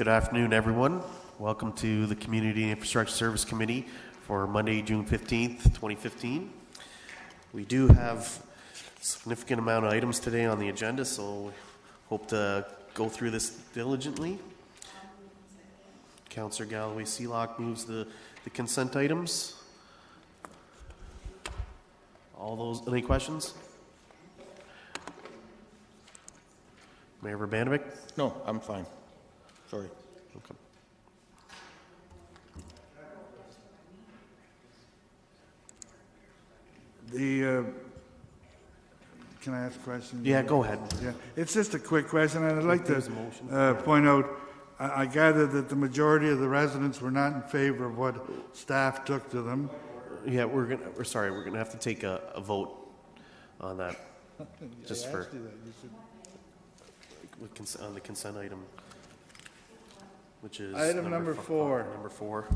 Good afternoon, everyone. Welcome to the Community Infrastructure Service Committee for Monday, June 15th, 2015. We do have a significant amount of items today on the agenda, so we hope to go through this diligently. Councillor Galloway-Seelock moves the consent items. All those, any questions? Mayor Urbanovic? No, I'm fine. Sorry. Okay. Can I ask a question? Yeah, go ahead. Yeah, it's just a quick question, and I'd like to point out, I gather that the majority of the residents were not in favor of what staff took to them. Yeah, we're gonna have to take a vote on that. Just for on the consent item, which is item number 4. Number 4.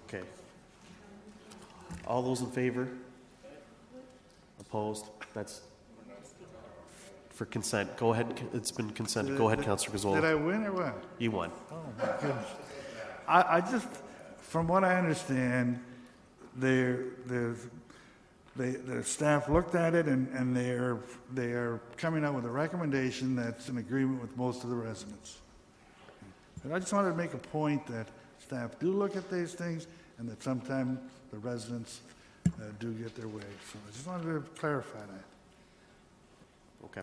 Okay. All those in favor? Opposed? That's for consent. Go ahead. It's been consented. Go ahead, Councillor Gazzola. Did I win or what? You won. Oh my goodness! I just, from what I understand, the staff looked at it and they are coming out with a recommendation that's in agreement with most of the residents. And I just wanted to make a point that staff do look at these things and that sometimes the residents do get their way. So I just wanted to clarify that. Okay.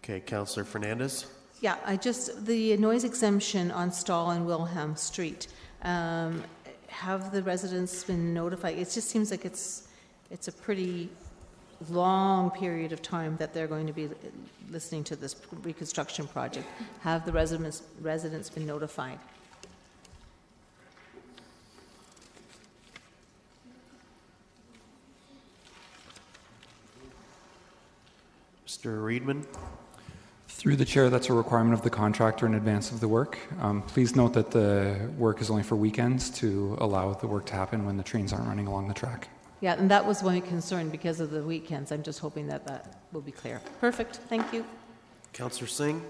Okay, Councillor Fernandez. Yeah, the noise exemption on Stall and Wilhelm Street. Have the residents been notified? It just seems like it's a pretty long period of time that they're going to be listening to this reconstruction project. Have the residents been notified? Mr. Reedman. Through the chair, that's a requirement of the contractor in advance of the work. Please note that the work is only for weekends to allow the work to happen when the trains aren't running along the track. Yeah, and that was my concern because of the weekends. I'm just hoping that will be clear. Perfect. Thank you. Councillor Singh.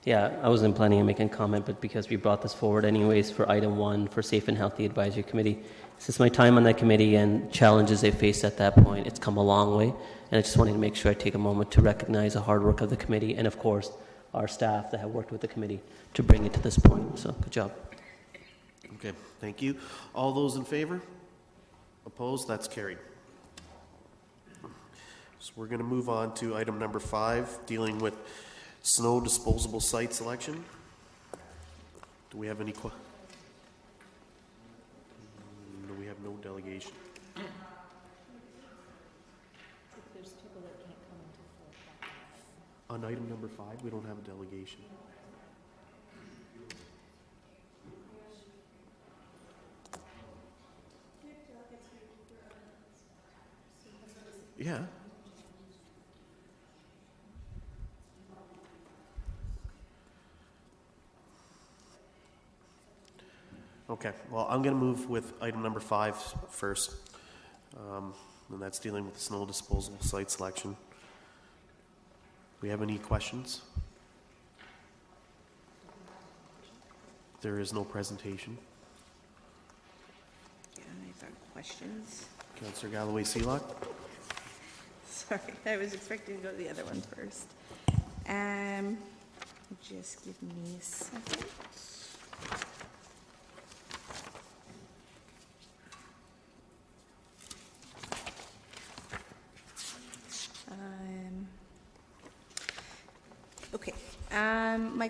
Yeah, I wasn't planning on making a comment, but because we brought this forward anyways for item 1 for Safe and Healthy Advisory Committee, since my time on that committee and challenges they faced at that point, it's come a long way. And I just wanted to make sure I take a moment to recognize the hard work of the committee and, of course, our staff that have worked with the committee to bring it to this point. So, good job. Okay, thank you. All those in favor? Opposed? That's carried. So we're going to move on to item number 5, dealing with snow disposable site selection. Do we have any No, we have no delegation. There's people that can't come until 4 o'clock. On item number 5, we don't have a delegation. Yeah. Okay, well, I'm going to move with item number 5 first, and that's dealing with the snow disposal site selection. Do we have any questions? There is no presentation. Yeah, I've got questions. Councillor Galloway-Seelock. Sorry, I was expecting to go to the other one first. Just give me a second. Okay. My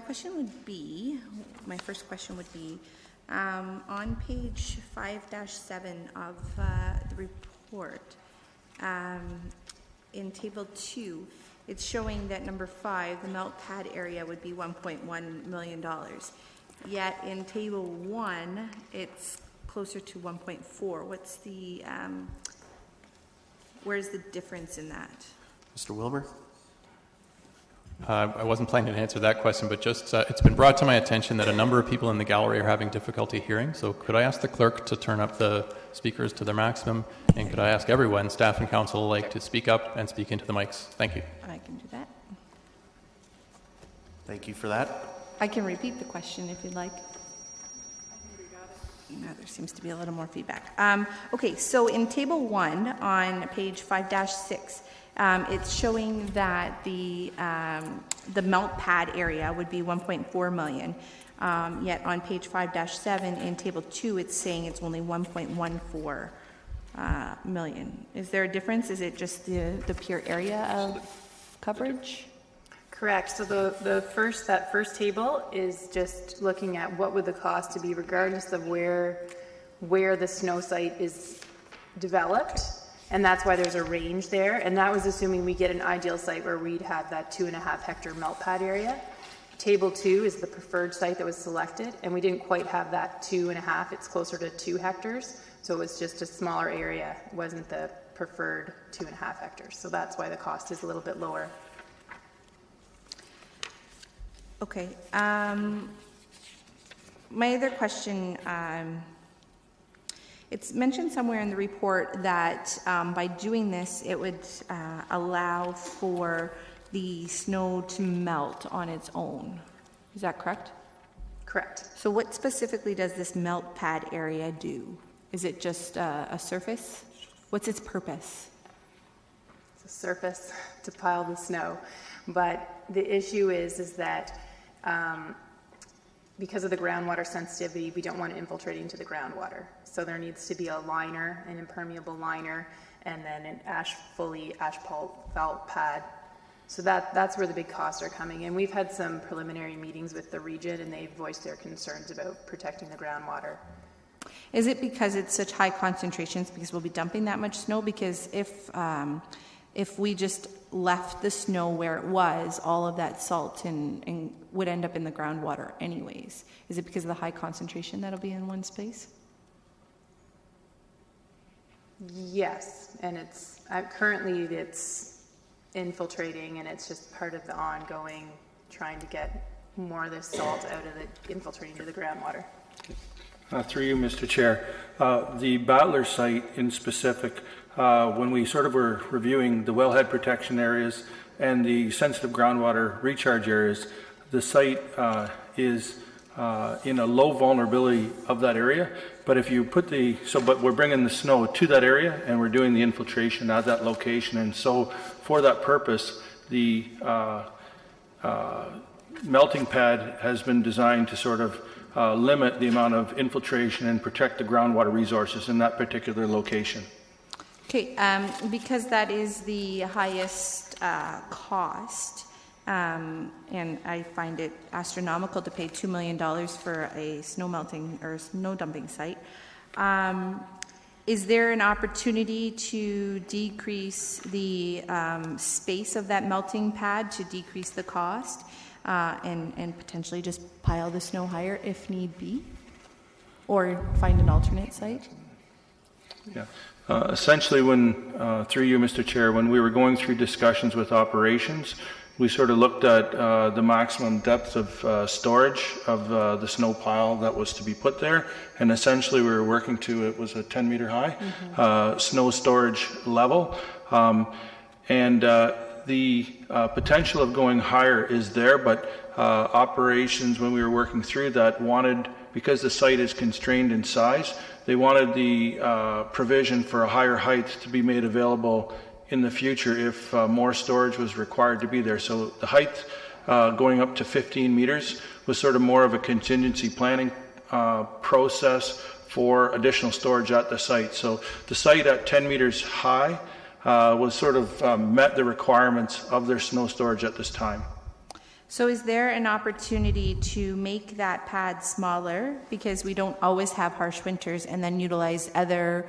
first question would be, on page 5-7 of the report, in table 2, it's showing that number 5, the melt pad area, would be $1.1 million. Yet in table 1, it's closer to 1.4. What's the, where's the difference in that? Mr. Wilmer? I wasn't planning to answer that question, but just it's been brought to my attention that a number of people in the gallery are having difficulty hearing. So could I ask the clerk to turn up the speakers to their maximum? And could I ask everyone, staff and council alike, to speak up and speak into the mics? Thank you. I can do that. Thank you for that. I can repeat the question if you'd like. No, there seems to be a little more feedback. Okay, so in Table 1 on page 5-6, it's showing that the melt pad area would be 1.4 million. Yet on page 5-7 in Table 2, it's saying it's only 1.14 million. Is there a difference? Is it just the pure area of coverage? Correct. So that first table is just looking at what would the cost to be regardless of where the snow site is developed. And that's why there's a range there. And that was assuming we get an ideal site where we'd have that 2.5 hectare melt pad area. Table 2 is the preferred site that was selected, and we didn't quite have that 2.5. It's closer to 2 hectares. So it was just a smaller area. It wasn't the preferred 2.5 hectares. So that's why the cost is a little bit lower. Okay. My other question, it's mentioned somewhere in the report that by doing this, it would allow for the snow to melt on its own. Is that correct? Correct. So what specifically does this melt pad area do? Is it just a surface? What's its purpose? It's a surface to pile the snow. But the issue is that because of the groundwater sensitivity, we don't want it infiltrating to the groundwater. So there needs to be a liner, an impermeable liner, and then an asphalt pad. So that's where the big costs are coming in. We've had some preliminary meetings with the region, and they've voiced their concerns about protecting the groundwater. Is it because it's such high concentrations because we'll be dumping that much snow? Because if we just left the snow where it was, all of that salt and would end up in the groundwater anyways. Is it because of the high concentration that'll be in one space? Yes, and it's currently it's infiltrating, and it's just part of the ongoing trying to get more of this salt out of the infiltrating to the groundwater. Through you, Mr. Chair. The Battler site in specific, when we sort of were reviewing the wellhead protection areas and the sensitive groundwater recharge areas, the site is in a low vulnerability of that area. But if you put but we're bringing the snow to that area and we're doing the infiltration at that location. And so for that purpose, the melting pad has been designed to sort of limit the amount of infiltration and protect the groundwater resources in that particular location. Okay, because that is the highest cost, and I find it astronomical to pay $2 million for a snow melting or snow dumping site. Is there an opportunity to decrease the space of that melting pad to decrease the cost? And potentially just pile the snow higher if need be, or find an alternate site? Yeah. Essentially, through you, Mr. Chair, when we were going through discussions with operations, we sort of looked at the maximum depth of storage of the snow pile that was to be put there, and essentially we were working to, it was a 10-meter high snow storage level. The potential of going higher is there, but operations, when we were working through that, wanted, because the site is constrained in size, they wanted the provision for a higher height to be made available in the future if more storage was required to be there. So the height going up to 15 meters was sort of more of a contingency planning process for additional storage at the site. So the site at 10 meters high was sort of met the requirements of their snow storage at this time. So is there an opportunity to make that pad smaller, because we don't always have harsh winters, and then utilize other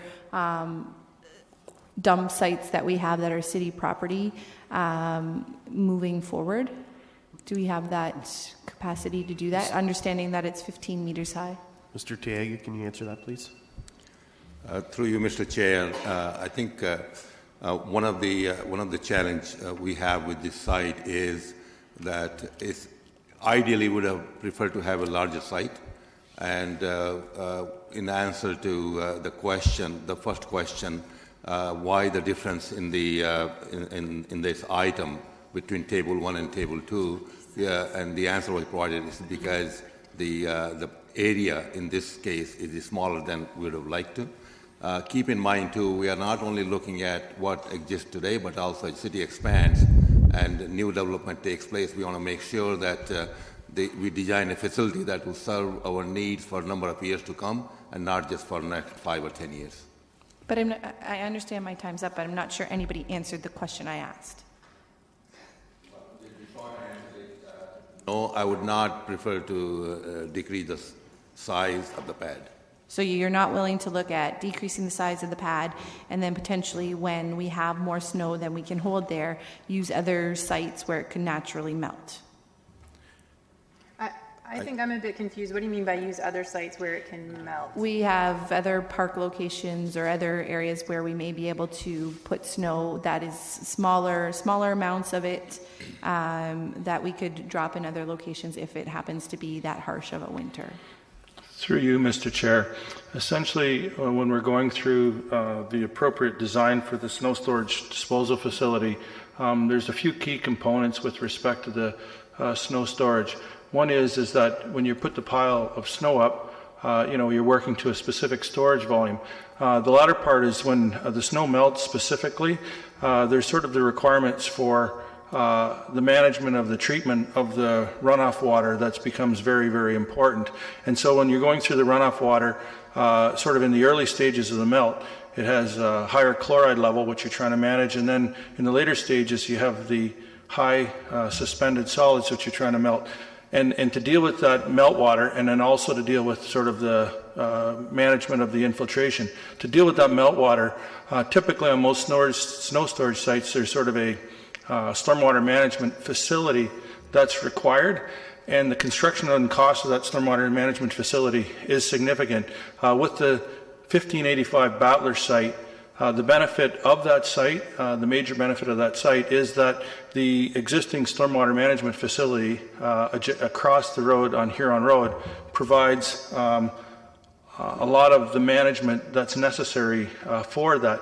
dump sites that we have that are city property moving forward? Do we have that capacity to do that, understanding that it's 15 meters high? Mr. Tiaga, can you answer that, please? Through you, Mr. Chair, I think one of the challenge we have with this site is that is ideally would have preferred to have a larger site. And in answer to the question, the first question, why the difference in the in this item between table 1 and table 2? And the answer was provided is because the area in this case is smaller than we would have liked to. Keep in mind too, we are not only looking at what exists today, but also as city expands and new development takes place. We want to make sure that we design a facility that will serve our needs for a number of years to come, and not just for the next 5 or 10 years. But I understand my time's up, but I'm not sure anybody answered the question I asked. No, I would not prefer to decrease the size of the pad. So you're not willing to look at decreasing the size of the pad, and then potentially when we have more snow than we can hold there, use other sites where it can naturally melt? I think I'm a bit confused. What do you mean by use other sites where it can melt? We have other park locations or other areas where we may be able to put snow that is smaller amounts of it, that we could drop in other locations if it happens to be that harsh of a winter. Through you, Mr. Chair. Essentially, when we're going through the appropriate design for the snow storage disposal facility, there's a few key components with respect to the snow storage. One is that when you put the pile of snow up, you're working to a specific storage volume. The latter part is when the snow melts specifically, there's sort of the requirements for the management of the treatment of the runoff water that becomes very, very important. And so when you're going through the runoff water, sort of in the early stages of the melt, it has a higher chloride level, which you're trying to manage. And then in the later stages, you have the high suspended solids, which you're trying to melt. And to deal with that meltwater, and then also to deal with sort of the management of the infiltration. To deal with that meltwater, typically on most snow storage sites, there's sort of a stormwater management facility that's required, and the construction and cost of that stormwater management facility is significant. With the 1585 Battler site, the benefit of that site, the major benefit of that site is that the existing stormwater management facility across the road on Huron Road provides a lot of the management that's necessary for that.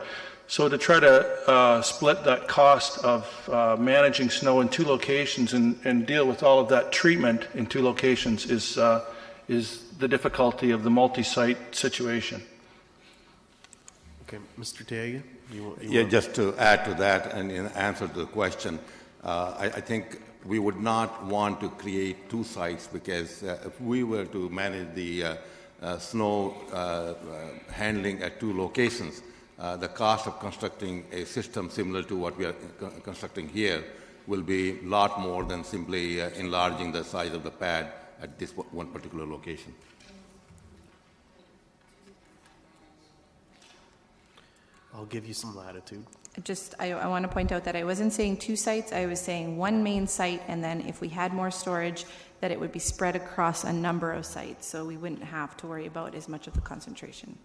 So to try to split that cost of managing snow in 2 locations and deal with all of that treatment in 2 locations is the difficulty of the multi-site situation. Okay, Mr. Taiga? Just to add to that and in answer to the question, I think we would not want to create 2 sites, because if we were to manage the snow handling at 2 locations, the cost of constructing a system similar to what we are constructing here will be a lot more than simply enlarging the size of the pad at this one particular location. I'll give you some latitude. I want to point out that I wasn't saying 2 sites, I was saying 1 main site, and then if we had more storage, that it would be spread across a number of sites, so we wouldn't have to worry about as much of the concentration.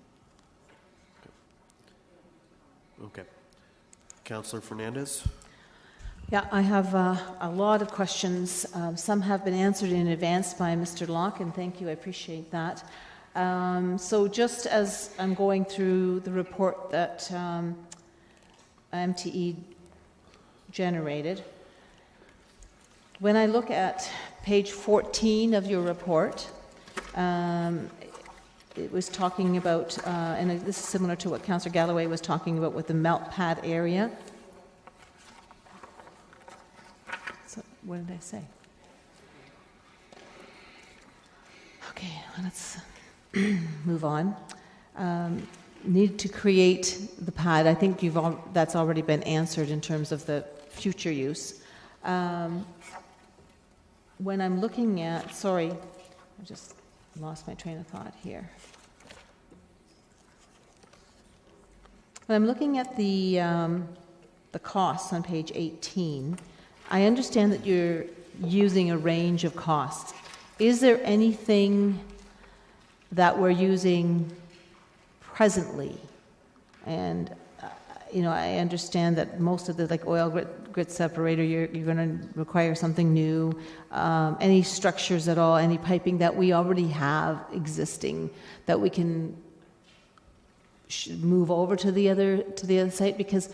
Okay. Councillor Fernandez? Yeah, I have a lot of questions. Some have been answered in advance by Mr. Locke, and thank you, I appreciate that. So just as I'm going through the report that MTE generated, when I look at page 14 of your report, it was talking about, and this is similar to what Councillor Galloway was talking about with the melt pad area. So what did I say? Okay, let's move on. Need to create the pad. I think that's already been answered in terms of the future use. When I'm looking at, sorry, I just lost my train of thought here. When I'm looking at the costs on page 18, I understand that you're using a range of costs. Is there anything that we're using presently? And I understand that most of the like oil grit separator, you're going to require something new. Any structures at all, any piping that we already have existing that we can move over to the other site, because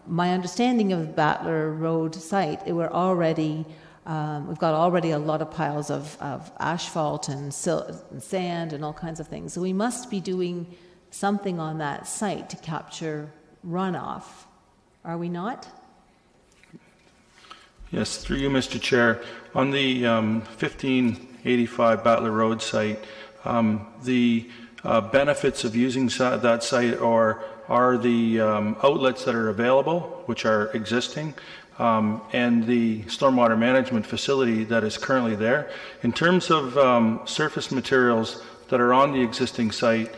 my understanding of Battler Road site, we've got already a lot of piles of asphalt and sand and all kinds of things. So we must be doing something on that site to capture runoff. Are we not? Yes, through you, Mr. Chair. On the 1585 Battler Road site, the benefits of using that site are the outlets that are available, which are existing, and the stormwater management facility that is currently there. In terms of surface materials that are on the existing site,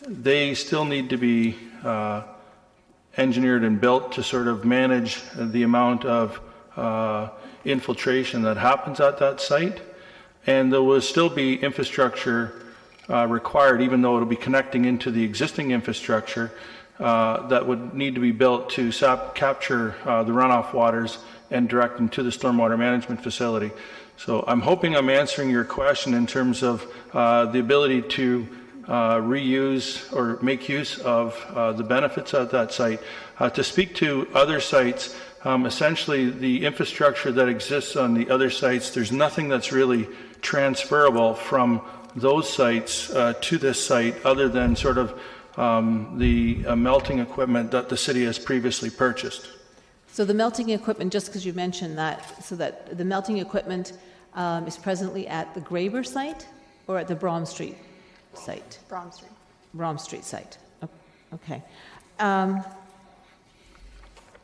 they still need to be engineered and built to sort of manage the amount of infiltration that happens at that site. And there will still be infrastructure required, even though it'll be connecting into the existing infrastructure that would need to be built to capture the runoff waters and direct them to the stormwater management facility. So I'm hoping I'm answering your question in terms of the ability to reuse or make use of the benefits at that site. To speak to other sites, essentially the infrastructure that exists on the other sites, there's nothing that's really transferable from those sites to this site other than sort of the melting equipment that the city has previously purchased. So the melting equipment, just because you mentioned that, so that the melting equipment is presently at the Graber site or at the Brom Street site? Brom Street. Brom Street site. Okay.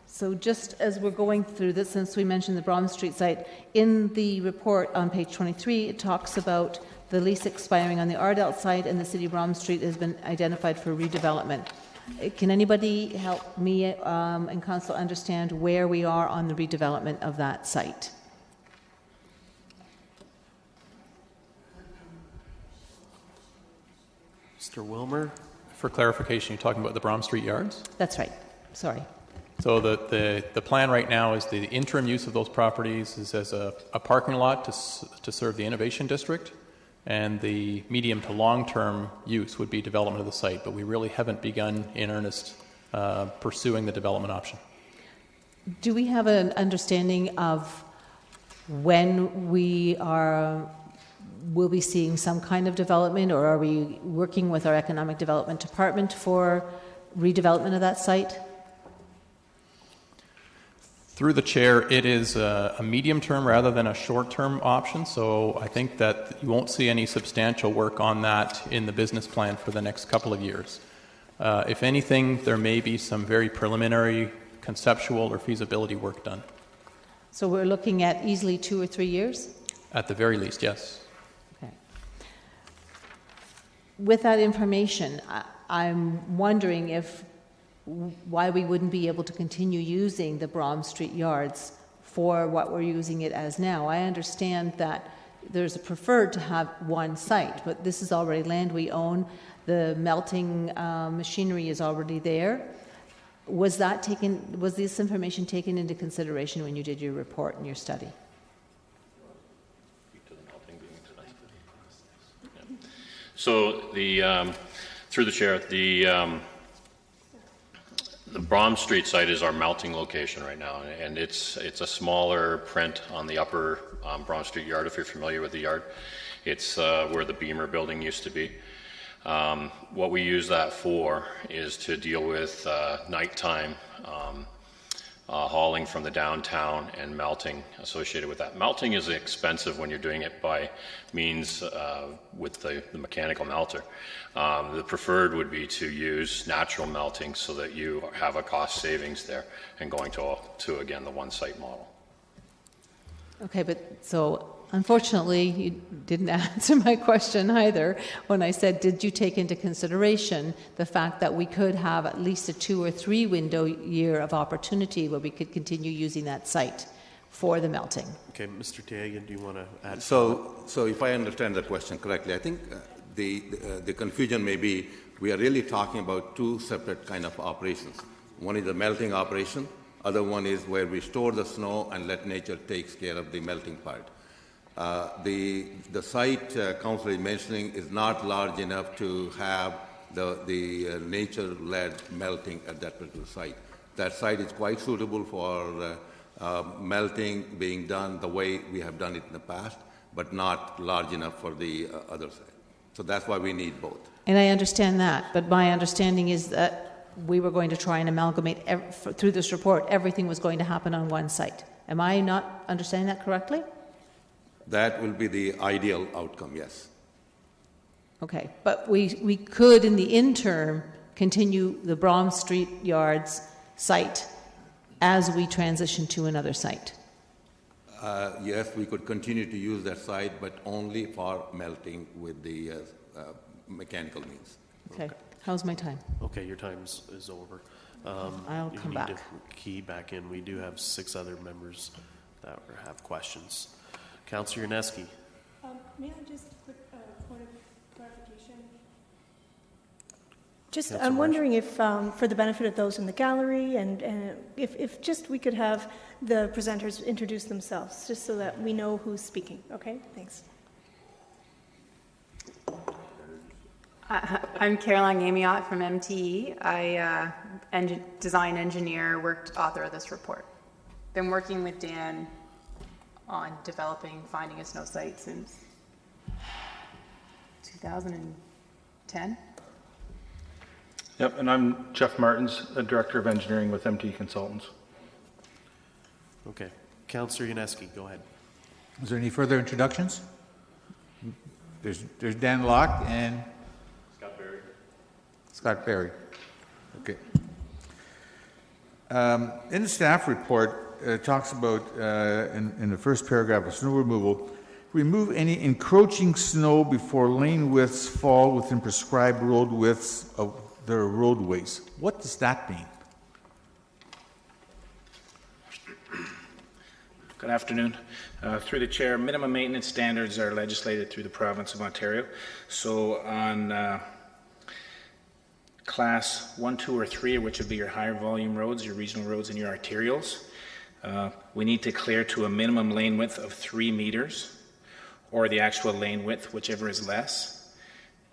So just as we're going through this, since we mentioned the Brom Street site, in the report on page 23, it talks about the lease expiring on the Ardelt site, and the city of Brom Street has been identified for redevelopment. Can anybody help me and council understand where we are on the redevelopment of that site? Mr. Wilmer? For clarification, you're talking about the Brom Street yards? That's right. Sorry. So the plan right now is the interim use of those properties is as a parking lot to serve the Innovation District, and the medium to long-term use would be development of the site, but we really haven't begun in earnest pursuing the development option. Do we have an understanding of when will be seeing some kind of development, or are we working with our Economic Development Department for redevelopment of that site? Through the chair, it is a medium-term rather than a short-term option, so I think that you won't see any substantial work on that in the business plan for the next couple of years. If anything, there may be some very preliminary conceptual or feasibility work done. So we're looking at easily 2 or 3 years? At the very least, yes. Okay. With that information, I'm wondering why we wouldn't be able to continue using the Brom Street yards for what we're using it as now. I understand that there's a preferred to have one site, but this is already land we own. The melting machinery is already there. Was this information taken into consideration when you did your report and your study? So through the chair, the Brom Street site is our melting location right now, and it's a smaller print on the upper Brom Street yard, if you're familiar with the yard. It's where the Beamer building used to be. What we use that for is to deal with nighttime hauling from the downtown and melting associated with that. Melting is expensive when you're doing it by means with the mechanical melter. The preferred would be to use natural melting so that you have a cost savings there and going to again, the one site model. Okay, but so unfortunately, you didn't answer my question either when I said, did you take into consideration the fact that we could have at least a 2 or 3 window year of opportunity where we could continue using that site for the melting? Okay, Mr. Tagan, do you want to add? So if I understand the question correctly, I think the confusion may be we are really talking about 2 separate kind of operations. One is the melting operation. Other one is where we store the snow and let nature takes care of the melting part. The site council is mentioning is not large enough to have the nature-led melting at that particular site. That site is quite suitable for melting being done the way we have done it in the past, but not large enough for the other side. So that's why we need both. And I understand that, but my understanding is that we were going to try and amalgamate, through this report, everything was going to happen on one site. Am I not understanding that correctly? That will be the ideal outcome, yes. Okay, but we could, in the interim, continue the Brom Street Yards site as we transition to another site. Yes, we could continue to use that site, but only for melting with the mechanical means. Okay. How's my time? Okay, your time is over. I'll come back. You need to key back in. We do have 6 other members that have questions. Councillor Yaneski. May I just quick point of clarification? Councillor I'm wondering if, for the benefit of those in the gallery, and if just we could have the presenters introduce themselves, just so that we know who's speaking. Okay, thanks. I'm Caroline Amiot from MTE. I design engineer, worked author of this report. Been working with Dan on finding a snow site since 2010. Yep, and I'm Jeff Martins, the Director of Engineering with MT Consultants. Okay. Councillor Yaneski, go ahead. Is there any further introductions? There's Dan Locke and Scott Berry. Okay. In the staff report, it talks about, in the first paragraph of snow removal, remove any encroaching snow before lane widths fall within prescribed road widths of their roadways. What does that mean? Good afternoon. Through the chair, minimum maintenance standards are legislated through the province of Ontario. So on class 1, 2, or 3, which would be your higher volume roads, your regional roads, and your arterials, we need to clear to a minimum lane width of 3 meters, or the actual lane width, whichever is less.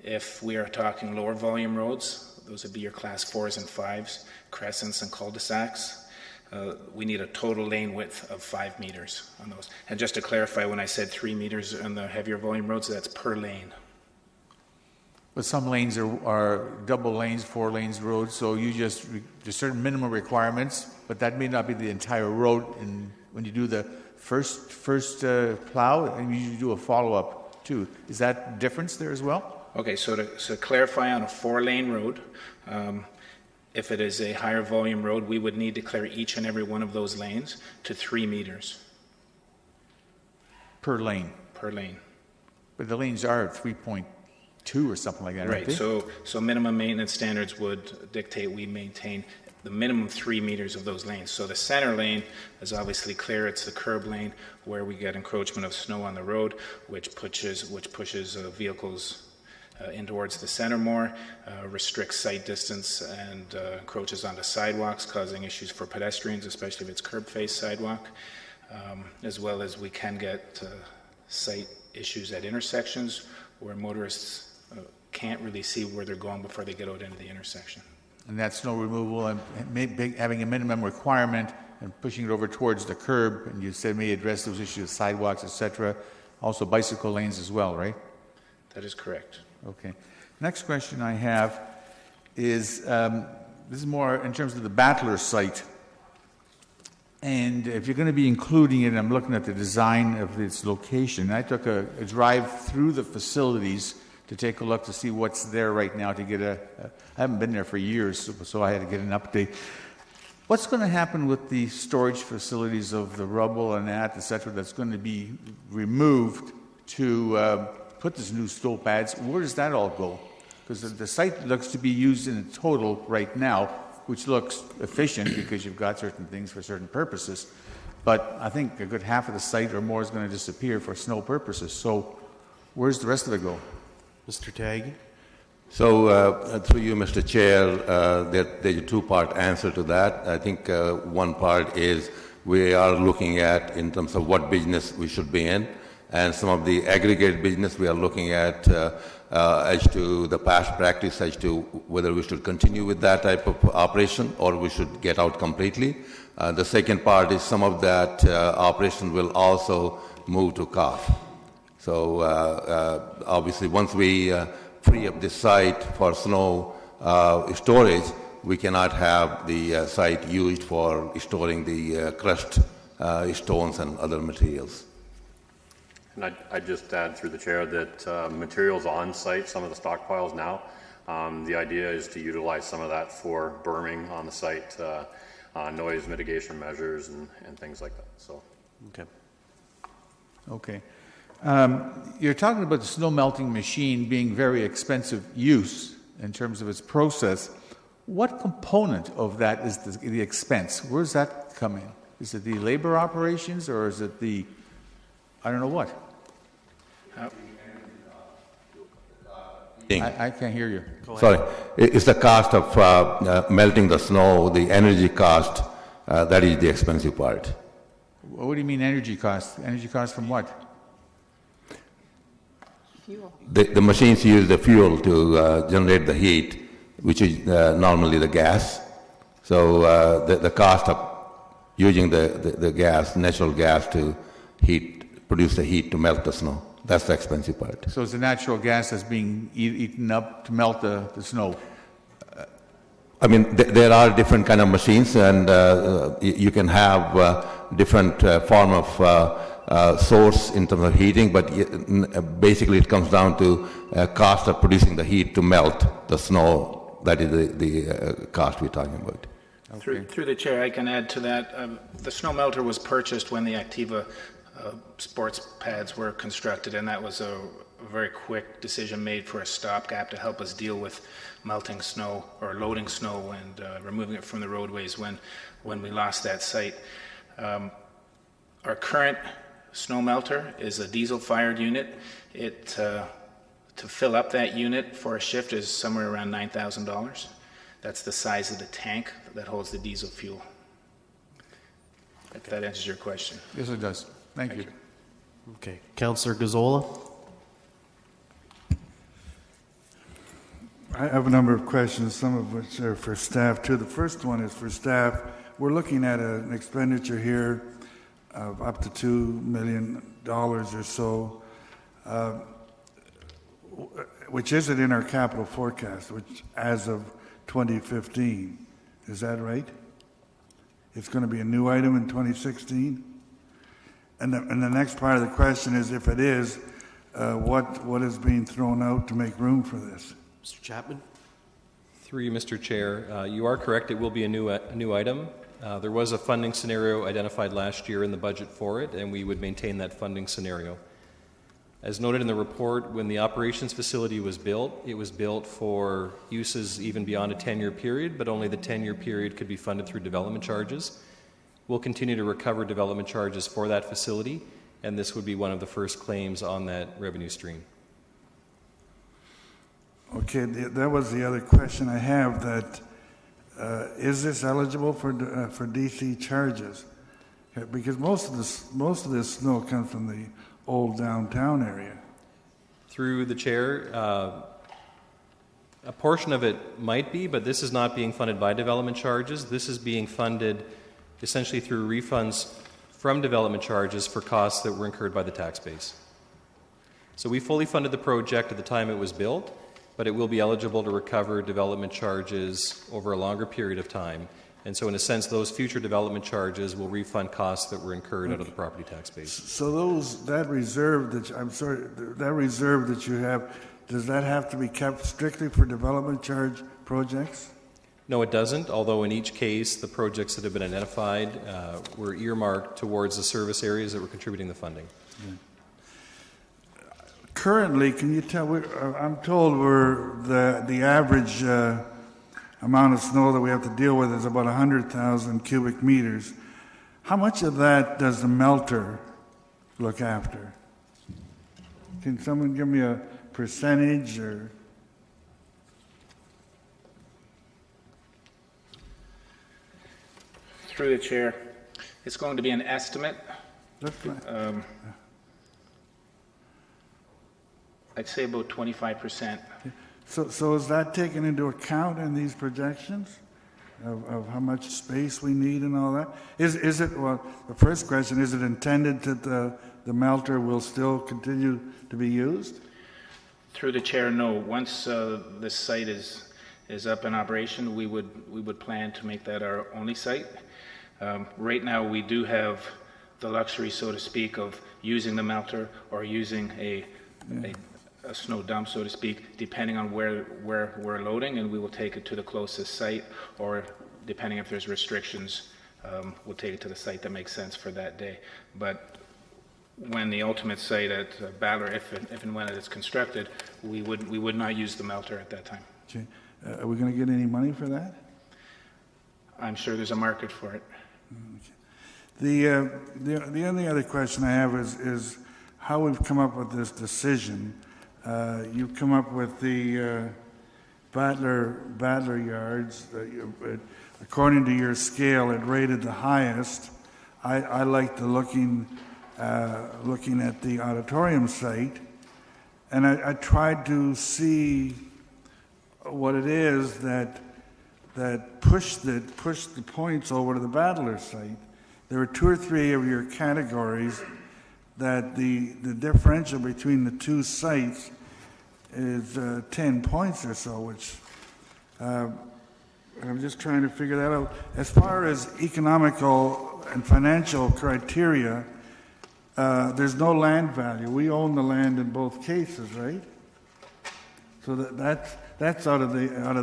If we are talking lower volume roads, those would be your class 4s and 5s, crescents and cul-de-sacs. We need a total lane width of 5 meters on those. And just to clarify, when I said 3 meters on the heavier volume roads, that's per lane. But some lanes are double lanes, 4 lanes roads, so you there's certain minimum requirements, but that may not be the entire road. And when you do the first plow, and you do a follow-up too. Is that difference there as well? Okay, so to clarify, on a 4-lane road, if it is a higher volume road, we would need to clear each and every one of those lanes to 3 meters. Per lane? Per lane. But the lanes are 3.2 or something like that, right? Right, so minimum maintenance standards would dictate we maintain the minimum 3 meters of those lanes. So the center lane is obviously clear. It's the curb lane where we get encroachment of snow on the road, which pushes vehicles in towards the center more, restricts sight distance, and encroaches onto sidewalks, causing issues for pedestrians, especially if it's curb-faced sidewalk, as well as we can get sight issues at intersections where motorists can't really see where they're going before they get out into the intersection. And that's snow removal and having a minimum requirement and pushing it over towards the curb, and you said may address those issues, sidewalks, etc. Also bicycle lanes as well, right? That is correct. Okay. Next question I have is, this is more in terms of the Battler site. And if you're going to be including it, I'm looking at the design of its location. I took a drive through the facilities to take a look to see what's there right now to get I haven't been there for years, so I had to get an update. What's going to happen with the storage facilities of the rubble and that, etc., that's going to be removed to put these new snow pads? Where does that all go? Because the site looks to be used in a total right now, which looks efficient because you've got certain things for certain purposes. But I think a good half of the site or more is going to disappear for snow purposes. So where's the rest of it go? Mr. Tagg? So, through you, Mr. Chair, there's a two-part answer to that. I think one part is we are looking at in terms of what business we should be in, and some of the aggregate business we are looking at as to the past practice, as to whether we should continue with that type of operation or we should get out completely. The second part is some of that operation will also move to CAF. So obviously once we free up this site for snow storage, we cannot have the site used for storing the crushed stones and other materials. And I'd just add through the chair that materials on site, some of the stockpiles now, the idea is to utilize some of that for berming on the site, noise mitigation measures and things like that. So, Okay. You're talking about the snow melting machine being very expensive use in terms of its process. What component of that is the expense? Where does that come in? Is it the labor operations or is it the, I don't know what? I can't hear you. Sorry. It's the cost of melting the snow, the energy cost, that is the expensive part. What do you mean energy cost? Energy cost from what? Fuel. The machines use the fuel to generate the heat, which is normally the gas. So the cost of using the gas, natural gas to produce the heat to melt the snow, that's the expensive part. So it's the natural gas that's being eaten up to melt the snow? I mean, there are different kind of machines, and you can have different form of source in terms of heating, but basically it comes down to cost of producing the heat to melt the snow. That is the cost we're talking about. Okay. Through the chair, I can add to that. The snow melter was purchased when the Activa sports pads were constructed, and that was a very quick decision made for a stopgap to help us deal with melting snow or loading snow and removing it from the roadways when we lost that site. Our current snow melter is a diesel-fired unit. To fill up that unit for a shift is somewhere around $9,000. That's the size of the tank that holds the diesel fuel. If that answers your question. Yes, it does. Thank you. Okay. Councillor Gazzola? I have a number of questions, some of which are for staff too. The first one is for staff. We're looking at an expenditure here of up to $2 million or so, which isn't in our capital forecast, which as of 2015. Is that right? It's going to be a new item in 2016? And the next part of the question is, if it is, what is being thrown out to make room for this? Mr. Chapman? Through you, Mr. Chair. You are correct. It will be a new item. There was a funding scenario identified last year in the budget for it, and we would maintain that funding scenario. As noted in the report, when the operations facility was built, it was built for uses even beyond a 10-year period, but only the 10-year period could be funded through development charges. We'll continue to recover development charges for that facility, and this would be one of the first claims on that revenue stream. Okay, that was the other question I have, that is this eligible for DC charges? Because most of this snow comes from the old downtown area. Through the chair, a portion of it might be, but this is not being funded by development charges. This is being funded essentially through refunds from development charges for costs that were incurred by the tax base. So we fully funded the project at the time it was built, but it will be eligible to recover development charges over a longer period of time. And so in a sense, those future development charges will refund costs that were incurred out of the property tax base. So that reserve that you have, does that have to be kept strictly for development charge projects? No, it doesn't, although in each case, the projects that have been identified were earmarked towards the service areas that were contributing the funding. Yeah. Currently, can you tell, I'm told the average amount of snow that we have to deal with is about 100,000 cubic meters. How much of that does the melter look after? Can someone give me a percentage or? Through the chair, it's going to be an estimate. That's fine. I'd say about 25%. So is that taken into account in these projections of how much space we need and all that? Is it, well, the first question, is it intended that the melter will still continue to be used? Through the chair, no. Once this site is up in operation, we would plan to make that our only site. Right now, we do have the luxury, so to speak, of using the melter or using a snow dump, so to speak, depending on where we're loading, and we will take it to the closest site, or depending if there's restrictions, we'll take it to the site that makes sense for that day. But when the ultimate site at Battler, if and when it is constructed, we would not use the melter at that time. Okay. Are we going to get any money for that? I'm sure there's a market for it. Okay. The only other question I have is how we've come up with this decision. You've come up with the Battler yards. According to your scale, it rated the highest. I like the looking at the auditorium site, and I tried to see what it is that pushed the points over to the Battler site. There were 2 or 3 of your categories that the differential between the two sites is 10 points or so, which I'm just trying to figure that out. As far as economical and financial criteria, there's no land value. We own the land in both cases, right? So that's out of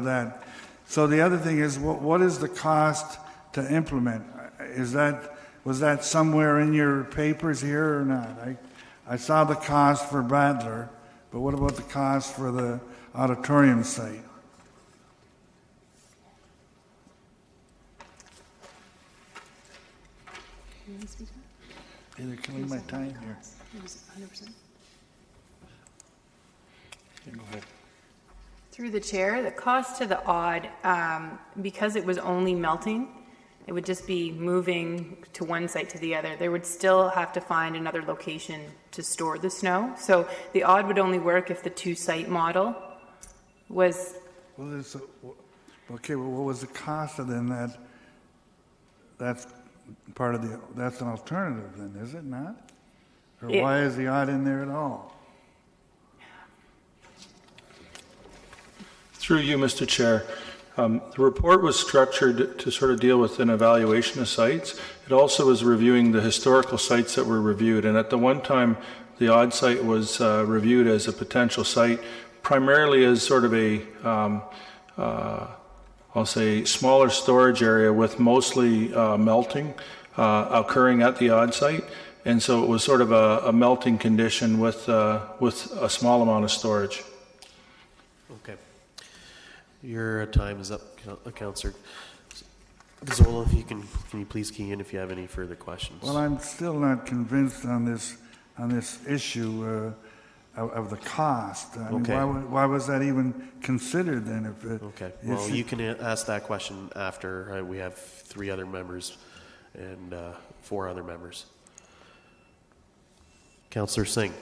that. So the other thing is, what is the cost to implement? Was that somewhere in your papers here or not? I saw the cost for Battler, but what about the cost for the auditorium site? They're killing my time here. 100%. Go ahead. Through the chair, the cost to the odd, because it was only melting, it would just be moving to one site to the other. They would still have to find another location to store the snow. So the odd would only work if the 2-site model was... Well, okay, well, what was the cost of then that? That's part of that's an alternative then, is it not? Or why is the odd in there at all? Through you, Mr. Chair, the report was structured to sort of deal with an evaluation of sites. It also was reviewing the historical sites that were reviewed, and at the one time, the odd site was reviewed as a potential site, primarily as sort of a, I'll say, smaller storage area with mostly melting occurring at the odd site, and so it was sort of a melting condition with a small amount of storage. Okay. Your time is up, Councillor. Zola, if you can you please key in if you have any further questions? Well, I'm still not convinced on this issue of the cost. I mean, why was that even considered then? Okay. Well, you can ask that question after we have 3 other members and 4 other members. Councillor Singh.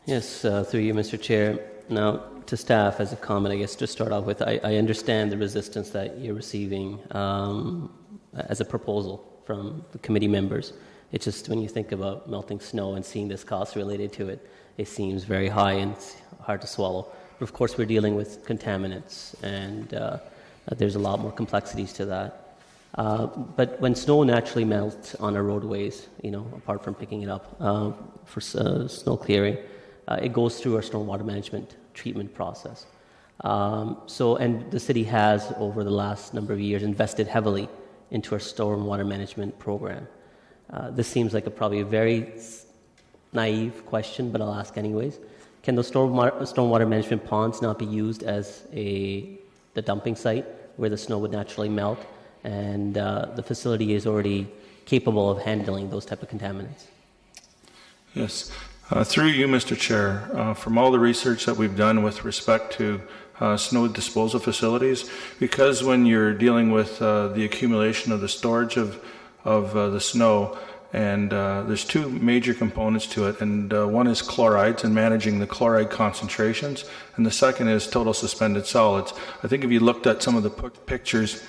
Yes, through you, Mr. Chair. Now, to staff, as a comment, I guess, to start off with, I understand the resistance that you're receiving as a proposal from the committee members. It's just when you think about melting snow and seeing this cost related to it, it seems very high and it's hard to swallow. But of course, we're dealing with contaminants, and there's a lot more complexities to that. But when snow naturally melts on our roadways, apart from picking it up for snow clearing, it goes through our stormwater management treatment process. And the city has, over the last number of years, invested heavily into our stormwater management program. This seems like probably a very naive question, but I'll ask anyways. Can those stormwater management ponds not be used as the dumping site where the snow would naturally melt, and the facility is already capable of handling those type of contaminants? Yes. Through you, Mr. Chair, from all the research that we've done with respect to snow disposal facilities, because when you're dealing with the accumulation of the storage of of the snow. And there's two major components to it, and one is chlorides and managing the chloride concentrations, and the second is total suspended solids. I think if you looked at some of the pictures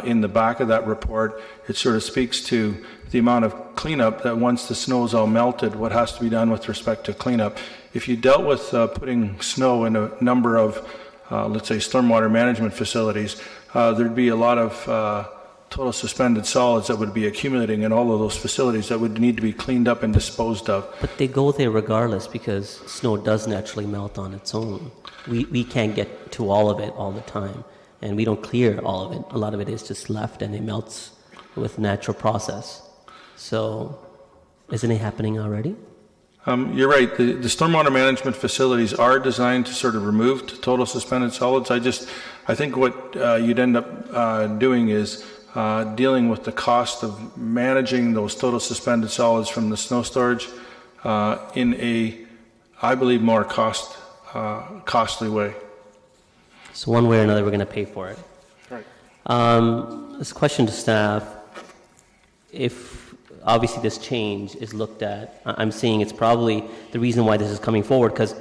in the back of that report, it sort of speaks to the amount of cleanup that once the snow is all melted, what has to be done with respect to cleanup. If you dealt with putting snow in a number of, let's say, stormwater management facilities, there'd be a lot of total suspended solids that would be accumulating in all of those facilities that would need to be cleaned up and disposed of. But they go there regardless because snow does naturally melt on its own. We can't get to all of it all the time, and we don't clear all of it. A lot of it is just left and it melts with natural process. So isn't it happening already? You're right. The stormwater management facilities are designed to sort of remove total suspended solids. I think what you'd end up doing is dealing with the cost of managing those total suspended solids from the snow storage in a, I believe, more costly way. So one way or another, we're going to pay for it. Right. This question to staff: if obviously this change is looked at, I'm seeing it's probably the reason why this is coming forward because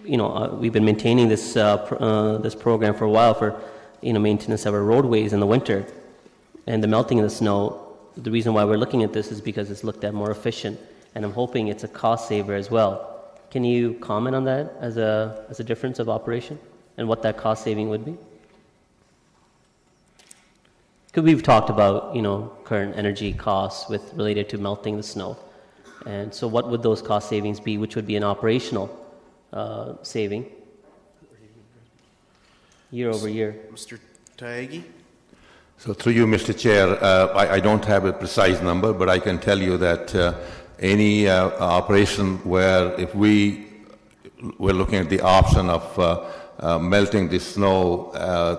we've been maintaining this this program for a while for maintenance of our roadways in the winter. And the melting of the snow, the reason why we're looking at this is because it's looked at more efficient, and I'm hoping it's a cost saver as well. Can you comment on that as a difference of operation and what that cost saving would be? Because we've talked about current energy costs related to melting the snow, and so what would those cost savings be, which would be an operational saving year over year? Mr. Taegi? So through you, Mr. Chair, I don't have a precise number, but I can tell you that any operation where if we're looking at the option of melting the snow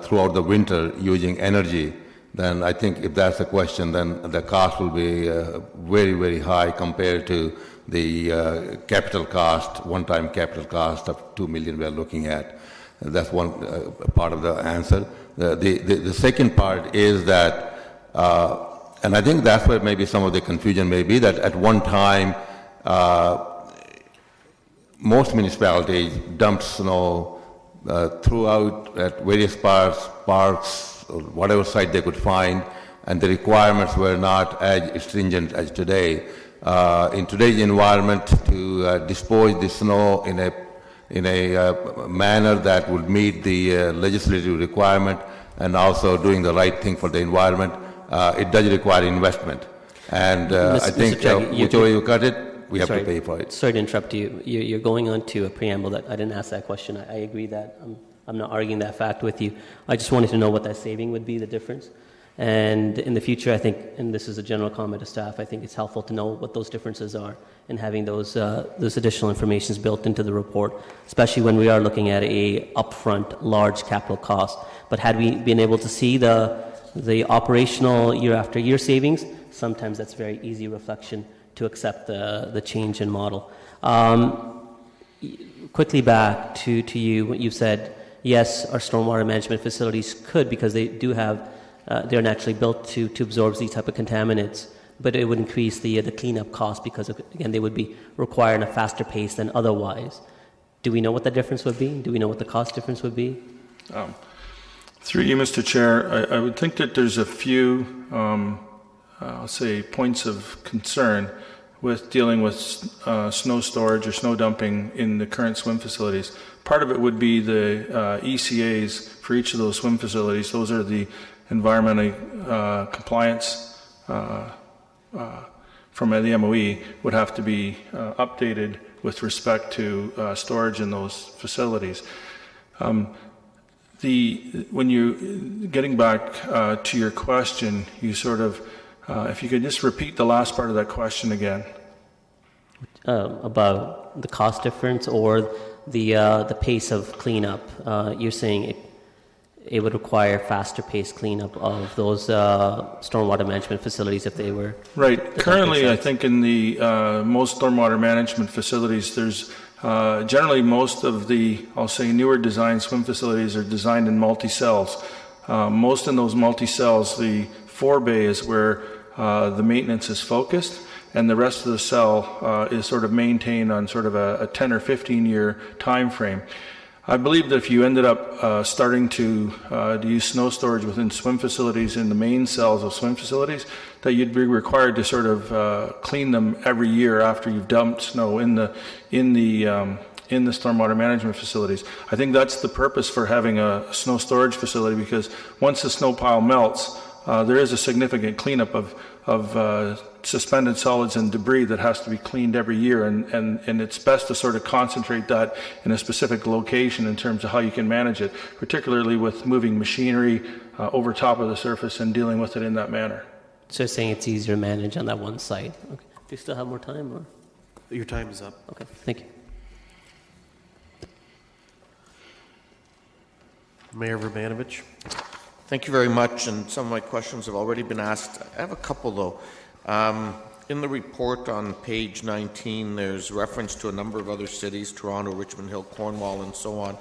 throughout the winter using energy, then I think if that's the question, then the cost will be very, very high compared to the capital cost, one-time capital cost of $2 million we're looking at. That's one part of the answer. The second part is that, and I think that's where maybe some of the confusion may be, that at one time, most municipalities dumped snow throughout at various parks, or whatever site they could find, and the requirements were not as stringent as today. In today's environment, to dispose the snow in a manner that would meet the legislative requirement and also doing the right thing for the environment, it does require investment. And I think whichever way you cut it, we have to pay for it. Sorry to interrupt you. You're going on to a preamble that I didn't ask that question. I agree that I'm not arguing that fact with you. I just wanted to know what that saving would be, the difference. And in the future, I think, and this is a general comment to staff, I think it's helpful to know what those differences are and having those additional information built into the report, especially when we are looking at a upfront large capital cost. But had we been able to see the operational year after year savings, sometimes that's very easy reflection to accept the change in model. Quickly back to you, what you've said, yes, our stormwater management facilities could, because they do have they're naturally built to absorb these type of contaminants, but it would increase the cleanup cost because, again, they would be requiring a faster pace than otherwise. Do we know what the difference would be? Do we know what the cost difference would be? Through you, Mr. Chair, I would think that there's a few, I'll say, points of concern with dealing with snow storage or snow dumping in the current swim facilities. Part of it would be the ECAs for each of those swim facilities. Those are the environmental compliance from the MOE would have to be updated with respect to storage in those facilities. When you getting back to your question, you sort of, if you could just repeat the last part of that question again. About the cost difference or the pace of cleanup. You're saying it would require faster paced cleanup of those stormwater management facilities if they were... Right. Currently, I think in the most stormwater management facilities, there's generally most of the, I'll say, newer design swim facilities are designed in multi-cells. Most in those multi-cells, the forebay is where the maintenance is focused, and the rest of the cell is sort of maintained on sort of a 10 or 15 year time frame. I believe that if you ended up starting to use snow storage within swim facilities in the main cells of swim facilities, that you'd be required to sort of clean them every year after you've dumped snow in the stormwater management facilities. I think that's the purpose for having a snow storage facility, because once the snow pile melts, there is a significant cleanup of suspended solids and debris that has to be cleaned every year, and it's best to sort of concentrate that in a specific location in terms of how you can manage it, particularly with moving machinery over top of the surface and dealing with it in that manner. So you're saying it's easier to manage on that one site. Okay. Do you still have more time? Or? Your time is up. Okay, thank you. Mayor Verbanovich. Thank you very much, and some of my questions have already been asked. I have a couple, though. In the report on page 19, there's reference to a number of other cities, Toronto, Richmond Hill, Cornwall, and so on.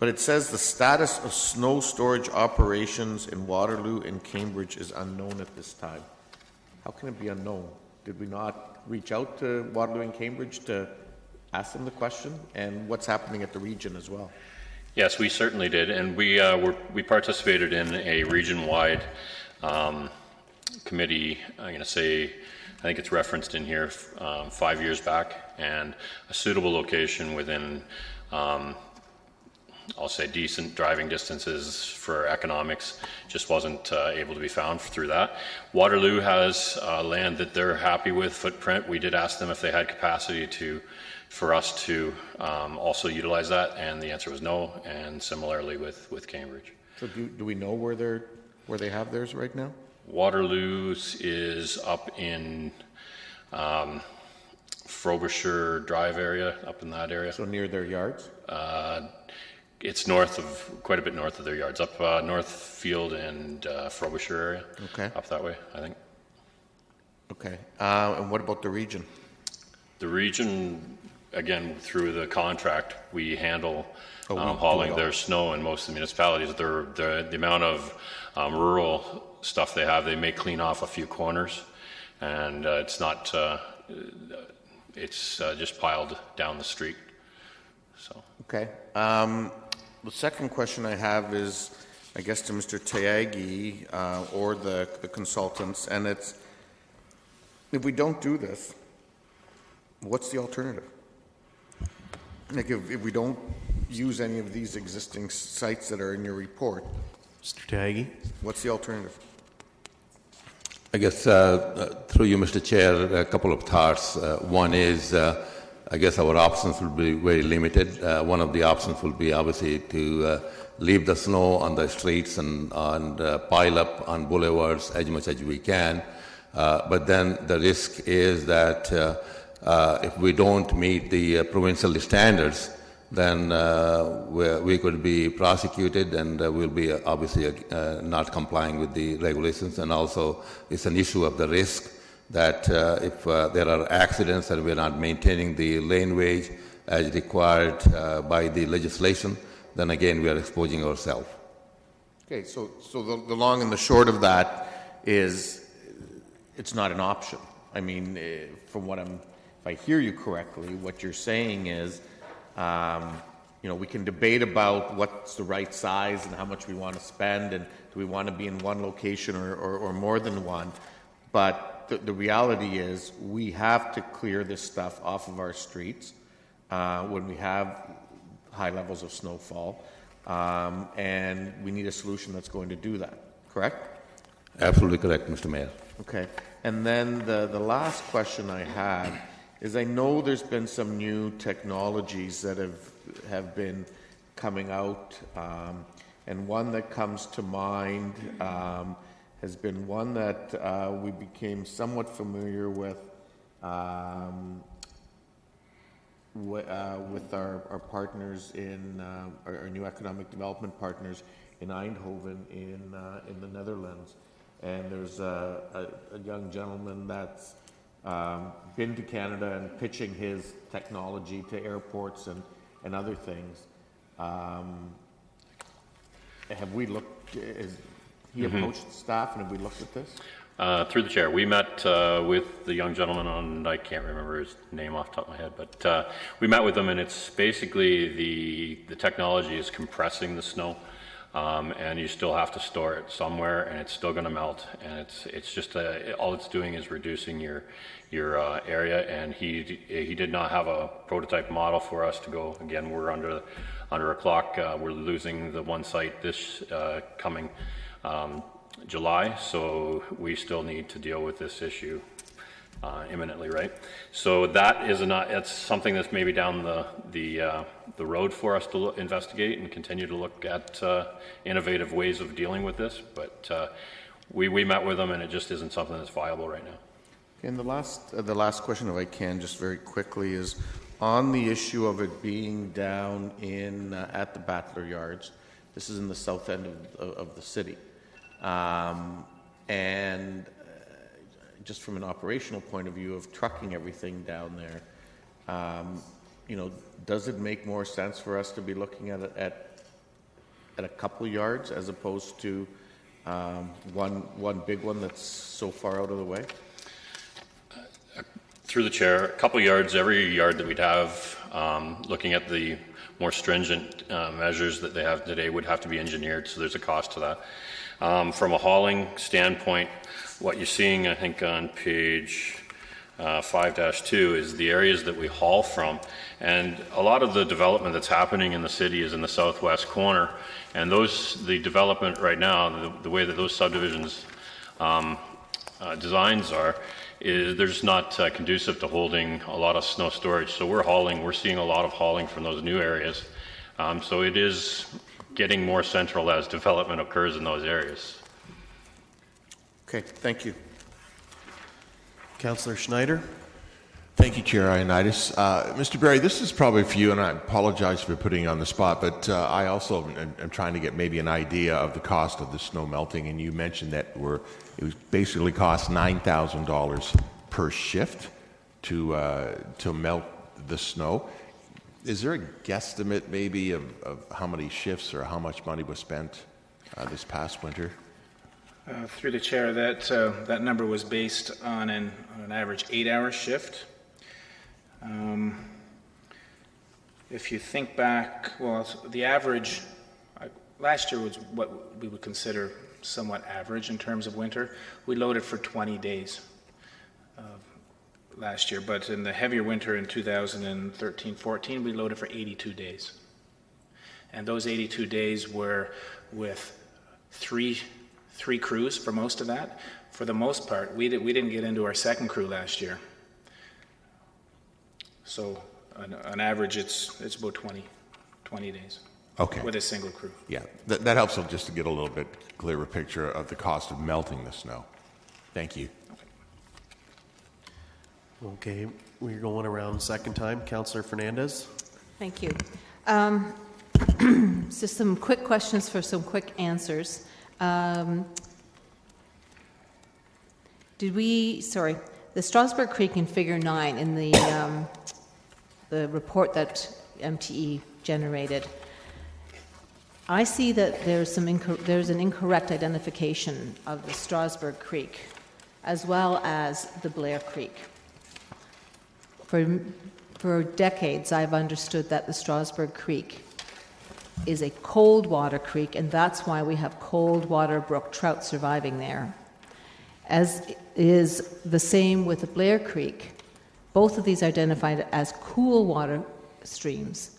But it says the status of snow storage operations in Waterloo and Cambridge is unknown at this time. How can it be unknown? Did we not reach out to Waterloo and Cambridge to ask them the question? And what's happening at the region as well? Yes, we certainly did, and we participated in a region-wide committee. I'm going to say, I think it's referenced in here 5 years back, and a suitable location within, I'll say, decent driving distances for economics just wasn't able to be found through that. Waterloo has land that they're happy with footprint. We did ask them if they had capacity for us to also utilize that, and the answer was no, and similarly with Cambridge. So do we know where they have theirs right now? Waterloo's is up in Frobisher Drive area, up in that area. So near their yards? It's quite a bit north of their yards, up Northfield and Frobisher area. Okay. Up that way, I think. Okay. And what about the region? The region, again, through the contract, we handle hauling their snow in most of the municipalities. The amount of rural stuff they have, they may clean off a few corners, and it's not. It's just piled down the street. So. Okay. The second question I have is, I guess, to Mr. Tyagi or the consultants, and it's, if we don't do this, what's the alternative? Like, if we don't use any of these existing sites that are in your report, Mr. Tyagi, what's the alternative? I guess through you, Mr. Chair, a couple of thoughts. One is, I guess our options will be very limited. One of the options will be obviously to leave the snow on the streets and pile up on boulevards as much as we can. But then the risk is that if we don't meet the provincial standards, then we could be prosecuted, and we'll be obviously not complying with the regulations. And also, it's an issue of the risk that if there are accidents and we're not maintaining the laneway as required by the legislation, then again we are exposing ourselves. Okay, so the long and the short of that is it's not an option. I mean, from what if I hear you correctly, what you're saying is, we can debate about what's the right size and how much we want to spend, and do we want to be in one location or more than one, but the reality is we have to clear this stuff off of our streets when we have high levels of snowfall, and we need a solution that's going to do that, correct? Absolutely correct, Mr. Mayor. Okay. And then the last question I had is, I know there's been some new technologies that have been coming out, and one that comes to mind has been one that we became somewhat familiar with our partners in our new economic development partners in Eindhoven in the Netherlands. And there's a young gentleman that's been to Canada and pitching his technology to airports and other things. Have we looked? Has he approached the staff, and have we looked at this? Through the chair, we met with the young gentleman on, I can't remember his name off the top of my head, but we met with him, and it's basically the technology is compressing the snow, and you still have to store it somewhere, and it's still going to melt, and it's just all it's doing is reducing your area. And he did not have a prototype model for us to go. Again, we're under a clock. We're losing the one site this coming July, so we still need to deal with this issue imminently, right? So that is it's something that's maybe down the road for us to investigate and continue to look at innovative ways of dealing with this. But we met with them, and it just isn't something that's viable right now. And the last question, if I can, just very quickly, is on the issue of it being down in at the Battler Yards. This is in the south end of the city. And just from an operational point of view of trucking everything down there, does it make more sense for us to be looking at it at a couple yards as opposed to one big one that's so far out of the way? Through the chair, a couple yards, every yard that we'd have, looking at the more stringent measures that they have today, would have to be engineered, so there's a cost to that. From a hauling standpoint, what you're seeing, I think, on page 5-2 is the areas that we haul from. And a lot of the development that's happening in the city is in the southwest corner. And the development right now, the way that those subdivisions designs are, they're just not conducive to holding a lot of snow storage. So we're seeing a lot of hauling from those new areas. So it is getting more central as development occurs in those areas. Okay, thank you. Councillor Schneider. Thank you, Chair Ioannidis. Mr. Barry, this is probably for you, and I apologize for putting you on the spot, but I also am trying to get maybe an idea of the cost of the snow melting, and you mentioned that it was basically cost $9,000 per shift to melt the snow. Is there a guesstimate maybe of how many shifts or how much money was spent this past winter? Through the chair, that number was based on an average 8-hour shift. If you think back, the average last year was what we would consider somewhat average in terms of winter. We loaded for 20 days last year, but in the heavier winter in 2013-14, we loaded for 82 days. And those 82 days were with three crews for most of that. For the most part, we didn't get into our second crew last year. So on average, it's about 20 days. Okay. With a single crew. Yeah, that helps just to get a little bit clearer picture of the cost of melting the snow. Thank you. Okay, we're going around second time. Councillor Fernandez. Thank you. Just some quick questions for some quick answers. The Strasburg Creek in Figure 9 in the report that MTE generated, I see that there's an incorrect identification of the Strasburg Creek as well as the Blair Creek. For decades, I've understood that the Strasburg Creek is a cold water creek, and that's why we have cold water brook trout surviving there. As is the same with the Blair Creek. Both of these are identified as cool water streams,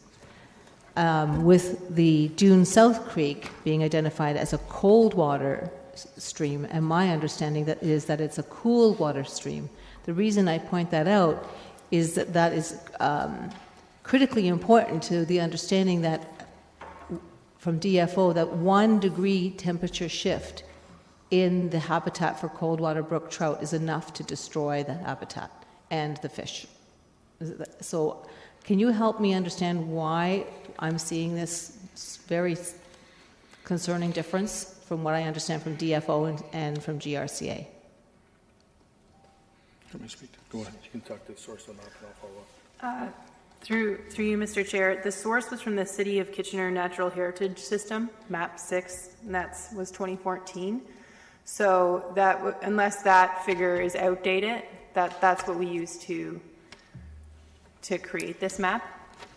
with the Dune South Creek being identified as a cold water stream, and my understanding is that it's a cool water stream. The reason I point that out is that is critically important to the understanding that from DFO that 1 degree temperature shift in the habitat for cold water brook trout is enough to destroy the habitat and the fish. So can you help me understand why I'm seeing this very concerning difference from what I understand from DFO and from GRCA? Let me speak. Go ahead. You can talk to the source on that, and I'll follow up. Through you, Mr. Chair, the source was from the City of Kitchener Natural Heritage System, MAP 6, and that was 2014. So unless that figure is outdated, that's what we use to create this map.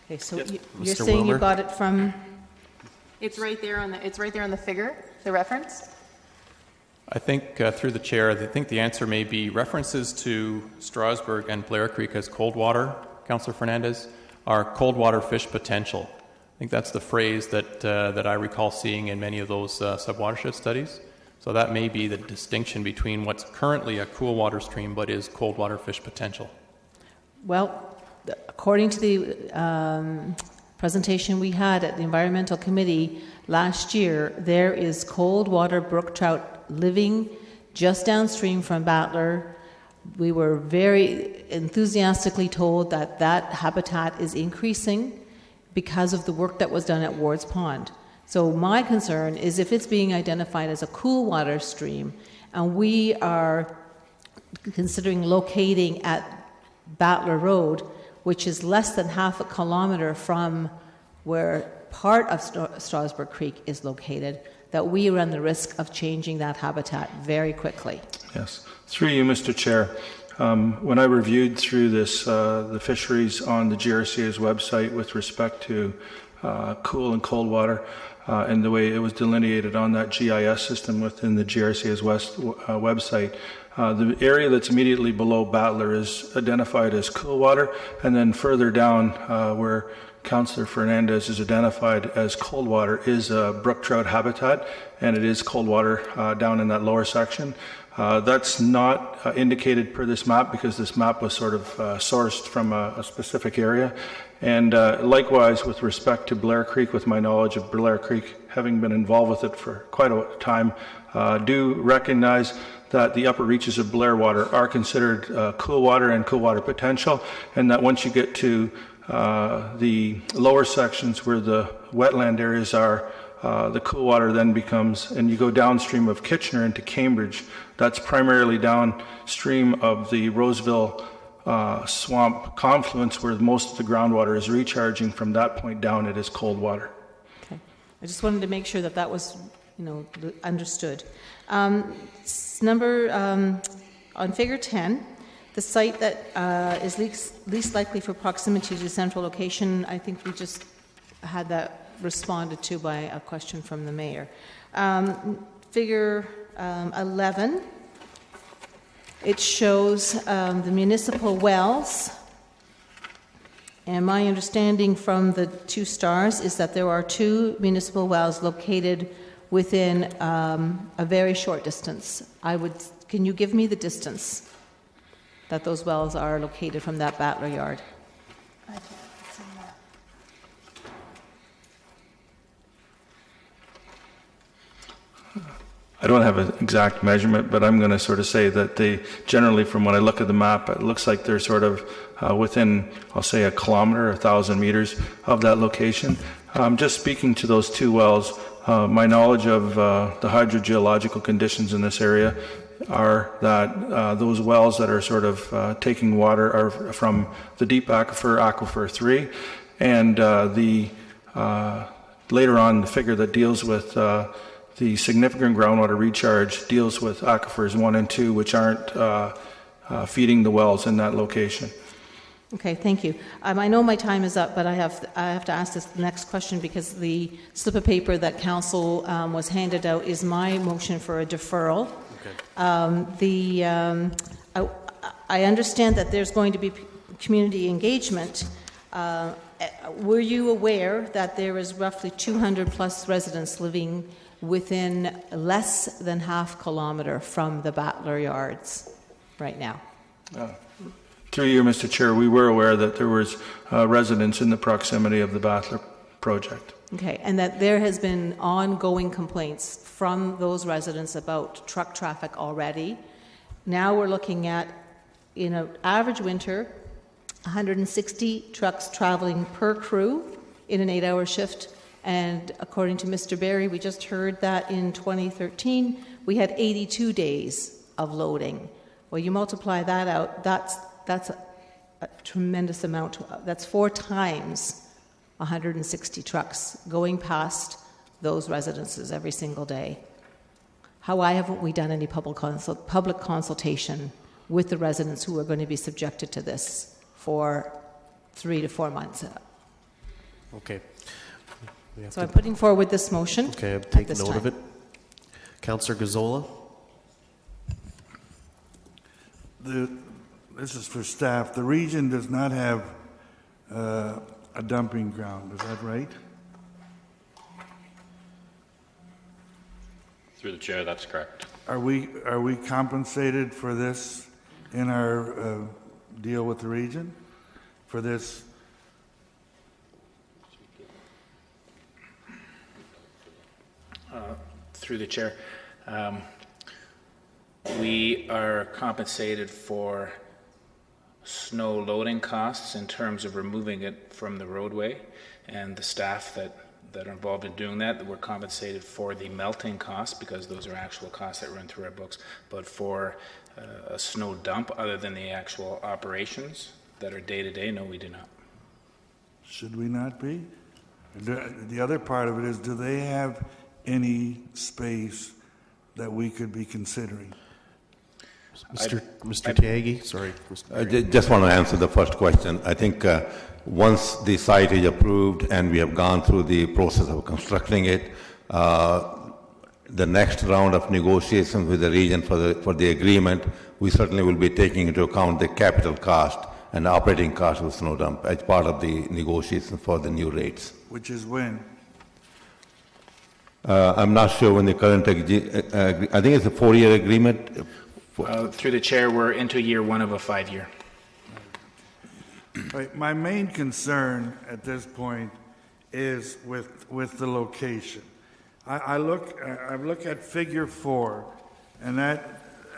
Okay, so Yep. you're Mr. saying you Wilmer? got it from, It's right there on the figure, the reference. I think, through the chair, I think the answer may be references to Strasburg and Blair Creek as cold water, Councillor Fernandez, are cold water fish potential. I think that's the phrase that I recall seeing in many of those subwatershed studies. So that may be the distinction between what's currently a cool water stream but is cold water fish potential. well, according to the presentation we had at the Environmental Committee last year, there is cold water brook trout living just downstream from Battler. We were very enthusiastically told that that habitat is increasing because of the work that was done at Ward's Pond. So my concern is if it's being identified as a cool water stream and we are considering locating at Battler Road, which is less than half a kilometer from where part of Strasburg Creek is located, that we run the risk of changing that habitat very quickly. Yes. Through you, Mr. Chair, when I reviewed through this, the fisheries on the GRCA's website with respect to cool and cold water, and the way it was delineated on that GIS system within the GRCA's website, the area that's immediately below Battler is identified as cool water, and then further down where Councillor Fernandez is identified as cold water is brook trout habitat, and it is cold water down in that lower section. That's not indicated per this map because this map was sort of sourced from a specific area. And likewise, with respect to Blair Creek, with my knowledge of Blair Creek, having been involved with it for quite a time, do recognize that the upper reaches of Blair water are considered cool water and cool water potential, and that once you get to the lower sections where the wetland areas are, the cool water then becomes, and you go downstream of Kitchener into Cambridge, that's primarily downstream of the Roseville swamp confluence where most of the groundwater is recharging. From that point down, it is cold water. Okay. I just wanted to make sure that that was, understood. On figure 10, the site that is least likely for proximity to central location, I think we just had that responded to by a question from the mayor. Figure 11, it shows the municipal wells, and my understanding from the 2 stars is that there are 2 municipal wells located within a very short distance. Can you give me the distance that those wells are located from that Battler yard? I don't have an exact measurement, but I'm going to sort of say that they generally, from when I look at the map, it looks like they're sort of within, I'll say, 1 kilometer, 1,000 meters of that location. Just speaking to those 2 wells, my knowledge of the hydrogeological conditions in this area are that those wells that are sort of taking water are from the deep aquifer 3, and later on the figure that deals with the significant groundwater recharge deals with aquifers 1 and 2, which aren't feeding the wells in that location. Okay, thank you. I know my time is up, but I have to ask this next question because the slip of paper that council was handed out is my motion for a deferral. Okay. I understand that there's going to be community engagement. Were you aware that there is roughly 200 plus residents living within less than half kilometer from the Battler yards right now? Through you, Mr. Chair, we were aware that there was residents in the proximity of the Battler project. Okay, and that there has been ongoing complaints from those residents about truck traffic already. Now we're looking at, in an average winter, 160 trucks traveling per crew in an 8-hour shift. And according to Mr. Barry, we just heard that in 2013, we had 82 days of loading. Well, you multiply that out, that's a tremendous amount. That's 4 times 160 trucks going past those residences every single day. why haven't we done any public consultation with the residents who are going to be subjected to this for 3 to 4 months? Okay. So I'm putting forward this motion. Okay, I've taken note of it. Councillor Gazzola. This is for staff. The region does not have a dumping ground. Is that right? Through the chair, that's correct. Are we compensated for this in our deal with the region? For this? Through the chair, we are compensated for snow loading costs in terms of removing it from the roadway, and the staff that are involved in doing that, we're compensated for the melting costs because those are actual costs that run through our books. But for a snow dump, other than the actual operations that are day to day, no, we do not. Should we not be? The other part of it is, do they have any space that we could be considering? Mr. Tiagi, sorry. I just want to answer the first question. I think once the site is approved and we have gone through the process of constructing it, the next round of negotiations with the region for the agreement, we certainly will be taking into account the capital cost and operating cost of the snow dump as part of the negotiations for the new rates. Which is when? I'm not sure when the current, I think it's a 4-year agreement. Through the chair, we're into year 1 of a 5-year. Right. My main concern at this point is with the location. I look at Figure 4, and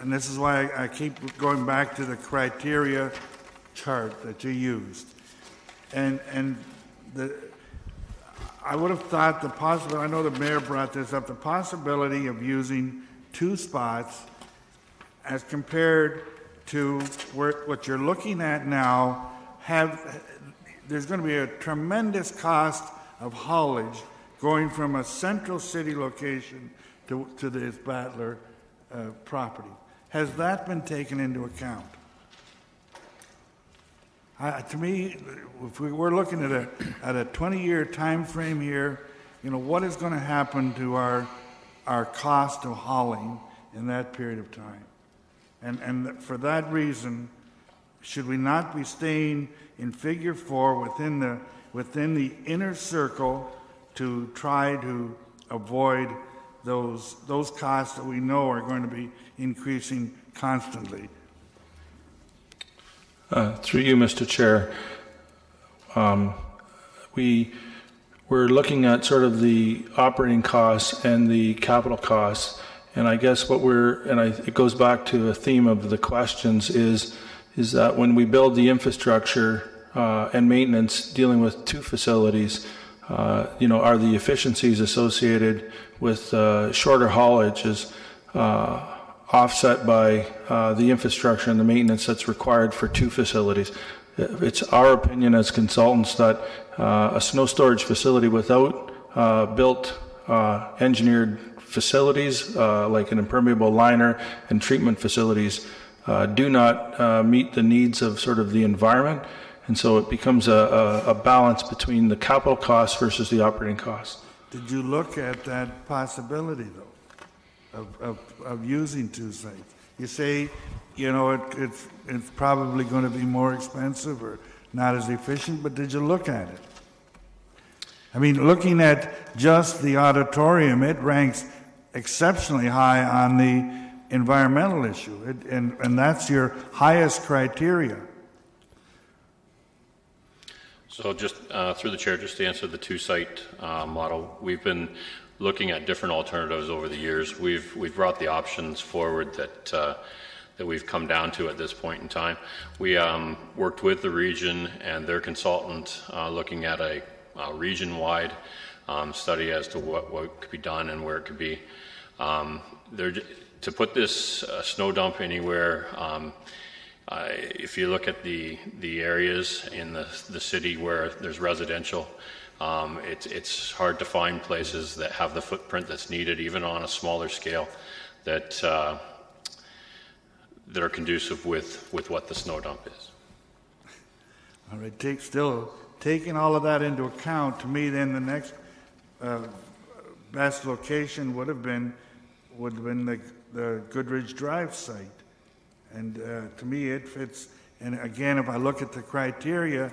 this is why I keep going back to the criteria chart that you used, and I would have thought the possibility. I know the mayor brought this up. The possibility of using 2 spots, as compared to what you're looking at now, there's going to be a tremendous cost of haulage going from a central city location to this Battler property. Has that been taken into account? To me, if we're looking at a 20-year time frame here, what is going to happen to our cost of hauling in that period of time? And for that reason, should we not be staying in Figure 4 within the inner circle to try to avoid those costs that we know are going to be increasing constantly? Through you, Mr. Chair, we're looking at sort of the operating costs and the capital costs, and I guess it goes back to the theme of the questions is that when we build the infrastructure and maintenance dealing with 2 facilities, are the efficiencies associated with shorter haulages offset by the infrastructure and the maintenance that's required for 2 facilities? It's our opinion as consultants that a snow storage facility without built engineered facilities like an impermeable liner and treatment facilities do not meet the needs of sort of the environment, and so it becomes a balance between the capital costs versus the operating costs. Did you look at that possibility, though, of using 2 sites? You say, it's probably going to be more expensive or not as efficient, but did you look at it? I mean, looking at just the auditorium, it ranks exceptionally high on the environmental issue, and that's your highest criteria. So just through the chair, just to answer the 2-site model, we've been looking at different alternatives over the years. We've brought the options forward that we've come down to at this point in time. We worked with the region and their consultant looking at a region-wide study as to what could be done and where it could be. To put this snow dump anywhere, if you look at the areas in the city where there's residential, it's hard to find places that have the footprint that's needed, even on a smaller scale, that that are conducive with what the snow dump is. All right, taking all of that into account, to me, then the next best location would have been the Goodridge Drive site. And to me, it fits. And again, if I look at the criteria,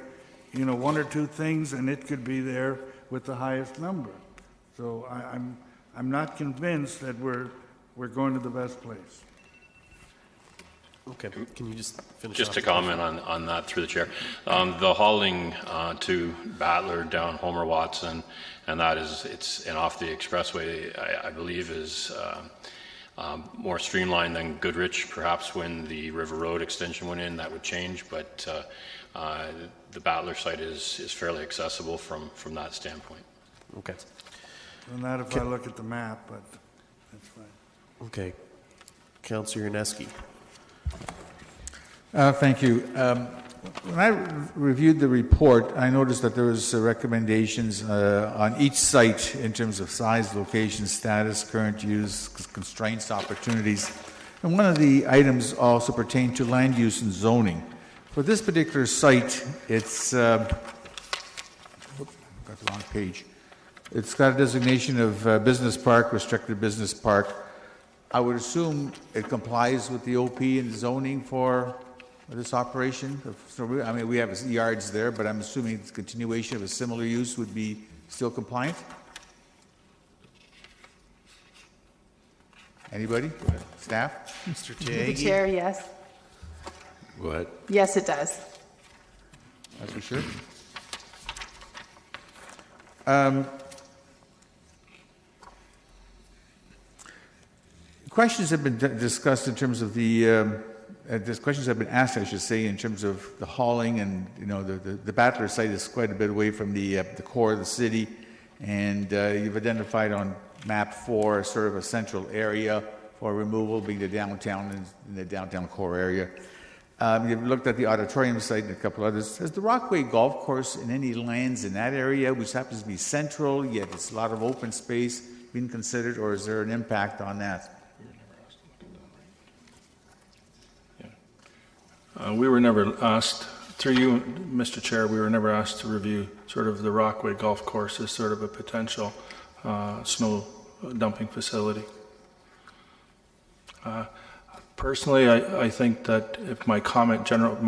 one or two things, and it could be there with the highest number. So I'm not convinced that we're going to the best place. Okay, can you just finish Just off to the comment on that through the chair. The hauling to Battler down Homer Watson, and it's off the expressway, I believe is more streamlined than Goodrich. Perhaps when the River Road extension went in, that would change, but the Battler site is fairly accessible from that standpoint. Okay. And that if I look at the map, but that's fine. Okay. Councillor Yaneski. Thank you. When I reviewed the report, I noticed that there was recommendations on each site in terms of size, location, status, current use, constraints, opportunities. And one of the items also pertained to land use and zoning. For this particular site, it's got the wrong page. It's got a designation of business park, restricted business park. I would assume it complies with the OP and zoning for this operation. So we have yards there, but I'm assuming the continuation of a similar use would be still compliant? Anybody? Staff? Mr. Through the chair, yes. What? Yes, it does. That's for sure. Questions have been discussed in terms of the questions have been asked, I should say, in terms of the hauling, and the Battler site is quite a bit away from the core of the city, and you've identified on map 4 sort of a central area for removal, being the downtown and the downtown core area. You've looked at the auditorium site and a couple others. Has the Rockaway Golf Course in any lands in that area, which happens to be central, yet it's a lot of open space, been considered, or is there an impact on that? We were never asked, through you, Mr. Chair, we were never asked to review sort of the Rockaway Golf Course as sort of a potential snow dumping facility. Personally, I think that if my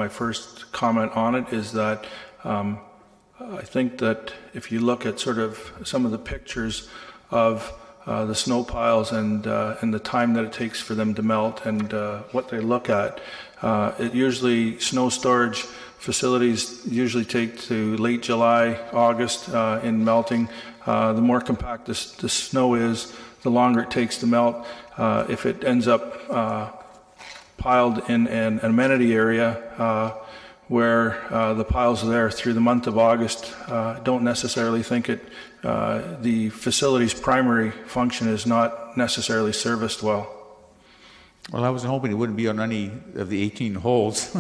first comment on it is that I think that if you look at sort of some of the pictures of the snow piles and the time that it takes for them to melt and what they look at, snow storage facilities usually take to late July, August in melting. The more compact the snow is, the longer it takes to melt. If it ends up piled in an amenity area where the piles are there through the month of August, don't necessarily think the facility's primary function is not necessarily serviced well. Well, I was hoping it wouldn't be on any of the 18 holes,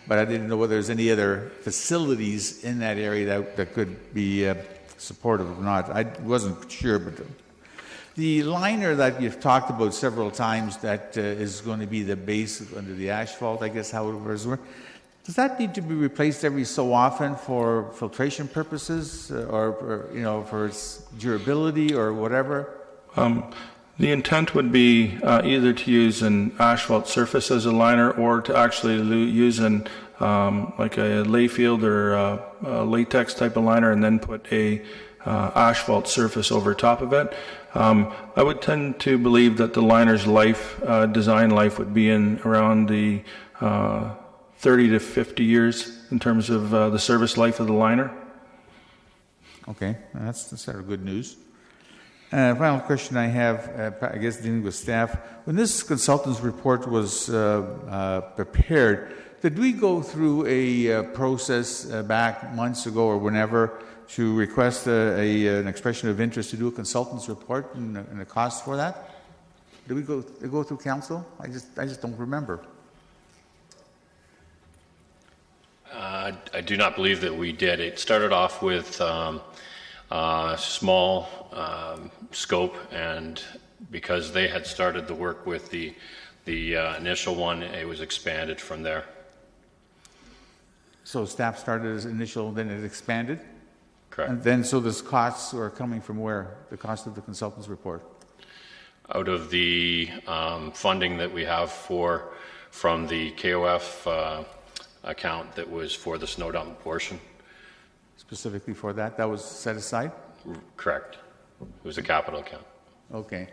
but I didn't know whether there's any other facilities in that area that could be supportive or not. I wasn't sure, but the liner that you've talked about several times that is going to be the base under the asphalt, I guess how it was work. Does that need to be replaced every so often for filtration purposes, or for its durability or whatever? The intent would be either to use an asphalt surface as a liner, or to actually use like a Layfield or a latex type of liner, and then put a asphalt surface over top of it. I would tend to believe that the liner's design life would be in around the 30 to 50 years in terms of the service life of the liner. Okay, that's sort of good news. Final question I have, I guess dealing with staff. When this consultant's report was prepared, did we go through a process back months ago or whenever to request an expression of interest to do a consultant's report and a cost for that? Did we go through council? I just don't remember. I do not believe that we did. It started off with small scope and because they had started the work with the initial one, it was expanded from there. So staff started as initial, then it expanded? Correct. And then, so those costs are coming from where? The cost of the consultant's report? Out of the funding that we have from the KOF account that was for the snow dump portion. Specifically for that? That was set aside? Correct. It was a capital account. Okay.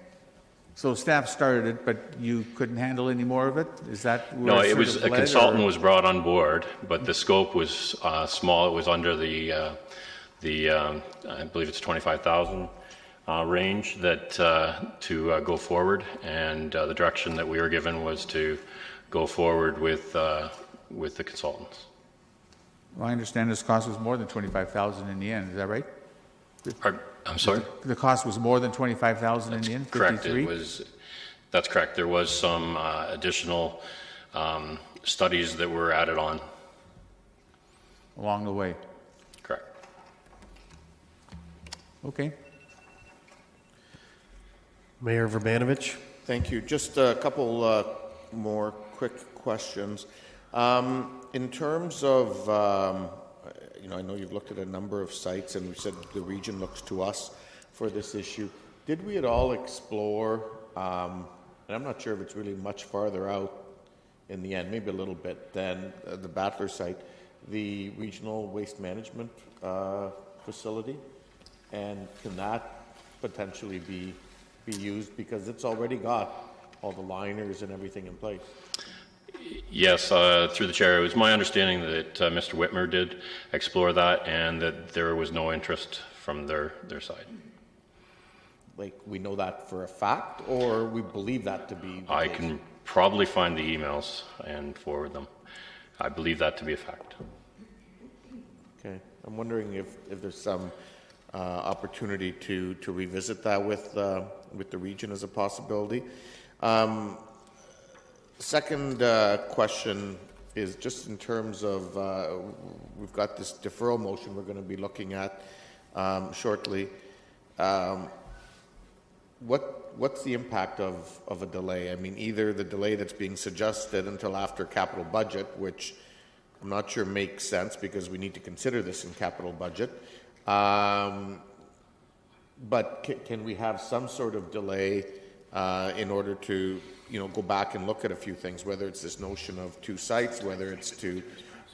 So staff started it, but you couldn't handle any more of it? Is that where No, it it sort was of a led, consultant or? was brought on board, but the scope was small. It was under the I believe it's 25,000 range that to go forward, and the direction that we were given was to go forward with the consultants. Well, I understand this cost was more than 25,000 in the end. Is that right? I'm sorry? The cost was more than 25,000 in the end? Correct. 53? That's correct. There was some additional studies that were added on. Along the way? Correct. Okay. Mayor Verbanovich. Thank you. Just a couple more quick questions. In terms of, I know you've looked at a number of sites and you said the region looks to us for this issue. Did we at all explore, and I'm not sure if it's really much farther out in the end, maybe a little bit, than the Battler site, the regional waste management facility? And can that potentially be used, because it's already got all the liners and everything in place? Yes, through the chair, it was my understanding that Mr. Whitmer did explore that and that there was no interest from their side. Like, we know that for a fact, or we believe that to be the I case? can probably find the emails and forward them. I believe that to be a fact. Okay. I'm wondering if there's some opportunity to revisit that with the region as a possibility. Second question is just in terms of, we've got this deferral motion we're going to be looking at shortly. What's the impact of a delay? I mean, either the delay that's being suggested until after capital budget, which I'm not sure makes sense because we need to consider this in capital budget. But can we have some sort of delay in order to, go back and look at a few things, whether it's this notion of two sites, whether it's to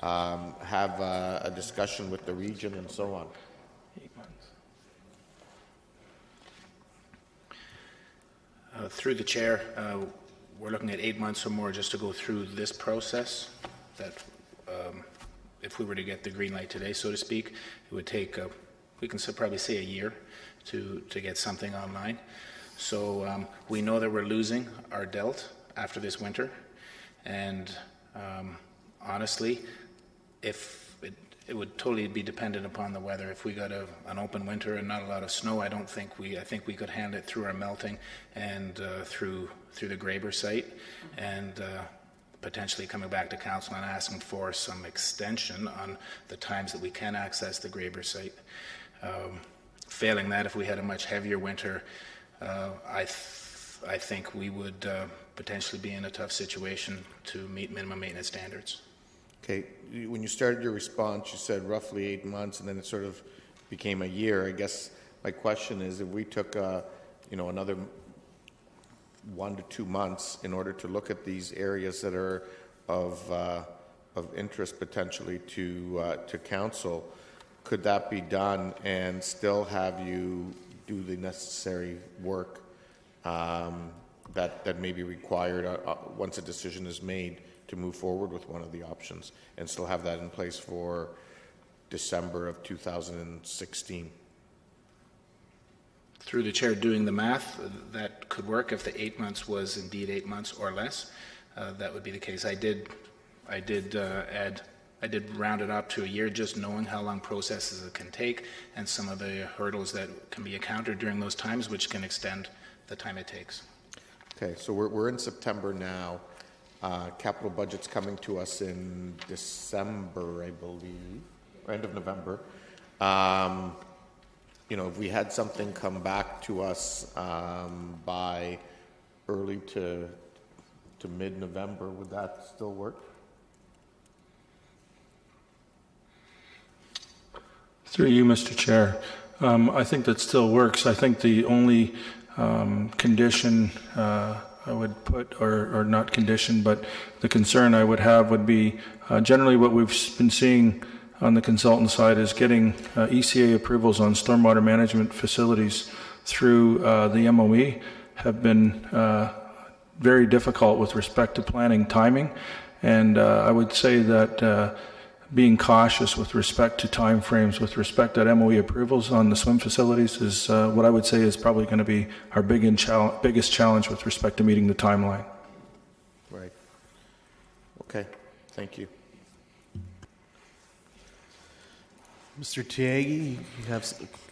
have a discussion with the region and so on? Through the chair, we're looking at 8 months or more just to go through this process. That if we were to get the green light today, so to speak, it would take, we can probably say a year to get something online. So we know that we're losing our DELT after this winter. And honestly, if it would totally be dependent upon the weather. If we got an open winter and not a lot of snow, I think we could handle it through our melting and through the Graber site, and potentially coming back to council and asking for some extension on the times that we can access the Graber site. Failing that, if we had a much heavier winter, I think we would potentially be in a tough situation to meet minimum maintenance standards. Okay, when you started your response, you said roughly 8 months, and then it sort of became a year. I guess my question is, if we took, another 1 to 2 months in order to look at these areas that are of interest potentially to council, could that be done and still have you do the necessary work that may be required once a decision is made to move forward with one of the options, and still have that in place for December of 2016? Through the chair, doing the math, that could work. If the 8 months was indeed 8 months or less, that would be the case. I did round it up to a year, just knowing how long processes it can take and some of the hurdles that can be encountered during those times, which can extend the time it takes. Okay, so we're in September now. Capital budget's coming to us in December, I believe, or end of November. if we had something come back to us by early to mid-November, would that still work? Through you, Mr. Chair. I think that still works. I think the only condition I would put, or not condition, but the concern I would have would be generally what we've been seeing on the consultant side is getting ECA approvals on stormwater management facilities through the MOE have been very difficult with respect to planning timing. And I would say that being cautious with respect to timeframes, with respect to MOE approvals on the swim facilities is what I would say is probably going to be our biggest challenge with respect to meeting the timeline. Right. Okay. Thank you. Mr. Tiagi, you have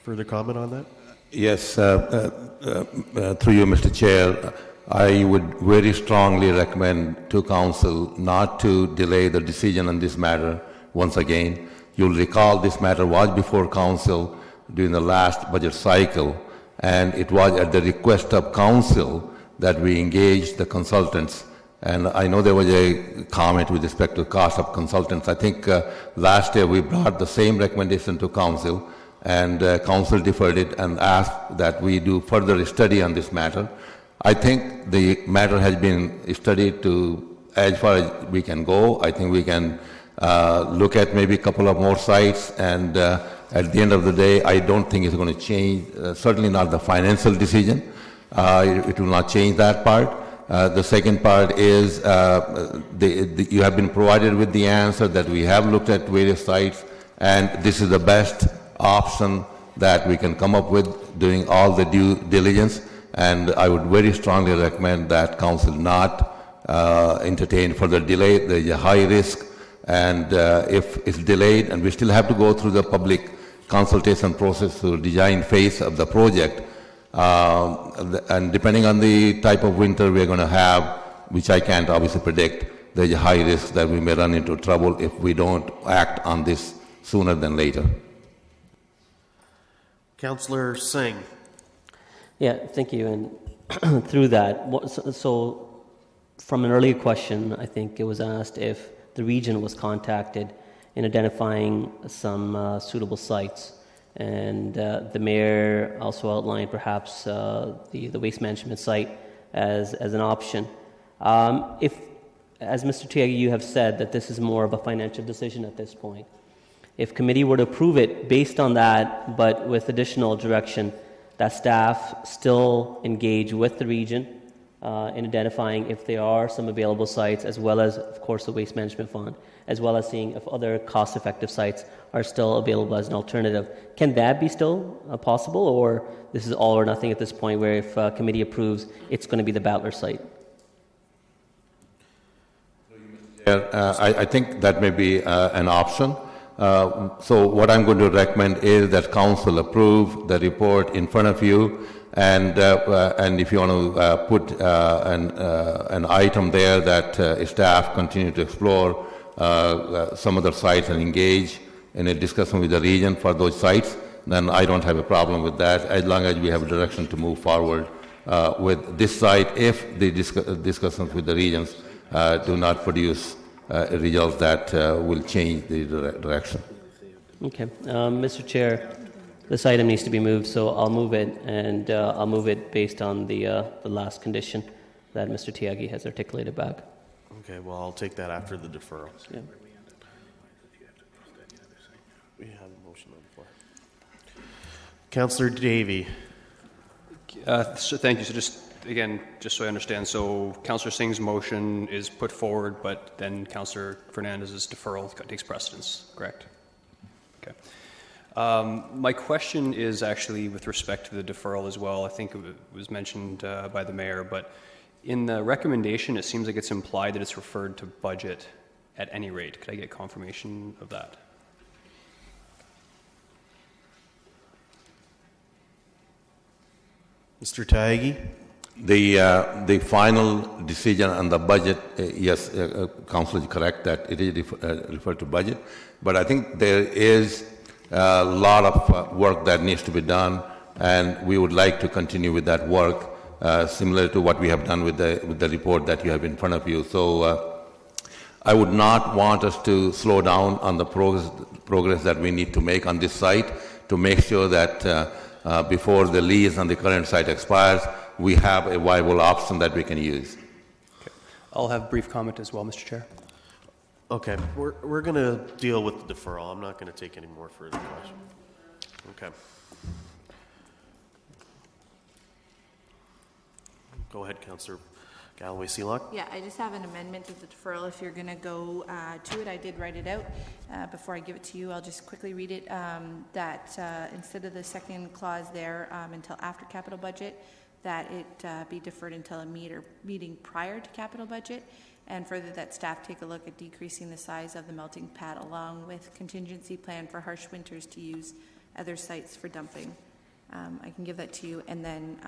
further comment on that? Yes, through you, Mr. Chair, I would very strongly recommend to Council not to delay the decision on this matter once again. You'll recall this matter was before Council during the last budget cycle, and it was at the request of Council that we engaged the consultants. And I know there was a comment with respect to cost of consultants. I think last year we brought the same recommendation to Council, and Council deferred it and asked that we do further study on this matter. I think the matter has been studied to as far as we can go. I think we can look at maybe a couple of more sites, and at the end of the day, I don't think it's going to change, certainly not the financial decision. It will not change that part. The second part is you have been provided with the answer that we have looked at various sites, and this is the best option that we can come up with doing all the due diligence. And I would very strongly recommend that Council not entertain further delay. There is a high risk, and if it's delayed, and we still have to go through the public consultation process through the design phase of the project, and depending on the type of winter we're going to have, which I can't obviously predict, there's a high risk that we may run into trouble if we don't act on this sooner than later. Councillor Singh. Yeah, thank you. And through that, so from an earlier question, I think it was asked if the region was contacted in identifying some suitable sites. And the mayor also outlined perhaps the waste management site as an option. If, as Mr. Tiagi, you have said that this is more of a financial decision at this point, if committee were to approve it based on that, but with additional direction, that staff still engage with the region in identifying if there are some available sites, as well as, of course, the waste management fund, as well as seeing if other cost-effective sites are still available as an alternative. Can that be still possible, or this is all or nothing at this point, where if committee approves, it's going to be the Battler site? I think that may be an option. So what I'm going to recommend is that Council approve the report in front of you, and if you want to put an item there that staff continue to explore some other sites and engage in a discussion with the region for those sites, then I don't have a problem with that, as long as we have a direction to move forward with this site if the discussions with the regions do not produce results that will change the direction. Okay. Mr. Chair, this item needs to be moved, so I'll move it, and I'll move it based on the last condition that Mr. Tiagi has articulated back. Okay, well, I'll take that after the deferral. Yeah. We have a motion on the floor. Councillor Davey. So thank you. So just again, just so I understand, so Councillor Singh's motion is put forward, but then Councillor Fernandez's deferral takes precedence, correct? Okay. My question is actually with respect to the deferral as well. I think it was mentioned by the mayor, but in the recommendation, it seems like it's implied that it's referred to budget at any rate. Could I get confirmation of that? Mr. Tiagi? The final decision on the budget, yes, Council is correct that it is referred to budget, but I think there is a lot of work that needs to be done, and we would like to continue with that work, similar to what we have done with the report that you have in front of you. So I would not want us to slow down on the progress that we need to make on this site to make sure that before the lease on the current site expires, we have a viable option that we can use. Okay. I'll have brief comment as well, Mr. Chair. Okay, we're going to deal with the deferral. I'm not going to take any more further questions. Okay. Go ahead, Councillor Galloway-Seelock. Yeah, I just have an amendment to the deferral. If you're going to go to it, I did write it out. Before I give it to you, I'll just quickly read it. That instead of the second clause there, until after capital budget, that it be deferred until a meeting prior to capital budget, and further that staff take a look at decreasing the size of the melting pad along with contingency plan for harsh winters to use other sites for dumping. I can give that to you, and then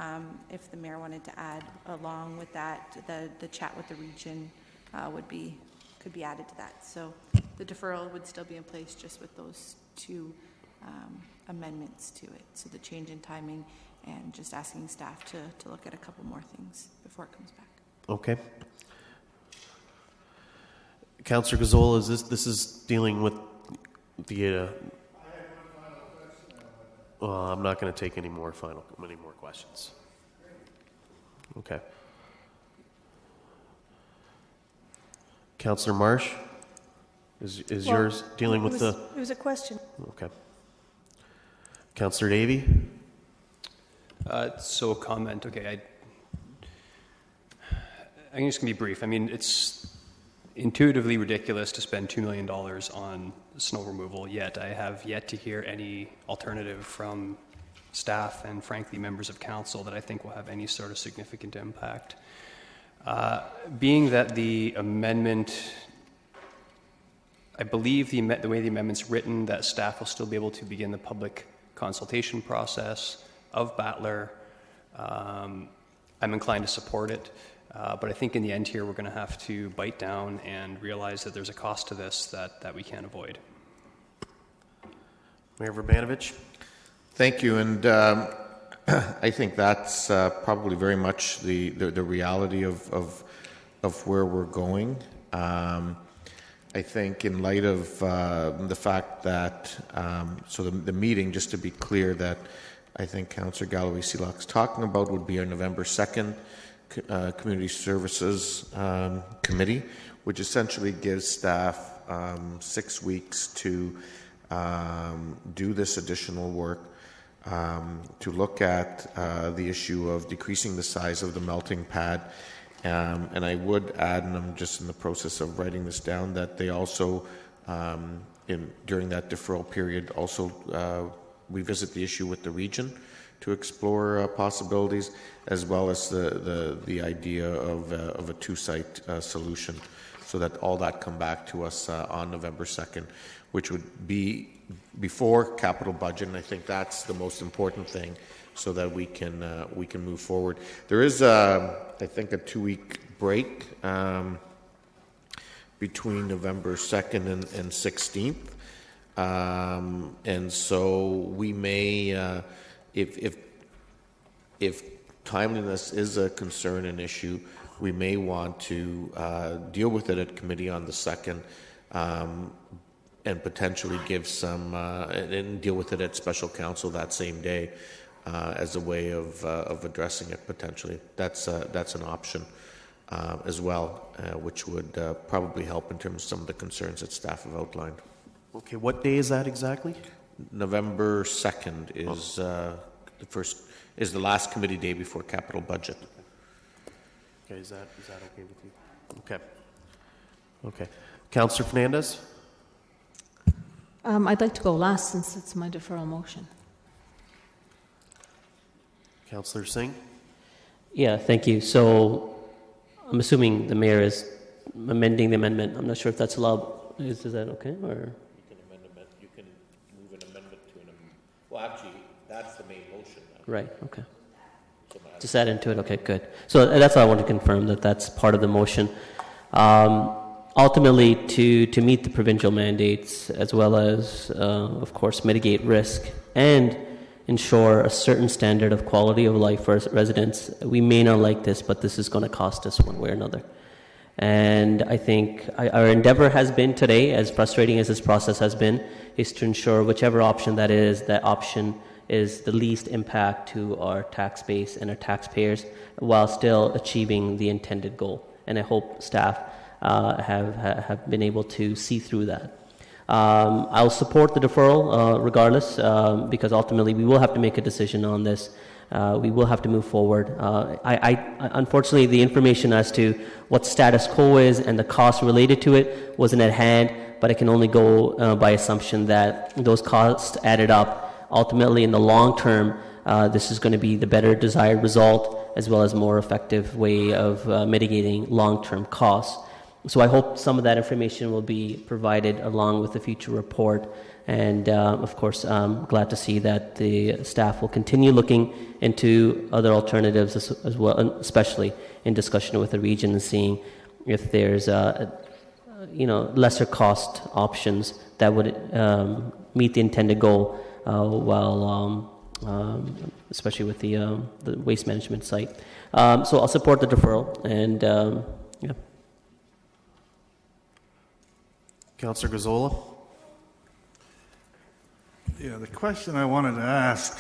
if the mayor wanted to add along with that, the chat with the region could be added to that. So the deferral would still be in place, just with those two amendments to it. So the change in timing and just asking staff to look at a couple more things before it comes back. Okay. Councillor Gazzola, this is dealing with the. I'm not going to take any more questions. Okay. Councillor Marsh, is yours dealing with the? It was a question. Okay. Councillor Davey. So a comment. Okay, I'm just going to be brief. I mean, it's intuitively ridiculous to spend $2 million on snow removal, yet I have yet to hear any alternative from staff and frankly members of council that I think will have any sort of significant impact. Being that the amendment, I believe the way the amendment's written, that staff will still be able to begin the public consultation process of Battler. I'm inclined to support it. But I think in the end here, we're going to have to bite down and realize that there's a cost to this that we can't avoid. Mayor Verbanovich. Thank you. And I think that's probably very much the reality of where we're going. I think in light of the fact that, so the meeting, just to be clear, that I think Councillor Galloway-Seelock's talking about would be on November 2nd, Community Services Committee, which essentially gives staff 6 weeks to do this additional work, to look at the issue of decreasing the size of the melting pad. And I would add, and I'm just in the process of writing this down, that they also, during that deferral period, also revisit the issue with the region to explore possibilities, as well as the idea of a two-site solution, so that all that come back to us on November 2nd, which would be before capital budget, and I think that's the most important thing, so that we can move forward. There is, I think, a 2-week break between November 2nd and 16th, and so we may. If timeliness is a concern and issue, we may want to deal with it at committee on the 2nd, and potentially give some and deal with it at special council that same day as a way of addressing it potentially. That's an option as well, which would probably help in terms of some of the concerns that staff have outlined. Okay, what day is that exactly? November 2nd is the last committee day before capital budget. Okay, is that okay with you? Okay. Councillor Fernandez? I'd like to go last since it's my deferral motion. Councillor Singh? Yeah, thank you. So I'm assuming the mayor is amending the amendment. I'm not sure if that's allowed. Is that okay? Or? You can move an amendment to well, actually, that's the main motion. Right, okay. Just add into it, okay, good. So that's all I want to confirm, that's part of the motion. ultimately to meet the provincial mandates, as well as, of course, mitigate risk and ensure a certain standard of quality of life for residents. We may not like this, but this is going to cost us one way or another. And I think our endeavor has been today, as frustrating as this process has been, is to ensure whichever option that is, that option is the least impact to our tax base and our taxpayers, while still achieving the intended goal. And I hope staff have been able to see through that. I'll support the deferral regardless, because ultimately we will have to make a decision on this. We will have to move forward. Unfortunately, the information as to what status quo is and the costs related to it wasn't at hand, but I can only go by assumption that those costs added up. Ultimately, in the long term, this is going to be the better desired result, as well as more effective way of mitigating long-term costs. So I hope some of that information will be provided along with the future report. And of course, I'm glad to see that the staff will continue looking into other alternatives as well, especially in discussion with the region and seeing if there's lesser cost options that would meet the intended goal, while especially with the waste management site. So I'll support the deferral, and yeah. Councillor Gazzola. Yeah, the question I wanted to ask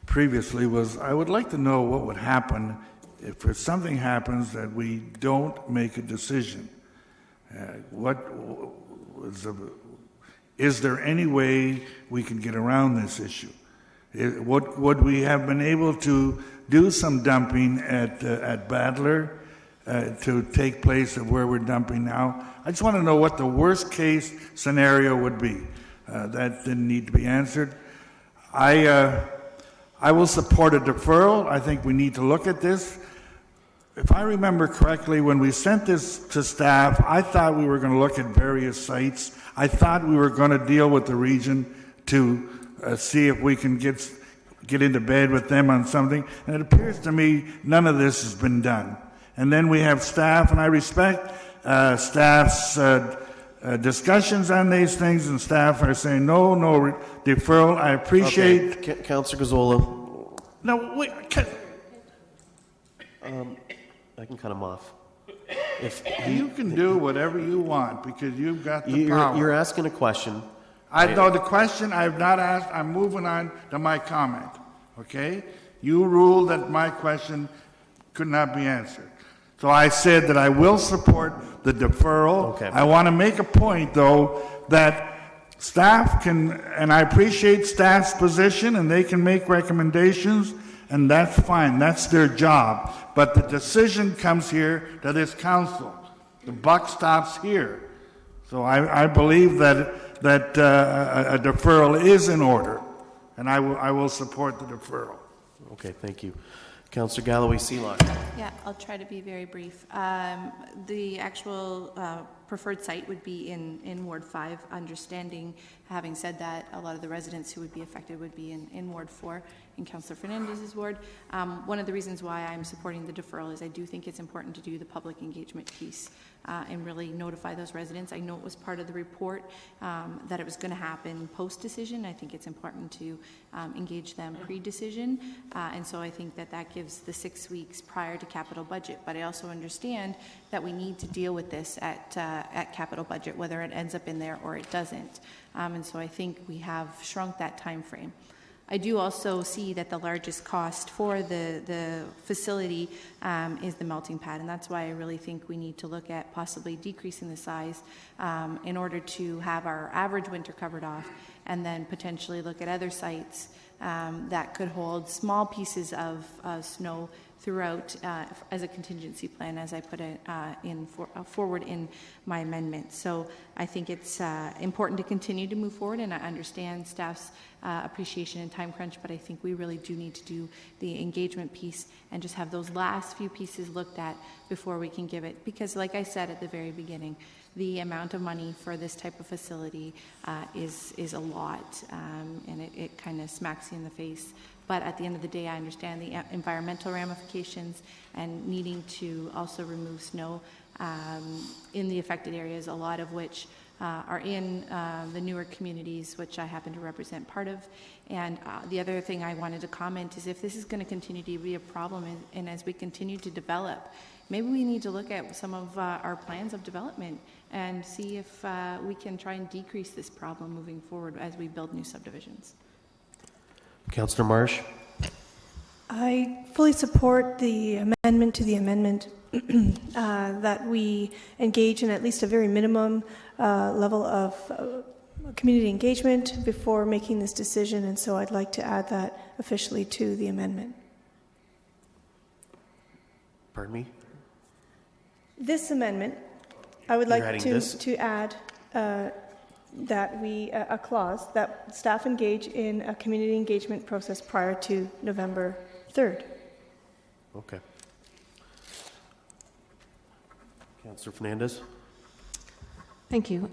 previously was, I would like to know what would happen if something happens that we don't make a decision. Is there any way we can get around this issue? Would we have been able to do some dumping at Badler to take place of where we're dumping now? I just want to know what the worst case scenario would be. That didn't need to be answered. I will support a deferral. I think we need to look at this. If I remember correctly, when we sent this to staff, I thought we were going to look at various sites. I thought we were going to deal with the region to see if we can get into bed with them on something. And it appears to me none of this has been done. And then we have staff, and I respect staff's discussions on these things, and staff are saying no deferral. I appreciate. Okay. Councillor Gazzola. No, wait. I can cut him off. You can do whatever you want because you've got the power. You're asking a question. I know the question I have not asked. I'm moving on to my comment. Okay? You ruled that my question could not be answered. So I said that I will support the deferral. Okay. I want to make a point, though, that staff can, and I appreciate staff's position, and they can make recommendations, and that's fine. That's their job. But the decision comes here to this council. The buck stops here. So I believe that a deferral is in order, and I will support the deferral. Okay, thank you. Councillor Galloway-Seelock. Yeah, I'll try to be very brief. The actual preferred site would be in Ward 5. Understanding, having said that, a lot of the residents who would be affected would be in Ward 4, in Councillor Fernandez's ward. One of the reasons why I'm supporting the deferral is I do think it's important to do the public engagement piece and really notify those residents. I know it was part of the report that it was going to happen post-decision. I think it's important to engage them pre-decision, and so I think that gives the 6 weeks prior to capital budget. But I also understand that we need to deal with this at capital budget, whether it ends up in there or it doesn't. And so I think we have shrunk that time frame. I do also see that the largest cost for the facility is the melting pad, and that's why I really think we need to look at possibly decreasing the size in order to have our average winter covered off, and then potentially look at other sites that could hold small pieces of snow throughout as a contingency plan, as I put it forward in my amendment. So I think it's important to continue to move forward, and I understand staff's appreciation and time crunch, but I think we really do need to do the engagement piece and just have those last few pieces looked at before we can give it. Because like I said at the very beginning, the amount of money for this type of facility is a lot, and it kind of smacks you in the face. But at the end of the day, I understand the environmental ramifications and needing to also remove snow in the affected areas, a lot of which are in the newer communities, which I happen to represent part of. And the other thing I wanted to comment is if this is going to continue to be a problem and as we continue to develop, maybe we need to look at some of our plans of development and see if we can try and decrease this problem moving forward as we build new subdivisions. Councillor Marsh? I fully support the amendment to the amendment that we engage in at least a very minimum level of community engagement before making this decision, and so I'd like to add that officially to the amendment. Pardon me? This amendment, I would like to add that we, a clause that staff engage in a community engagement process prior to November 3rd. Okay. Councillor Fernandez? Thank you.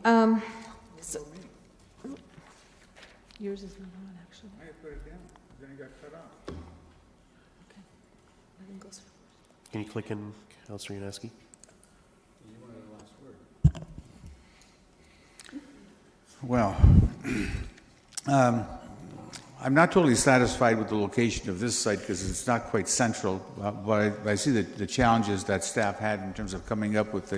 Yours is not on, actually. I put it down, then it got cut off. Okay. Nothing goes. Can you click in, Councillor Yaneski? You wanted the last word. Well, I'm not totally satisfied with the location of this site because it's not quite central, but I see the challenges that staff had in terms of coming up with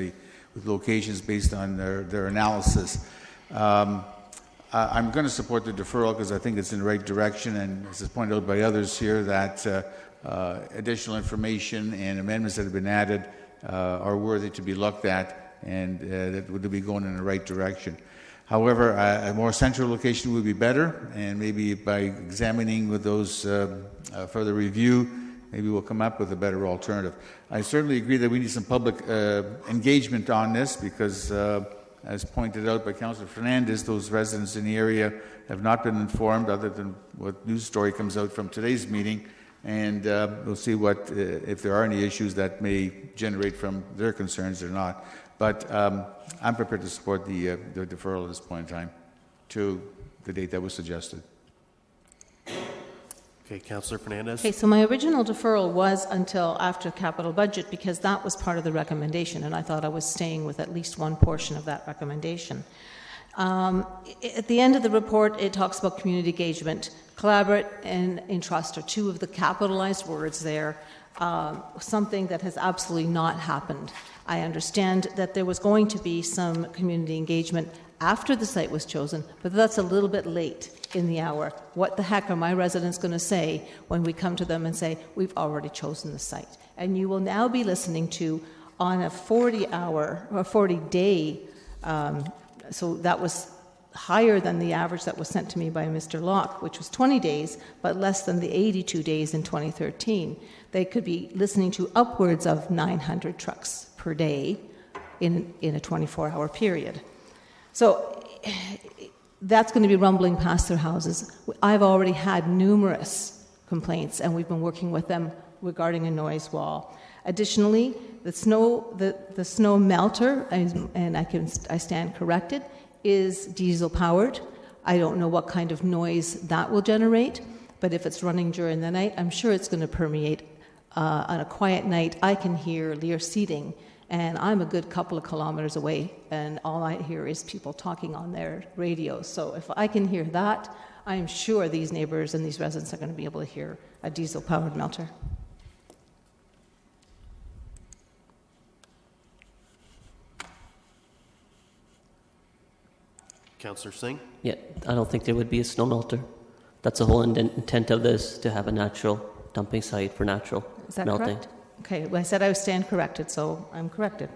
locations based on their analysis. I'm going to support the deferral because I think it's in the right direction, and as is pointed out by others here, that additional information and amendments that have been added are worthy to be looked at, and that would be going in the right direction. However, a more central location would be better, and maybe by examining with those further review, maybe we'll come up with a better alternative. I certainly agree that we need some public engagement on this because, as pointed out by Councillor Fernandez, those residents in the area have not been informed other than what news story comes out from today's meeting, and we'll see what if there are any issues that may generate from their concerns or not. But I'm prepared to support the deferral at this point in time to the date that was suggested. Okay, Councillor Fernandez? Okay, so my original deferral was until after capital budget because that was part of the recommendation, and I thought I was staying with at least one portion of that recommendation. At the end of the report, it talks about community engagement. Collaborate and entrust are two of the capitalized words there, something that has absolutely not happened. I understand that there was going to be some community engagement after the site was chosen, but that's a little bit late in the hour. What the heck are my residents going to say when we come to them and say, we've already chosen the site? And you will now be listening to, on a 40-hour or 40-day, so that was higher than the average that was sent to me by Mr. Locke, which was 20 days, but less than the 82 days in 2013. They could be listening to upwards of 900 trucks per day in a 24-hour period. So that's going to be rumbling past their houses. I've already had numerous complaints, and we've been working with them regarding a noise wall. Additionally, the snow melter, and I stand corrected, is diesel powered. I don't know what kind of noise that will generate, but if it's running during the night, I'm sure it's going to permeate. On a quiet night, I can hear Lear seating, and I'm a good couple of kilometers away, and all I hear is people talking on their radios. So if I can hear that, I'm sure these neighbors and these residents are going to be able to hear a diesel-powered melter. Councillor Singh? Yeah, I don't think there would be a snow melter. That's the whole intent of this, to have a natural dumping site for natural melting. Is that correct? Okay, well, I said I would stand corrected, so I'm corrected.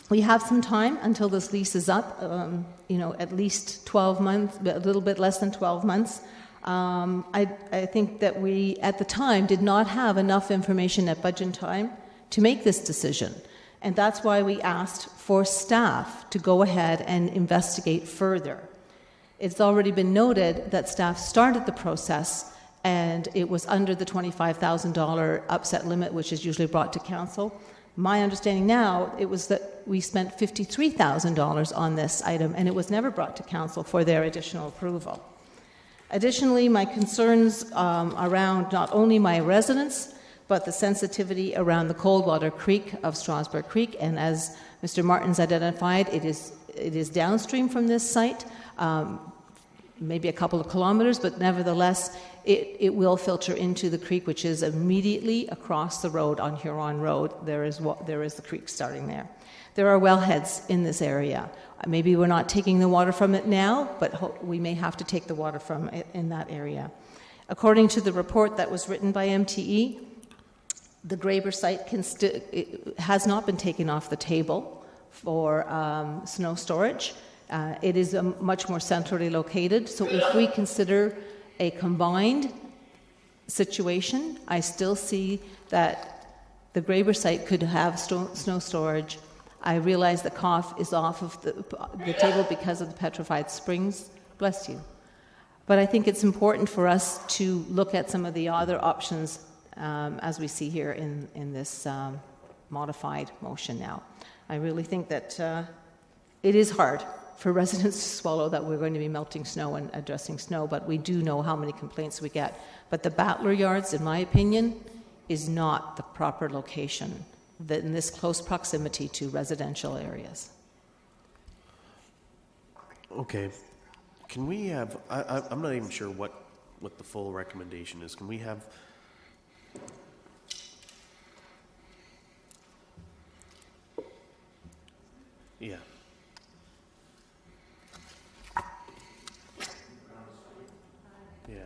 We have some time until this lease is up, at least 12 months, a little bit less than 12 months. I think that we, at the time, did not have enough information at budget time to make this decision. And that's why we asked for staff to go ahead and investigate further. It's already been noted that staff started the process and it was under the $25,000 upset limit, which is usually brought to council. My understanding now, it was that we spent $53,000 on this item and it was never brought to council for their additional approval. Additionally, my concerns around not only my residents, but the sensitivity around the Coldwater Creek of Strasburg Creek, and as Mr. Martin's identified, it is downstream from this site, maybe a couple of kilometers, but nevertheless, it will filter into the creek, which is immediately across the road on Huron Road. There is the creek starting there. There are wellheads in this area. Maybe we're not taking the water from it now, but we may have to take the water from it in that area. According to the report that was written by MTE, the Graber site has not been taken off the table for snow storage. It is much more centrally located, so if we consider a combined situation, I still see that the Graber site could have snow storage. I realize the cough is off of the table because of the petrified springs. Bless you. But I think it's important for us to look at some of the other options as we see here in this modified motion now. I really think that it is hard for residents to swallow that we're going to be melting snow and addressing snow, but we do know how many complaints we get. But the Battler Yards, in my opinion, is not the proper location in this close proximity to residential areas. Okay. Can we have, I'm not even sure what the full recommendation is. Can we have, yeah. Yeah.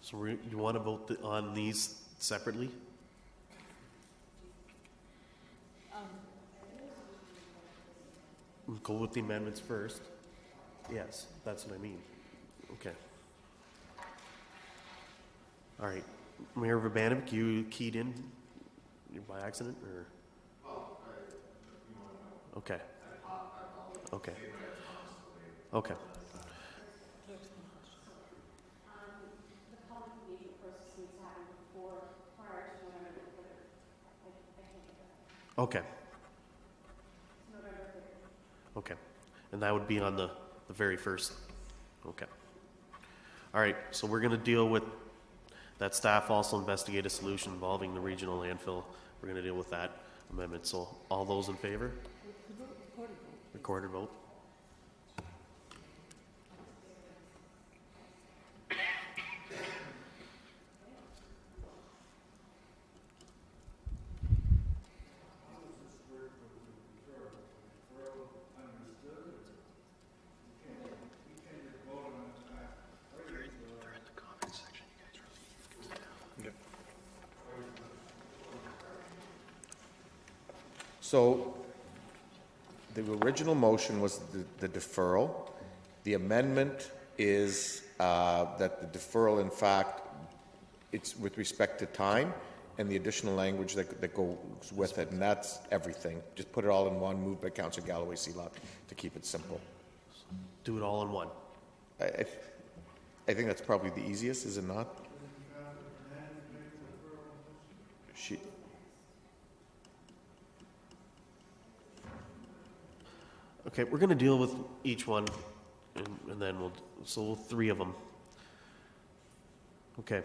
So you want to vote on these separately? We'll go with the amendments first. Yes, that's what I mean. Okay. All right. Mayor Urbanovic, you keyed in by accident, or? Okay. Okay. Okay. Okay. Okay. And that would be on the very first. Okay. All right. So we're going to deal with that staff also investigate a solution involving the regional landfill. We're going to deal with that amendment. So all those in favor? Recorded vote. So the original motion was the deferral. The amendment is that the deferral, in fact, it's with respect to time and the additional language that goes with it, and that's everything. Just put it all in one, moved by Councillor Galloway Seelop to keep it simple. Do it all in one. I think that's probably the easiest, is it not? Okay, we're going to deal with each one, and then we'll three of them. Okay,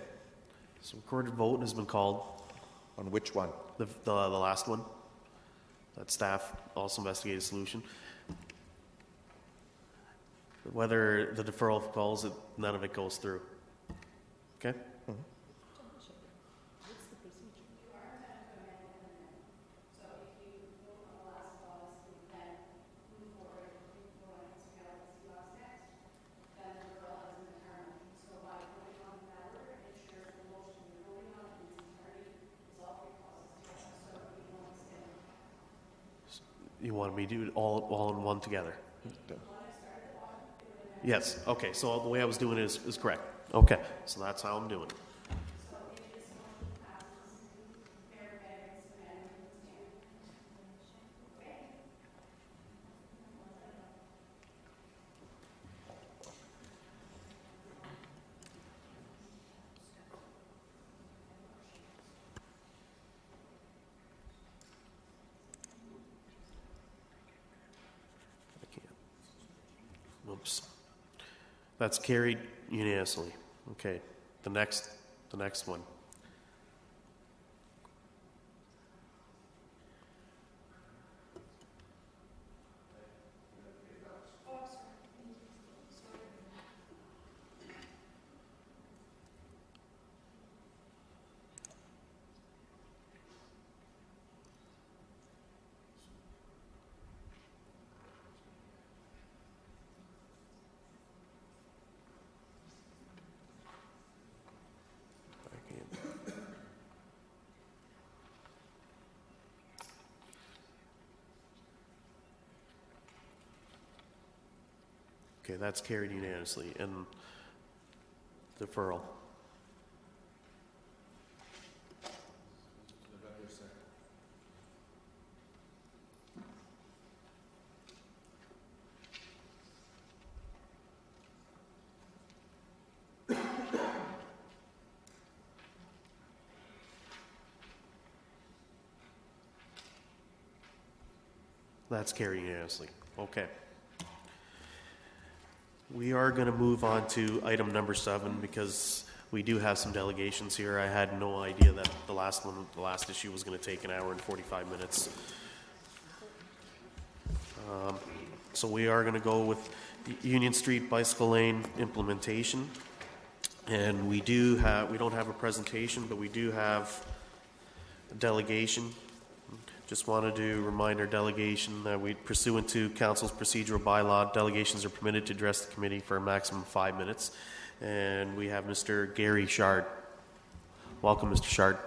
so recorded vote has been called. On which one? The last one. That staff also investigated a solution. Whether the deferral falls, none of it goes through. Okay? Mm-hmm. You want me to do it all in one together? Yes, okay, so the way I was doing it is correct. Okay, so that's how I'm doing it. Oops. That's carried unanimously. Okay, the next one. Okay, that's carried unanimously. And deferral. That's carried unanimously. Okay. We are going to move on to item number 7 because we do have some delegations here. I had no idea that the last issue was going to take an hour and 45 minutes. So we are going to go with the Union Street bicycle lane implementation. And we don't have a presentation, but we do have a delegation. Just wanted to remind our delegation that pursuant to Council's procedural bylaw, delegations are permitted to address the committee for a maximum of 5 minutes. And we have Mr. Gary Shard. Welcome, Mr. Shard.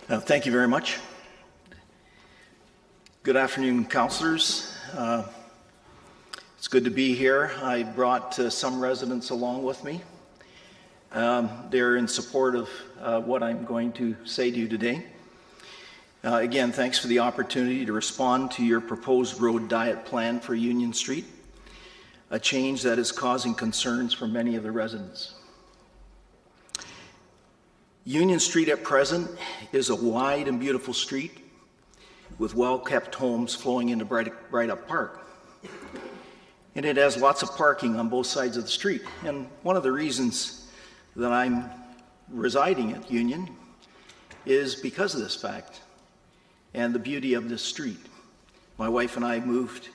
Thank you very much. Good afternoon, councillors. It's good to be here. I brought some residents along with me. They're in support of what I'm going to say to you today. Again, thanks for the opportunity to respond to your proposed road diet plan for Union Street, a change that is causing concerns for many of the residents. Union Street at present is a wide and beautiful street with well-kept homes flowing into Bright-Up Park. And it has lots of parking on both sides of the street. And one of the reasons that I'm residing at Union is because of this fact and the beauty of this street. My wife and I moved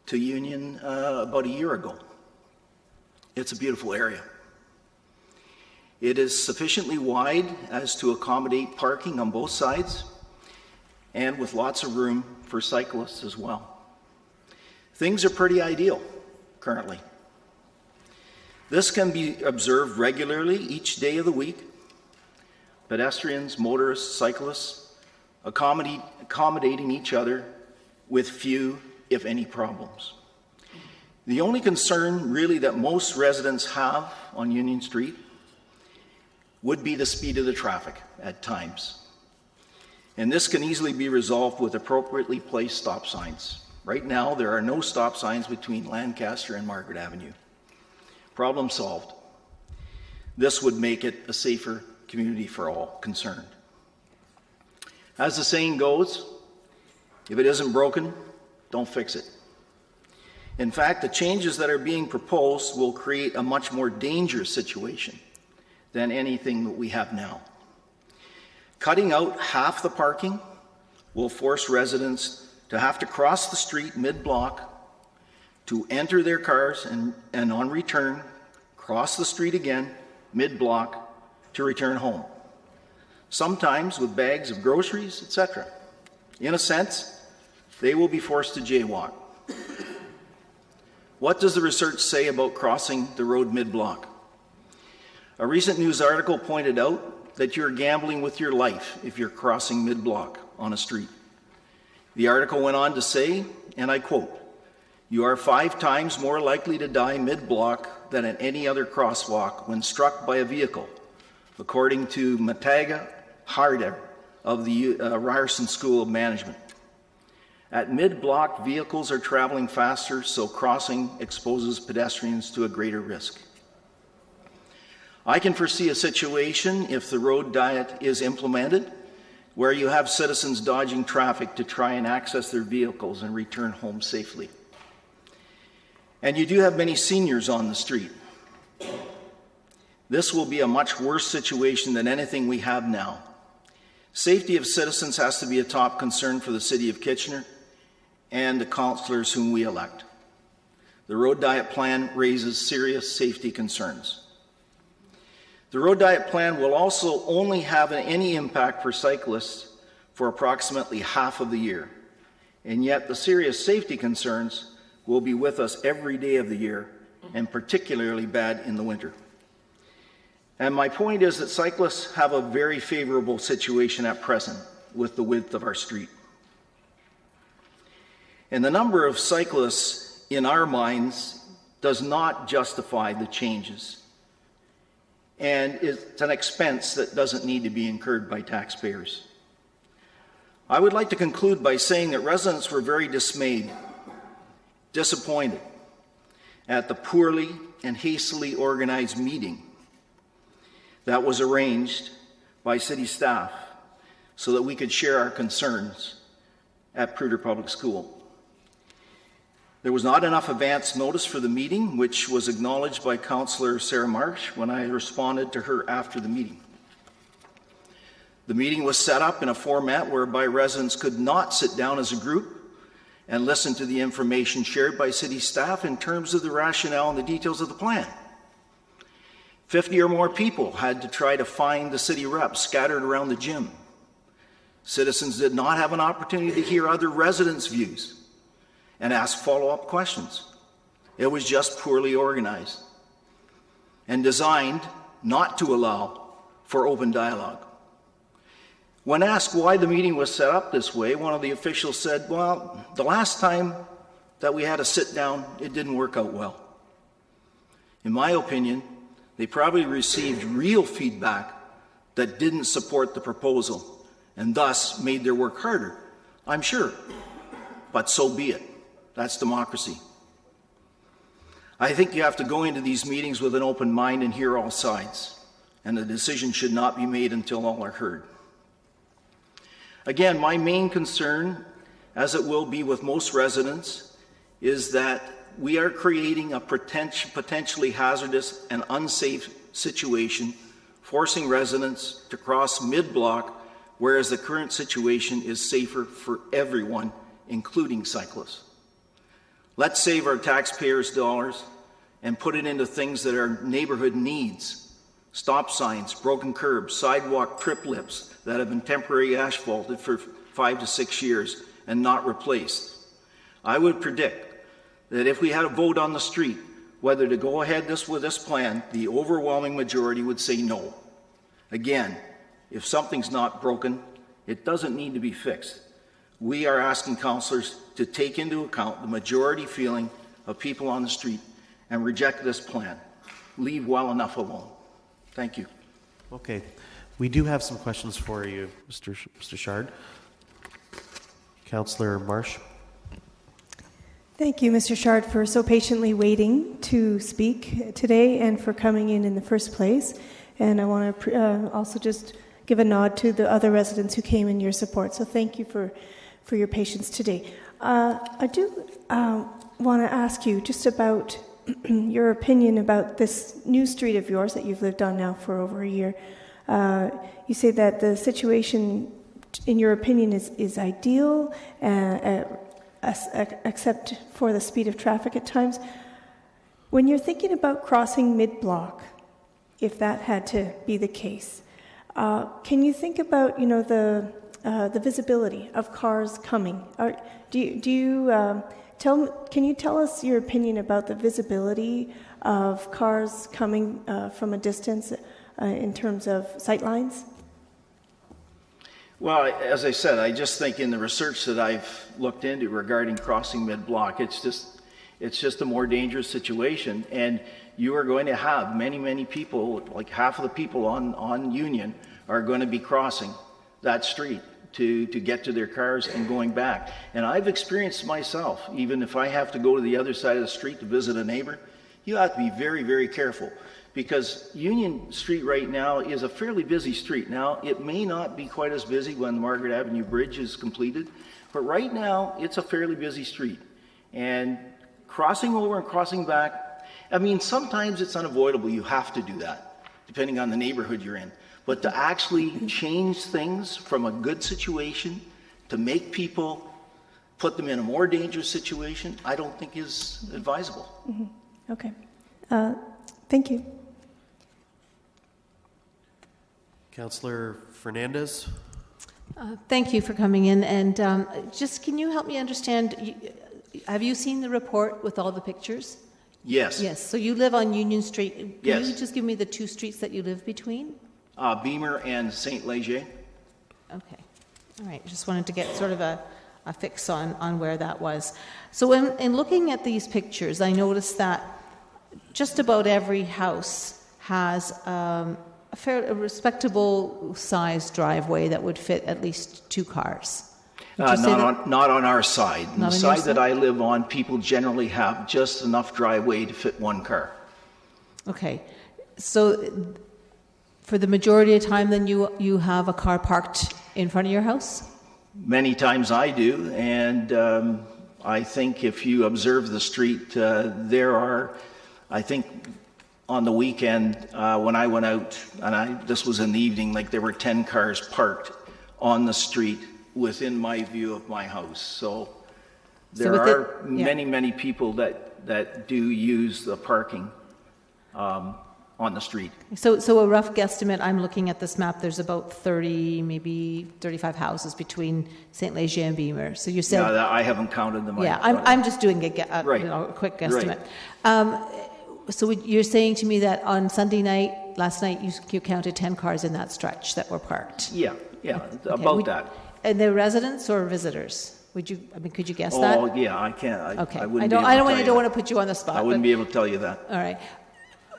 to Union about a year ago. It's a beautiful area. It is sufficiently wide as to accommodate parking on both sides and with lots of room for cyclists as well. Things are pretty ideal currently. This can be observed regularly each day of the week. Pedestrians, motorists, cyclists, accommodating each other with few, if any, problems. The only concern really that most residents have on Union Street would be the speed of the traffic at times. And this can easily be resolved with appropriately placed stop signs. Right now, there are no stop signs between Lancaster and Margaret Avenue. Problem solved. This would make it a safer community for all concerned. As the saying goes, if it isn't broken, don't fix it. In fact, the changes that are being proposed will create a much more dangerous situation than anything that we have now. Cutting out half the parking will force residents to have to cross the street mid-block to enter their cars and on return, cross the street again mid-block to return home. Sometimes with bags of groceries, etc. In a sense, they will be forced to jaywalk. What does the research say about crossing the road mid-block? A recent news article pointed out that you're gambling with your life if you're crossing mid-block on a street. The article went on to say, and I quote, "You are 5 times more likely to die mid-block than at any other crosswalk when struck by a vehicle, according to Mataga Harder of the Ryerson School of Management. At mid-block, vehicles are traveling faster, so crossing exposes pedestrians to a greater risk." I can foresee a situation, if the road diet is implemented, where you have citizens dodging traffic to try and access their vehicles and return home safely. And you do have many seniors on the street. This will be a much worse situation than anything we have now. Safety of citizens has to be a top concern for the City of Kitchener and the councillors whom we elect. The road diet plan raises serious safety concerns. The road diet plan will also only have any impact for cyclists for approximately half of the year, and yet the serious safety concerns will be with us every day of the year, and particularly bad in the winter. And my point is that cyclists have a very favorable situation at present with the width of our street. And the number of cyclists in our minds does not justify the changes. And it's an expense that doesn't need to be incurred by taxpayers. I would like to conclude by saying that residents were very dismayed, disappointed at the poorly and hastily organized meeting that was arranged by city staff so that we could share our concerns at Pruder Public School. There was not enough advance notice for the meeting, which was acknowledged by Councillor Sarah Marsh when I responded to her after the meeting. The meeting was set up in a format whereby residents could not sit down as a group and listen to the information shared by city staff in terms of the rationale and the details of the plan. 50 or more people had to try to find the city reps scattered around the gym. Citizens did not have an opportunity to hear other residents' views and ask follow-up questions. It was just poorly organized and designed not to allow for open dialogue. When asked why the meeting was set up this way, one of the officials said, "Well, the last time that we had a sit down, it didn't work out well." In my opinion, they probably received real feedback that didn't support the proposal and thus made their work harder, I'm sure. But so be it. That's democracy. I think you have to go into these meetings with an open mind and hear all sides, and the decision should not be made until all are heard. Again, my main concern, as it will be with most residents, is that we are creating a potentially hazardous and unsafe situation, forcing residents to cross mid-block, whereas the current situation is safer for everyone, including cyclists. Let's save our taxpayers' dollars and put it into things that our neighborhood needs. Stop signs, broken curbs, sidewalk trip lips that have been temporarily asphalted for 5 to 6 years and not replaced. I would predict that if we had a vote on the street whether to go ahead with this plan, the overwhelming majority would say no. Again, if something's not broken, it doesn't need to be fixed. We are asking councillors to take into account the majority feeling of people on the street and reject this plan. Leave well enough alone. Thank you. Okay. We do have some questions for you, Mr. Shard. Councillor Marsh. Thank you, Mr. Shard, for so patiently waiting to speak today and for coming in the first place. And I want to also just give a nod to the other residents who came in your support. So thank you for your patience today. I do want to ask you just about your opinion about this new street of yours that you've lived on now for over a year. You say that the situation, in your opinion, is ideal, except for the speed of traffic at times. When you're thinking about crossing mid-block, if that had to be the case, can you think about the visibility of cars coming? Do you Can you tell us your opinion about the visibility of cars coming from a distance in terms of sightlines? Well, as I said, I just think in the research that I've looked into regarding crossing mid-block, it's just a more dangerous situation, and you are going to have many people, like half of the people on Union, are going to be crossing that street to get to their cars and going back. And I've experienced myself, even if I have to go to the other side of the street to visit a neighbor, you have to be very careful, because Union Street right now is a fairly busy street. Now, it may not be quite as busy when the Margaret Avenue Bridge is completed, but right now it's a fairly busy street. And crossing over and crossing back, I mean, sometimes it's unavoidable. You have to do that, depending on the neighborhood you're in. But to actually change things from a good situation to make people, put them in a more dangerous situation, I don't think is advisable. Mm-hmm. Okay. Thank you. Councillor Fernandez? Thank you for coming in. And just can you help me understand, have you seen the report with all the pictures? Yes. Yes. So you live on Union Street. Can Yes. you just give me the two streets that you live between? Beamer and St. Leger. Okay. All right. Just wanted to get sort of a fix on where that was. So in looking at these pictures, I noticed that just about every house has a respectable sized driveway that would fit at least two cars. Not on our side. Not the on your side that side? I live on, people generally have just enough driveway to fit one car. Okay. So for the majority of the time, then you have a car parked in front of your house? Many times I do, and I think if you observe the street, there are, I think on the weekend when I went out, and this was in the evening, like there were 10 cars parked on the street within my view of my house. So there are many people that do use the parking on the street. So a rough guesstimate, I'm looking at this map, there's about 30, maybe 35 houses between St. Leger and Beamer. So you said... Yeah, I haven't counted them. Yeah, I'm just doing a quick guesstimate. Right. So you're saying to me that on Sunday night, last night, you counted 10 cars in that stretch that were parked? Yeah, about that. And they're residents or visitors? Could you guess that? Oh, yeah, I can't. Okay. I I don't want to put you on the spot. I wouldn't be able to tell you that. All right.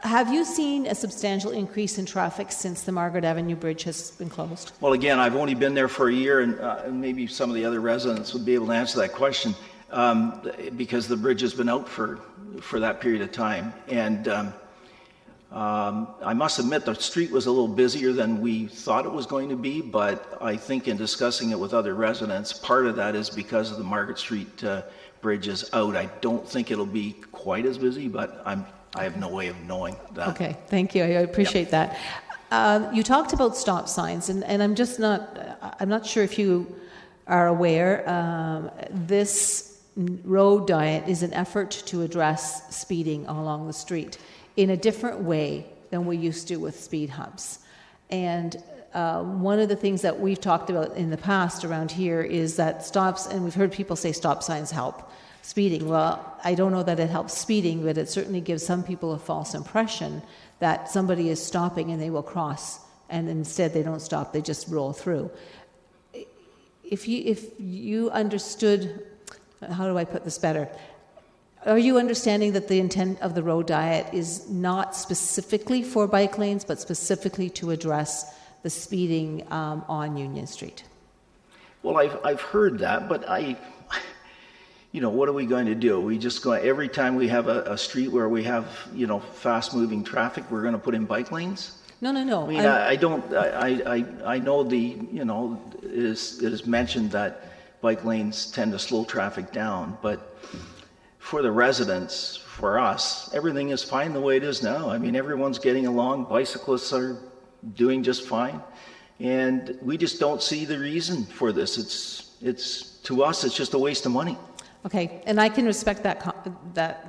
Have you seen a substantial increase in traffic since the Margaret Avenue Bridge has been closed? Well, again, I've only been there for a year, and maybe some of the other residents would be able to answer that question, because the bridge has been out for that period of time. And I must admit the street was a little busier than we thought it was going to be, but I think in discussing it with other residents, part of that is because of the Margaret Street Bridge is out. I don't think it'll be quite as busy, but I have no way of knowing that. Okay, thank you. I appreciate that. You talked about stop signs, and I'm not sure if you are aware, this road diet is an effort to address speeding along the street in a different way than we used to with speed humps. And one of the things that we've talked about in the past around here is that stops, and we've heard people say stop signs help speeding. Well, I don't know that it helps speeding, but it certainly gives some people a false impression that somebody is stopping and they will cross, and instead they don't stop, they just roll through. If you understood, how do I put this better? Are you understanding that the intent of the road diet is not specifically for bike lanes, but specifically to address the speeding on Union Street? Well, I've heard that, but what are we going to do? We just go, every time we have a street where we have, fast moving traffic, we're going to put in bike lanes? No. I mean, I know it is mentioned that bike lanes tend to slow traffic down, but for the residents, for us, everything is fine the way it is now. I mean, everyone's getting along, bicyclists are doing just fine, and we just don't see the reason for this. It's to us, it's just a waste of money. Okay, and I can respect that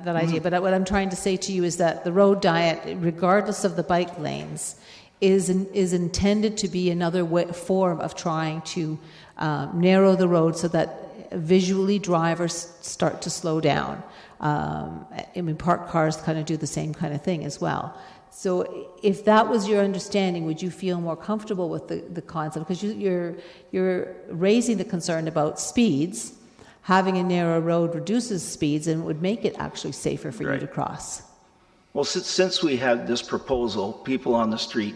idea, but what I'm trying to say to you is that the road diet, regardless of the bike lanes, is intended to be another form of trying to narrow the road so that visually drivers start to slow down. I mean, parked cars kind of do the same kind of thing as well. So if that was your understanding, would you feel more comfortable with the concept? Because you're raising the concern about speeds. Having a narrow road reduces speeds and would make it actually safer for you to cross. Well, since we had this proposal, people on the street,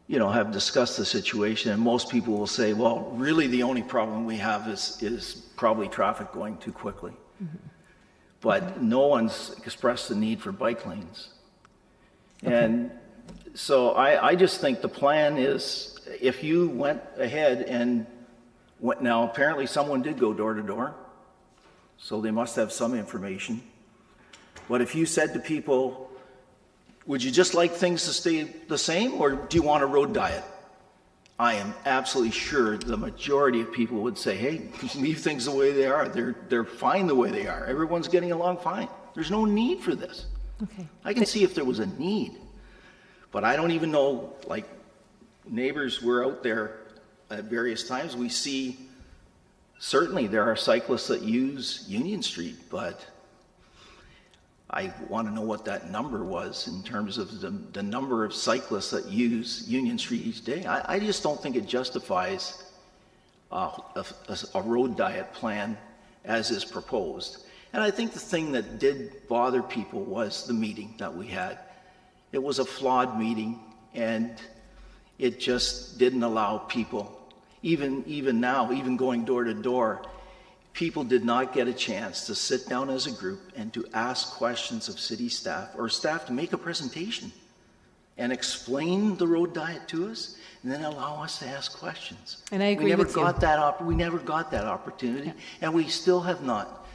have discussed the situation, and most people will say, well, really the only problem we have is probably traffic going too quickly. Mm-hmm. But no one's expressed the need for bike lanes. Okay. And so I just think the plan is, if you went ahead and now apparently someone did go door to door, so they must have some information. But if you said to people, would you just like things to stay the same, or do you want a road diet? I am absolutely sure the majority of people would say, hey, leave things the way they are. They're fine the way they are. Everyone's getting along fine. There's no need for this. Okay. I can see if there was a need. But I don't even know, like, neighbors were out there at various times. We see, certainly there are cyclists that use Union Street, but I want to know what that number was in terms of the number of cyclists that use Union Street each day. I just don't think it justifies a road diet plan as is proposed. And I think the thing that did bother people was the meeting that we had. It was a flawed meeting, and it just didn't allow people, even now, even going door to door, people did not get a chance to sit down as a group and to ask questions of city staff, or staff to make a presentation and explain the road diet to us, and then allow us to ask questions. And I agree with you. We never got that opportunity, and we still have not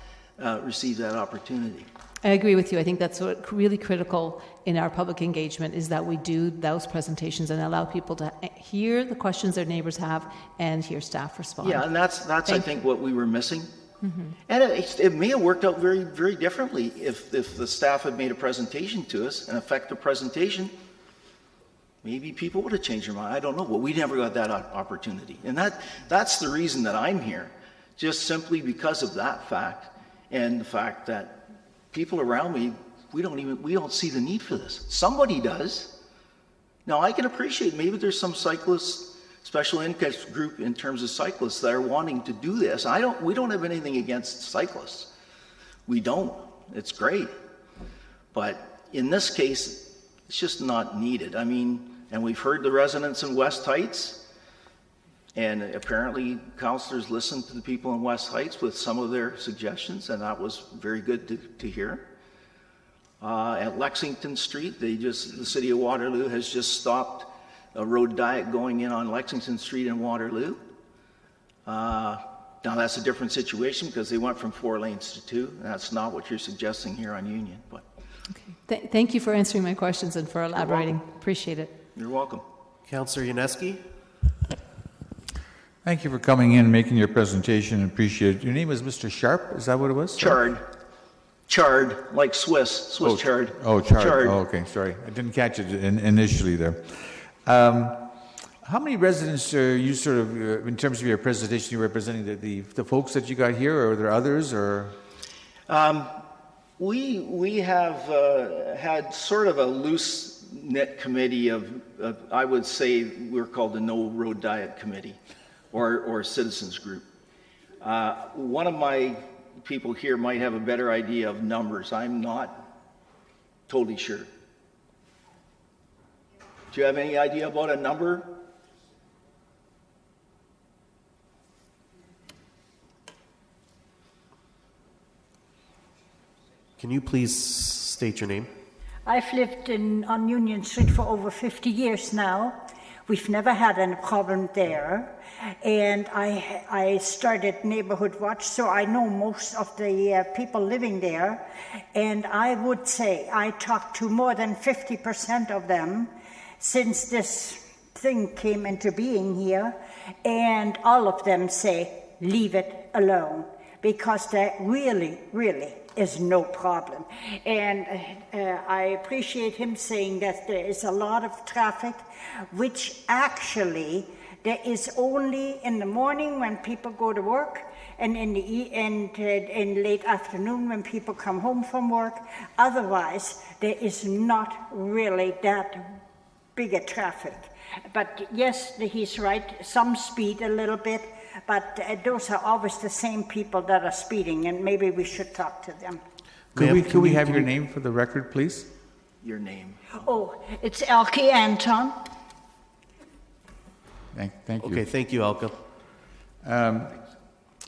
received that opportunity. I agree with you. I think that's what really critical in our public engagement is that we do those presentations and allow people to hear the questions their neighbors have and hear staff respond. Yeah, and that's I think what we were missing. Mm-hmm. And it may have worked out very, very differently if the staff had made a presentation to us, an effective presentation. Maybe people would have changed their mind. I don't know, but we never got that opportunity. And that's the reason that I'm here, just simply because of that fact, and the fact that people around me, we don't see the need for this. Somebody does. Now, I can appreciate maybe there's some cyclists, special interest group in terms of cyclists that are wanting to do this. We don't have anything against cyclists. We don't. It's great. But in this case, it's just not needed. I mean, and we've heard the residents in West Heights, and apparently councillors listened to the people in West Heights with some of their suggestions, and that was very good to hear. At Lexington Street, the city of Waterloo has just stopped a road diet going in on Lexington Street in Waterloo. Now that's a different situation because they went from 4 lanes to 2. And that's not what you're suggesting here on Union. But okay. Thank you for answering my questions and for elaborating. Appreciate it. You're welcome. Councillor Yaneski. Thank you for coming in and making your presentation. Appreciate it. Your name is Mr. Sharp? Is that what it was? Chard, like Swiss chard. Oh, chard. Oh, okay, sorry. I didn't catch it initially there. How many residents are you sort of, in terms of your presentation, you're representing the folks that you got here, or are there others, or? We have had sort of a loose-knit committee of, I would say we're called the No Road Diet Committee, or citizens group. One of my people here might have a better idea of numbers. I'm not totally sure. Do you have any idea about a number? Can you please state your name? I've lived on Union Street for over 50 years now. We've never had any problem there. And I started Neighborhood Watch, so I know most of the people living there. And I would say I talked to more than 50% of them since this thing came into being here. And all of them say, leave it alone, because there really, really is no problem. And I appreciate him saying that there is a lot of traffic, which actually there is only in the morning when people go to work, and in late afternoon when people come home from work. Otherwise, there is not really that big a traffic. But yes, he's right, some speed a little bit, but those are always the same people that are speeding, and maybe we should talk to them. Could we have your name for the record, please? Your name. Oh, it's Elke Anton. Thank you. Okay, thank you, Elke.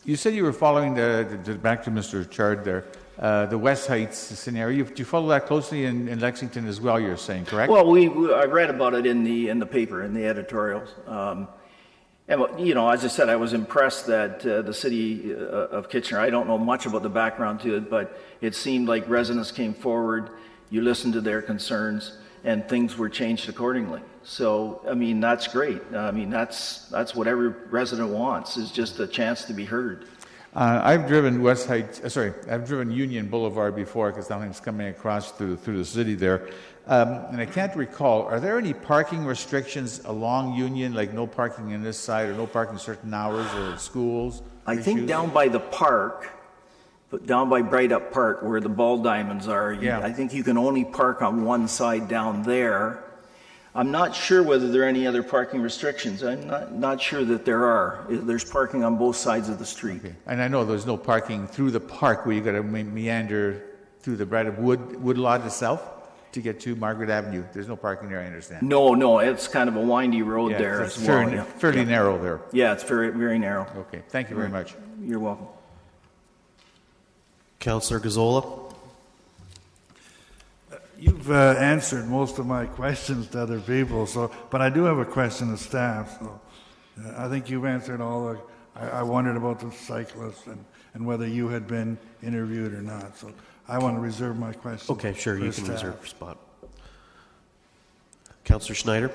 You said you were following back to Mr. Chard there, the West Heights scenario. Do you follow that closely in Lexington as well, you're saying, correct? Well, I read about it in the paper, in the editorials. And, you know, as I said, I was impressed that the city of Kitchener, I don't know much about the background to it, but it seemed like residents came forward, you listened to their concerns, and things were changed accordingly. So, I mean, that's great. I mean, that's what every resident wants, is just a chance to be heard. I've driven I've driven Union Boulevard before, because something's coming across through the city there. And I can't recall, are there any parking restrictions along Union, like no parking on this side or no parking certain hours or schools? I think down by the park, but down by Bright Up Park where the ball diamonds are, I think you can only park on one side down there. I'm not sure whether there are any other parking restrictions. I'm not sure that there are. There's parking on both sides of the street. Okay. And I know there's no parking through the park where you got to meander through the Bright Up wood lot itself to get to Margaret Avenue. There's no parking there, I understand. No, it's kind of a windy road there as well. Fairly narrow there. Yeah, it's very, very narrow. Okay, thank you very much. You're welcome. Councillor Gazzola. You've answered most of my questions to other people, but I do have a question to staff. So I think you've answered all. I wondered about the cyclists and whether you had been interviewed or not. So I want to reserve my question. Okay, sure, you can reserve your spot. Councillor Schneider.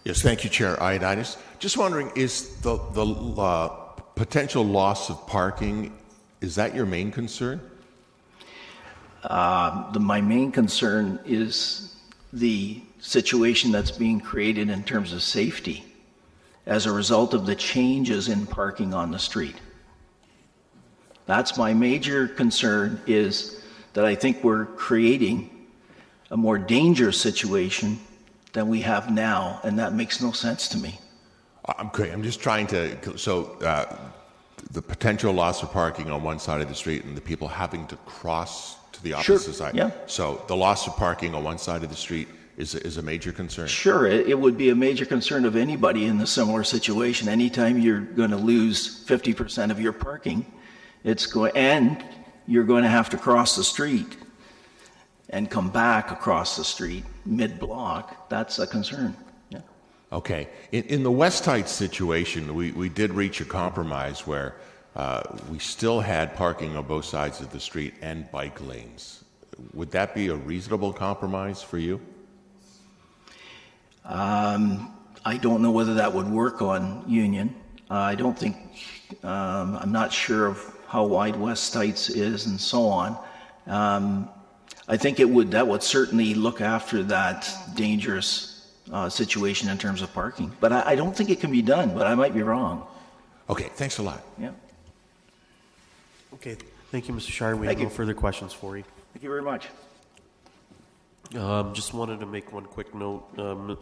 Yes, thank you, Chair Ioannidis. Just wondering, is the potential loss of parking, is that your main concern? My main concern is the situation that's being created in terms of safety as a result of the changes in parking on the street. That's my major concern, is that I think we're creating a more dangerous situation than we have now, and that makes no sense to me. Okay, I'm just trying to, the potential loss of parking on one side of the street and the people having to cross to the opposite side. Yeah. So the loss of parking on one side of the street is a major concern. Sure, it would be a major concern of anybody in a similar situation. Anytime you're going to lose 50% of your parking, and you're going to have to cross the street and come back across the street mid-block, that's a concern. Yeah. Okay. In the West Heights situation, we did reach a compromise where we still had parking on both sides of the street and bike lanes. Would that be a reasonable compromise for you? I don't know whether that would work on Union. I don't think, I'm not sure of how wide West Heights is and so on. I think that would certainly look after that dangerous situation in terms of parking. But I don't think it can be done, but I might be wrong. Okay, thanks a lot. Yeah. Okay, thank you, Mr. Shire. We have no further questions for you. Thank you very much. Just wanted to make one quick note.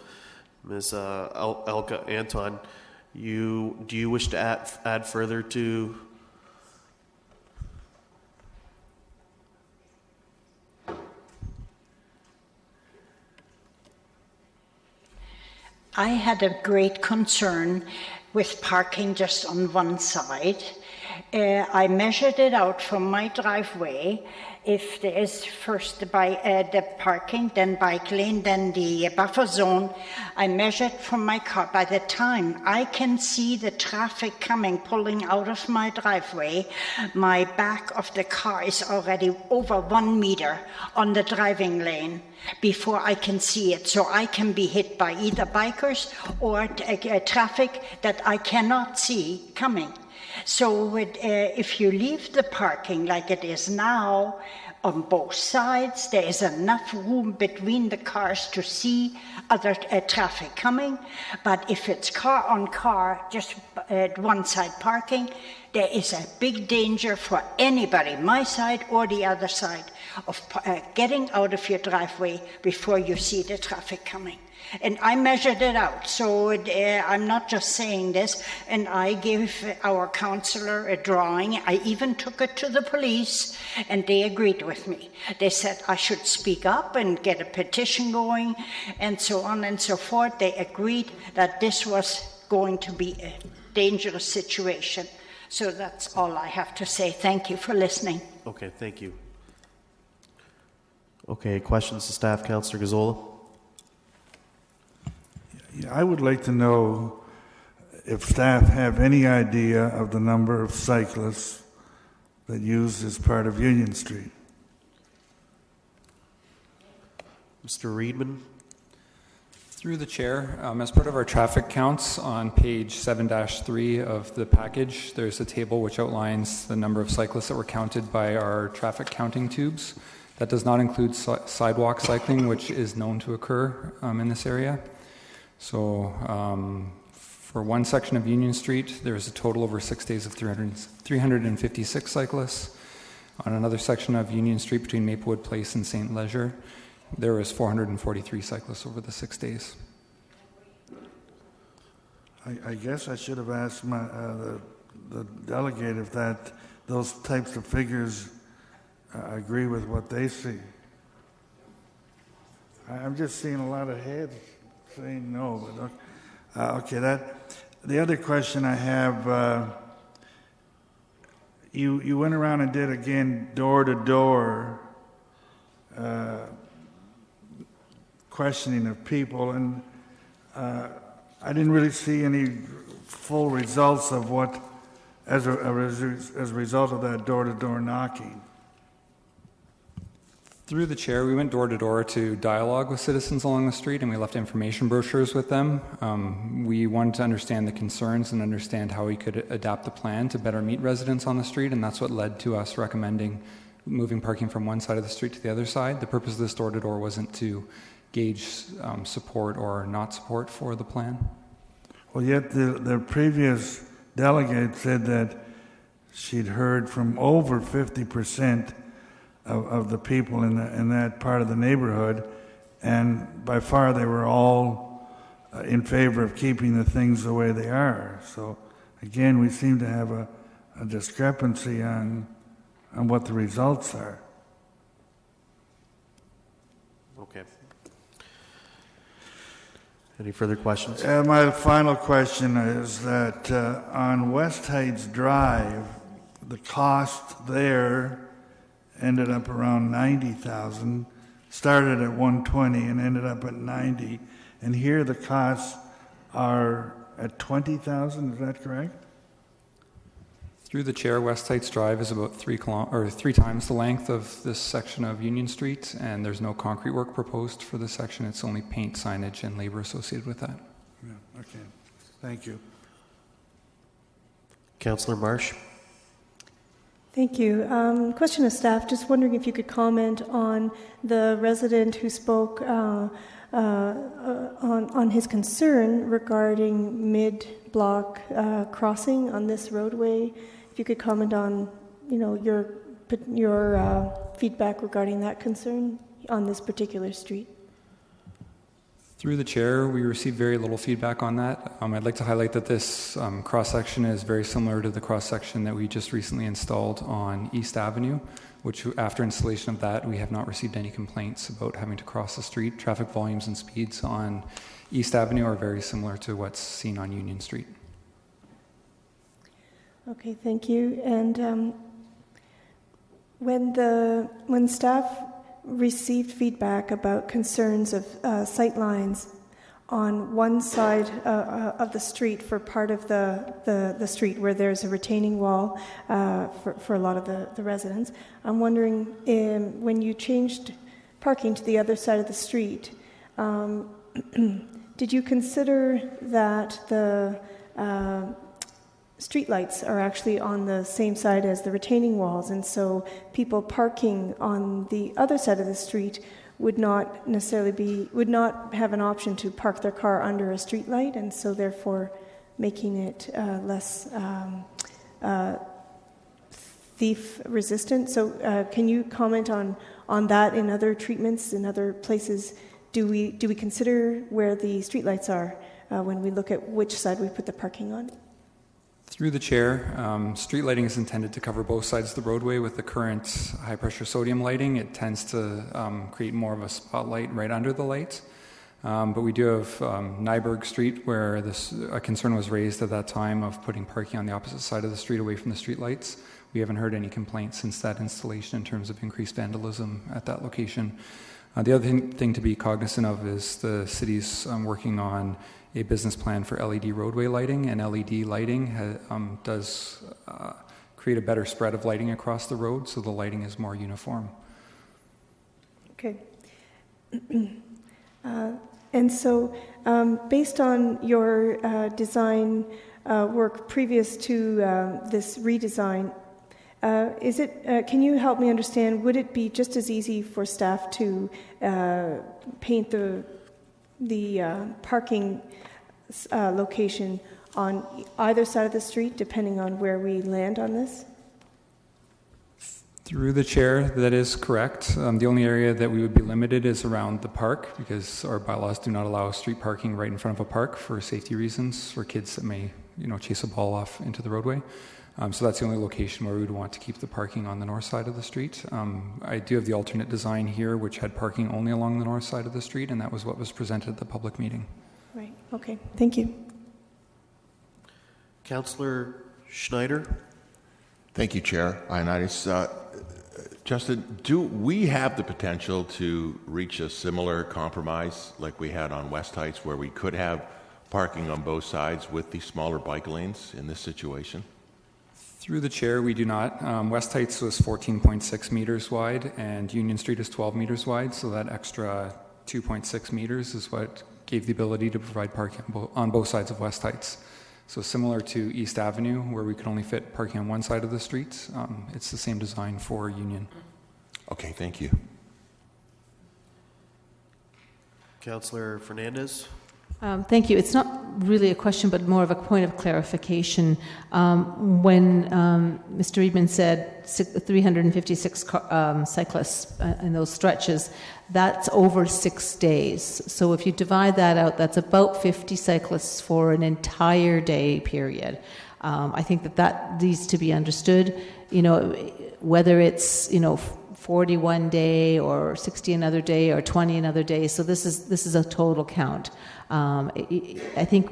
Ms. Elke Anton, do you wish to add further to? I had a great concern with parking just on one side. I measured it out from my driveway. If there is first the parking, then bike lane, then the buffer zone, I measured from my car. By the time I can see the traffic pulling out of my driveway, my back of the car is already over 1 meter on the driving lane before I can see it. So I can be hit by either bikers or traffic that I cannot see coming. So if you leave the parking like it is now on both sides, there is enough room between the cars to see other traffic coming. But if it's car on car, just one side parking, there is a big danger for anybody, my side or the other side, of getting out of your driveway before you see the traffic coming. And I measured it out, so I'm not just saying this, and I gave our councillor a drawing. I even took it to the police, and they agreed with me. They said I should speak up and get a petition going, and so on and so forth. They agreed that this was going to be a dangerous situation. So that's all I have to say. Thank you for listening. Okay, thank you. Okay, questions to staff, Councillor Gazzola? Yeah, I would like to know if staff have any idea of the number of cyclists that use this part of Union Street. Mr. Reedman? Through the chair, as part of our traffic counts on page 7-3 of the package, there's a table which outlines the number of cyclists that were counted by our traffic counting tubes. That does not include sidewalk cycling, which is known to occur in this area. So for one section of Union Street, there is a total over 6 days of 356 cyclists. On another section of Union Street between Maplewood Place and St. Leger, there was 443 cyclists over the 6 days. I guess I should have asked the delegate if those types of figures agree with what they see. I'm just seeing a lot of heads saying no. But okay, the other question I have, you went around and did again door to door questioning of people, and I didn't really see any full results of what as a result of that door to door knocking. Through the chair, we went door to door to dialogue with citizens along the street, and we left information brochures with them. We wanted to understand the concerns and understand how we could adapt the plan to better meet residents on the street, and that's what led to us recommending moving parking from one side of the street to the other side. The purpose of this door to door wasn't to gauge support or not support for the plan. Well, yet the previous delegate said that she'd heard from over 50% of the people in that part of the neighborhood, and by far they were all in favor of keeping the things the way they are. So again, we seem to have a discrepancy on what the results are. Okay. Any further questions? My final question is that on West Heights Drive, the cost there ended up around $90,000, started at $120 and ended up at $90, and here the costs are at $20,000. Is that correct? Through the chair, West Heights Drive is about 3 times the length of this section of Union Street, and there's no concrete work proposed for this section. It's only paint, signage, and labor associated with that. Yeah, okay. Thank you. Councillor Marsh? Thank you. Question of staff, just wondering if you could comment on the resident who spoke on his concern regarding mid-block crossing on this roadway. If you could comment on, your feedback regarding that concern on this particular street. Through the chair, we received very little feedback on that. I'd like to highlight that this cross-section is very similar to the cross-section that we just recently installed on East Avenue, which after installation of that, we have not received any complaints about having to cross the street. Traffic volumes and speeds on East Avenue are very similar to what's seen on Union Street. Okay, thank you. And when staff received feedback about concerns of sight lines on one side of the street for part of the street where there's a retaining wall for a lot of the residents. I'm wondering, when you changed parking to the other side of the street, did you consider that streetlights are actually on the same side as the retaining walls, and so people parking on the other side of the street would not have an option to park their car under a streetlight, and so therefore making it less thief resistant. So can you comment on that in other treatments, in other places? Do we consider where the streetlights are when we look at which side we put the parking on? Through the chair, street lighting is intended to cover both sides of the roadway. With the current high-pressure sodium lighting, it tends to create more of a spotlight right under the light. But we do have Nyberg Street, where a concern was raised at that time of putting parking on the opposite side of the street away from the street lights. We haven't heard any complaints since that installation in terms of increased vandalism at that location. The other thing to be cognizant of is the city's working on a business plan for LED roadway lighting, and LED lighting does create a better spread of lighting across the road, so the lighting is more uniform. Okay. And so, based on your design work previous to this redesign, can you help me understand, would it be just as easy for staff to paint the parking location on either side of the street, depending on where we land on this? Through the chair, that is correct. The only area that we would be limited is around the park, because our bylaws do not allow street parking right in front of a park for safety reasons, for kids that may, chase a ball off into the roadway. So that's the only location where we would want to keep the parking on the north side of the street. I do have the alternate design here, which had parking only along the north side of the street, and that was what was presented at the public meeting. Right. Okay. Thank you. Councillor Schneider. Thank you, Chair Ioannidis. Justin, do we have the potential to reach a similar compromise like we had on West Heights, where we could have parking on both sides with the smaller bike lanes in this situation? Through the chair, we do not. West Heights was 14.6 meters wide, and Union Street is 12 meters wide, so that extra 2.6 meters is what gave the ability to provide parking on both sides of West Heights. So similar to East Avenue, where we could only fit parking on one side of the street, it's the same design for Union. Okay, thank you. Councillor Fernandez. Thank you. It's not really a question, but more of a point of clarification. When Mr. Reedman said 356 cyclists in those stretches, that's over 6 days. So if you divide that out, that's about 50 cyclists for an entire day period. I think that needs to be understood. Whether it's 41 day or 60 another day or 20 another day. So this is a total count. I think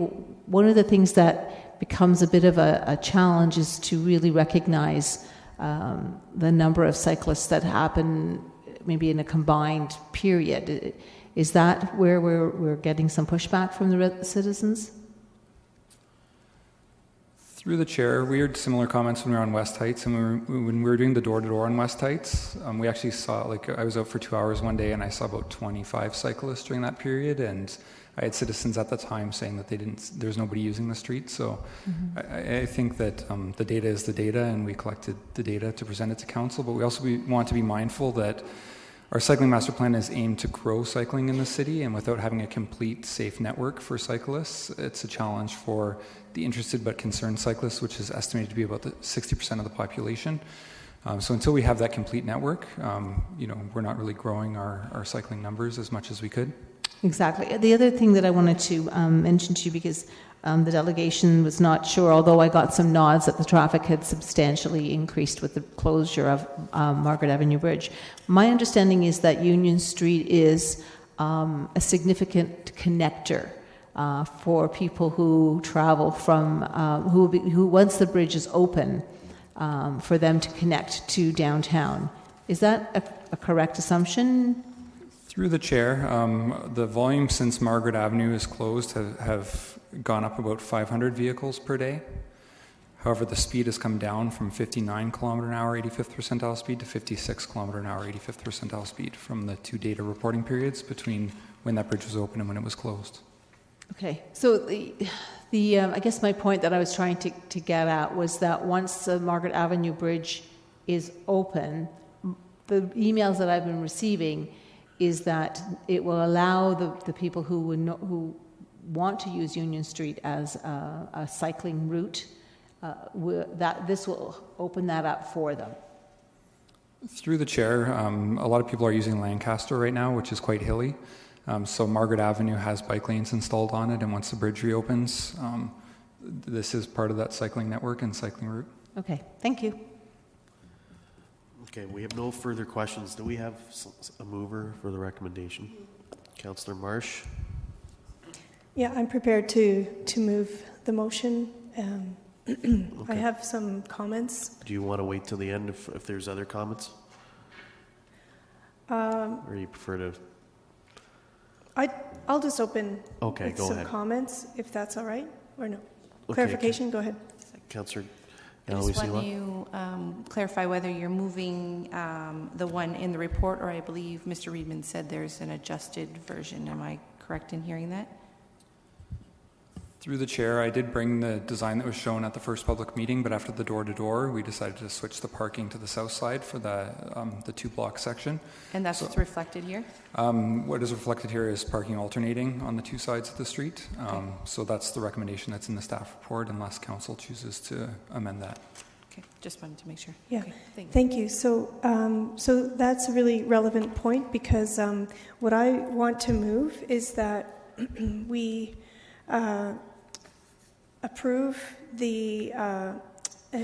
one of the things that becomes a bit of a challenge is to really recognize the number of cyclists that happen maybe in a combined period. Is that where we're getting some pushback from the citizens? Through the chair, we heard similar comments when we were on West Heights, and when we were doing the door-to-door on West Heights, we actually saw, I was out for 2 hours one day, and I saw about 25 cyclists during that period, and I had citizens at the time saying that there's nobody using the street. So I think that the data is the data, and we collected the data to present it to council, but we also want to be mindful that our cycling master plan is aimed to grow cycling in the city, and without having a complete safe network for cyclists, it's a challenge for the interested but concerned cyclists, which is estimated to be about 60% of the population. So until we have that complete network, we're not really growing our cycling numbers as much as we could. Exactly. The other thing that I wanted to mention to you, because the delegation was not sure, although I got some nods that the traffic had substantially increased with the closure of Margaret Avenue Bridge. My understanding is that Union Street is a significant connector for people who travel from, who once the bridge is open, for them to connect to downtown. Is that a correct assumption? Through the chair, the volume since Margaret Avenue is closed have gone up about 500 vehicles per day. However, the speed has come down from 59 kilometer an hour 85th percentile speed to 56 kilometer an hour 85th percentile speed from the two data reporting periods between when that bridge was open and when it was closed. Okay, so I guess my point that I was trying to get at was that once the Margaret Avenue Bridge is open, the emails that I've been receiving is that it will allow the people who want to use Union Street as a cycling route, that this will open that up for them. Through the chair, a lot of people are using Lancaster right now, which is quite hilly. So Margaret Avenue has bike lanes installed on it, and once the bridge reopens, this is part of that cycling network and cycling route. Okay, thank you. Okay, we have no further questions. Do we have a mover for the recommendation? Councillor Marsh? Yeah, I'm prepared to move the motion. Okay. I have some comments. Do you want to wait till the end if there's other comments? Or you prefer to? I'll just open Okay, with go some ahead. comments, if that's all right, or no? Okay, Clarification, go ahead. Councillor I just want you clarify whether you're moving the one in the report, or I believe Mr. Reedman said there's an adjusted version. Am I correct in hearing that? Through the chair, I did bring the design that was shown at the first public meeting, but after the door-to-door, we decided to switch the parking to the south side for the two-block section. And that's what's reflected here? What is reflected here is parking alternating on the two sides of the street. So that's the recommendation that's in the staff report, unless council chooses to amend that. Okay, just wanted to make sure. Yeah, Okay, thank you. So, so that's a really relevant point, because what I want to move is that we approve the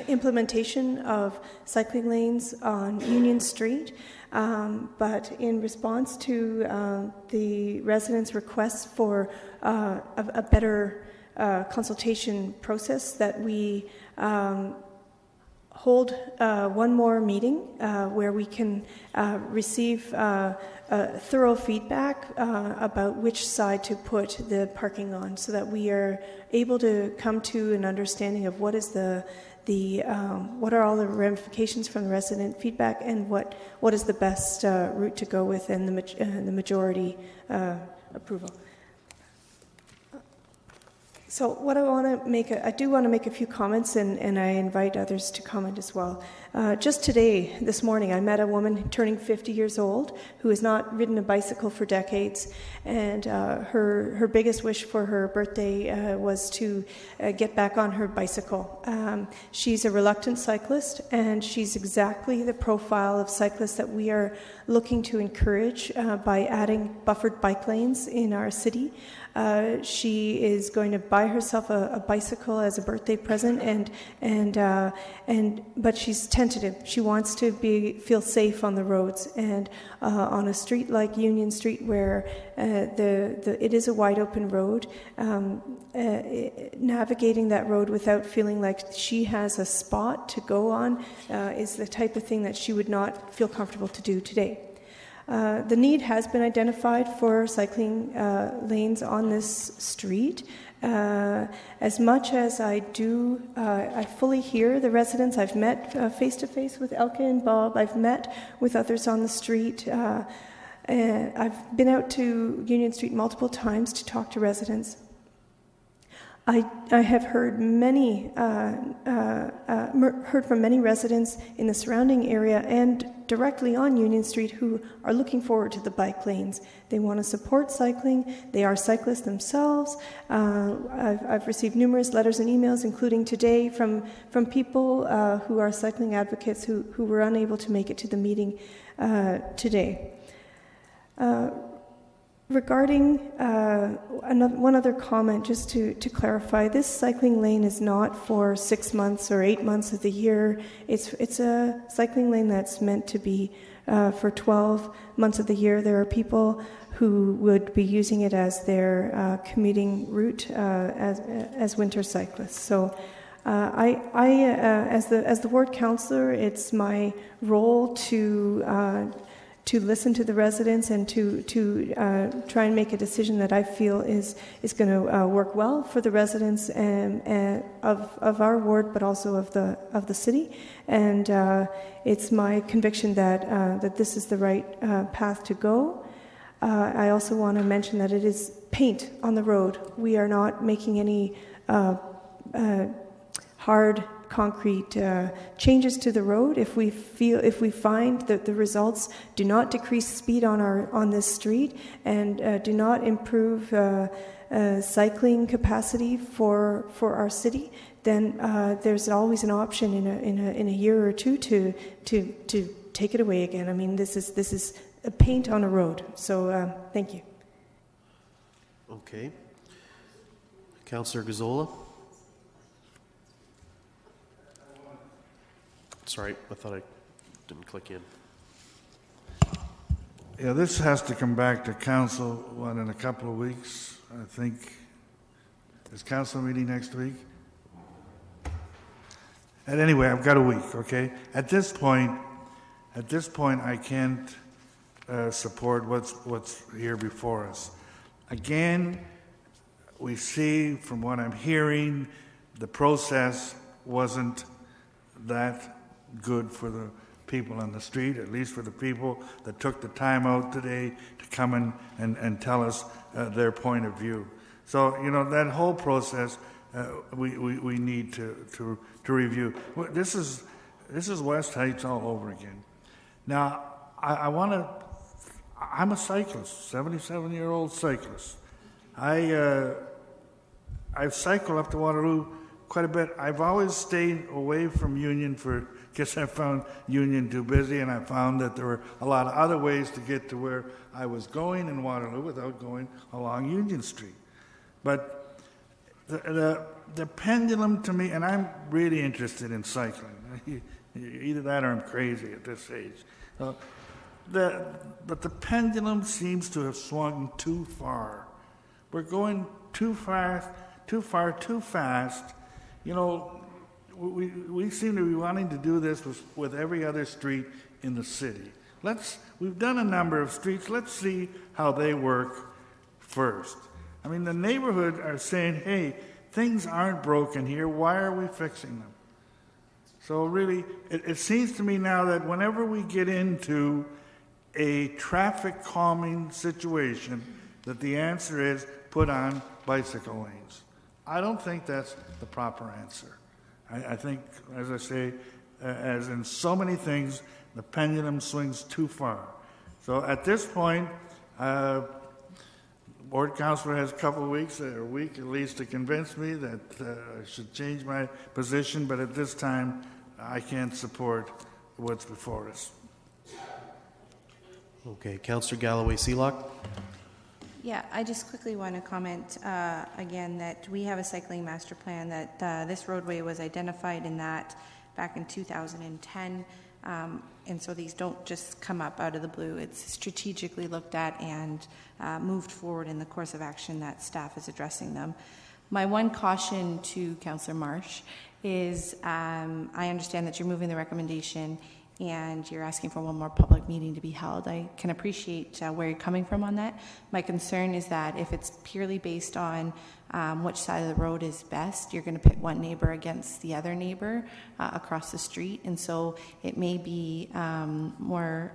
implementation of cycling lanes on Union Street, but in response to the residents' requests for a better consultation process, that we hold one more meeting where we can receive thorough feedback about which side to put the parking on, so that we are able to come to an understanding of what is what are all the ramifications from the resident feedback, and what is the best route to go with, and the majority approval. So what I do want to make a few comments, and I invite others to comment as well. Just today, this morning, I met a woman turning 50 years old who has not ridden a bicycle for decades, and her biggest wish for her birthday was to get back on her bicycle. She's a reluctant cyclist, and she's exactly the profile of cyclist that we are looking to encourage by adding buffered bike lanes in our city. She is going to buy herself a bicycle as a birthday present, but she's tentative. She wants to feel safe on the roads, and on a street like Union Street, where it is a wide open road, navigating that road without feeling like she has a spot to go on is the type of thing that she would not feel comfortable to do today. The need has been identified for cycling lanes on this street. As much as I do, I fully hear the residents. I've met face-to-face with Elke and Bob. I've met with others on the street. I've been out to Union Street multiple times to talk to residents. I have heard heard from many residents in the surrounding area and directly on Union Street who are looking forward to the bike lanes. They want to support cycling. They are cyclists themselves. I've received numerous letters and emails, including today, from people who are cycling advocates who were unable to make it to the meeting today. Regarding one other comment, just to clarify, this cycling lane is not for 6 months or 8 months of the year. It's a cycling lane that's meant to be for 12 months of the year. There are people who would be using it as their commuting route as winter cyclists. So as the ward councillor, it's my role to listen to the residents and to try and make a decision that I feel is going to work well for the residents of our ward, but also of the city. And it's my conviction that this is the right path to go. I also want to mention that it is paint on the road. We are not making any hard concrete changes to the road. If we find that the results do not decrease speed on this street and do not improve cycling capacity for our city, then there's always an option in a year or two to take it away again. I mean, this is a paint on a road. So thank you. Okay. Councillor Gazzola. Sorry, I thought I didn't click in. Yeah, this has to come back to council, in a couple of weeks, I think. Is council meeting next week? And anyway, I've got a week, okay? At this point, I can't support what's here before us. Again, we see from what I'm hearing, the process wasn't that good for the people on the street, at least for the people that took the time out today to come and tell us their point of view. So, that whole process we need to review. This is West Heights all over again. Now, I'm a cyclist, 77-year-old cyclist. I've cycled up to Waterloo quite a bit. I've always stayed away from Union because I found Union too busy, and I found that there were a lot of other ways to get to where I was going in Waterloo without going along Union Street. But the pendulum to me, and I'm really interested in cycling. Either that or I'm crazy at this age. But the pendulum seems to have swung too far. We're going too fast. We seem to be wanting to do this with every other street in the city. We've done a number of streets. Let's see how they work first. I mean, the neighborhood are saying, hey, things aren't broken here. Why are we fixing them? So really, it seems to me now that whenever we get into a traffic calming situation, that the answer is put on bicycle lanes. I don't think that's the proper answer. I think, as I say, as in so many things, the pendulum swings too far. So at this point, board councilor has a couple of weeks, or a week at least, to convince me that I should change my position, but at this time, I can't support what's before us. Okay, Councillor Galloway-Seelock. Yeah, I just quickly want to comment again that we have a cycling master plan, that this roadway was identified in that back in 2010. And so these don't just come up out of the blue. It's strategically looked at and moved forward in the course of action that staff is addressing them. My one caution to Councillor Marsh is I understand that you're moving the recommendation and you're asking for one more public meeting to be held. I can appreciate where you're coming from on that. My concern is that if it's purely based on which side of the road is best, you're going to pit one neighbor against the other neighbor across the street, and so it may be more.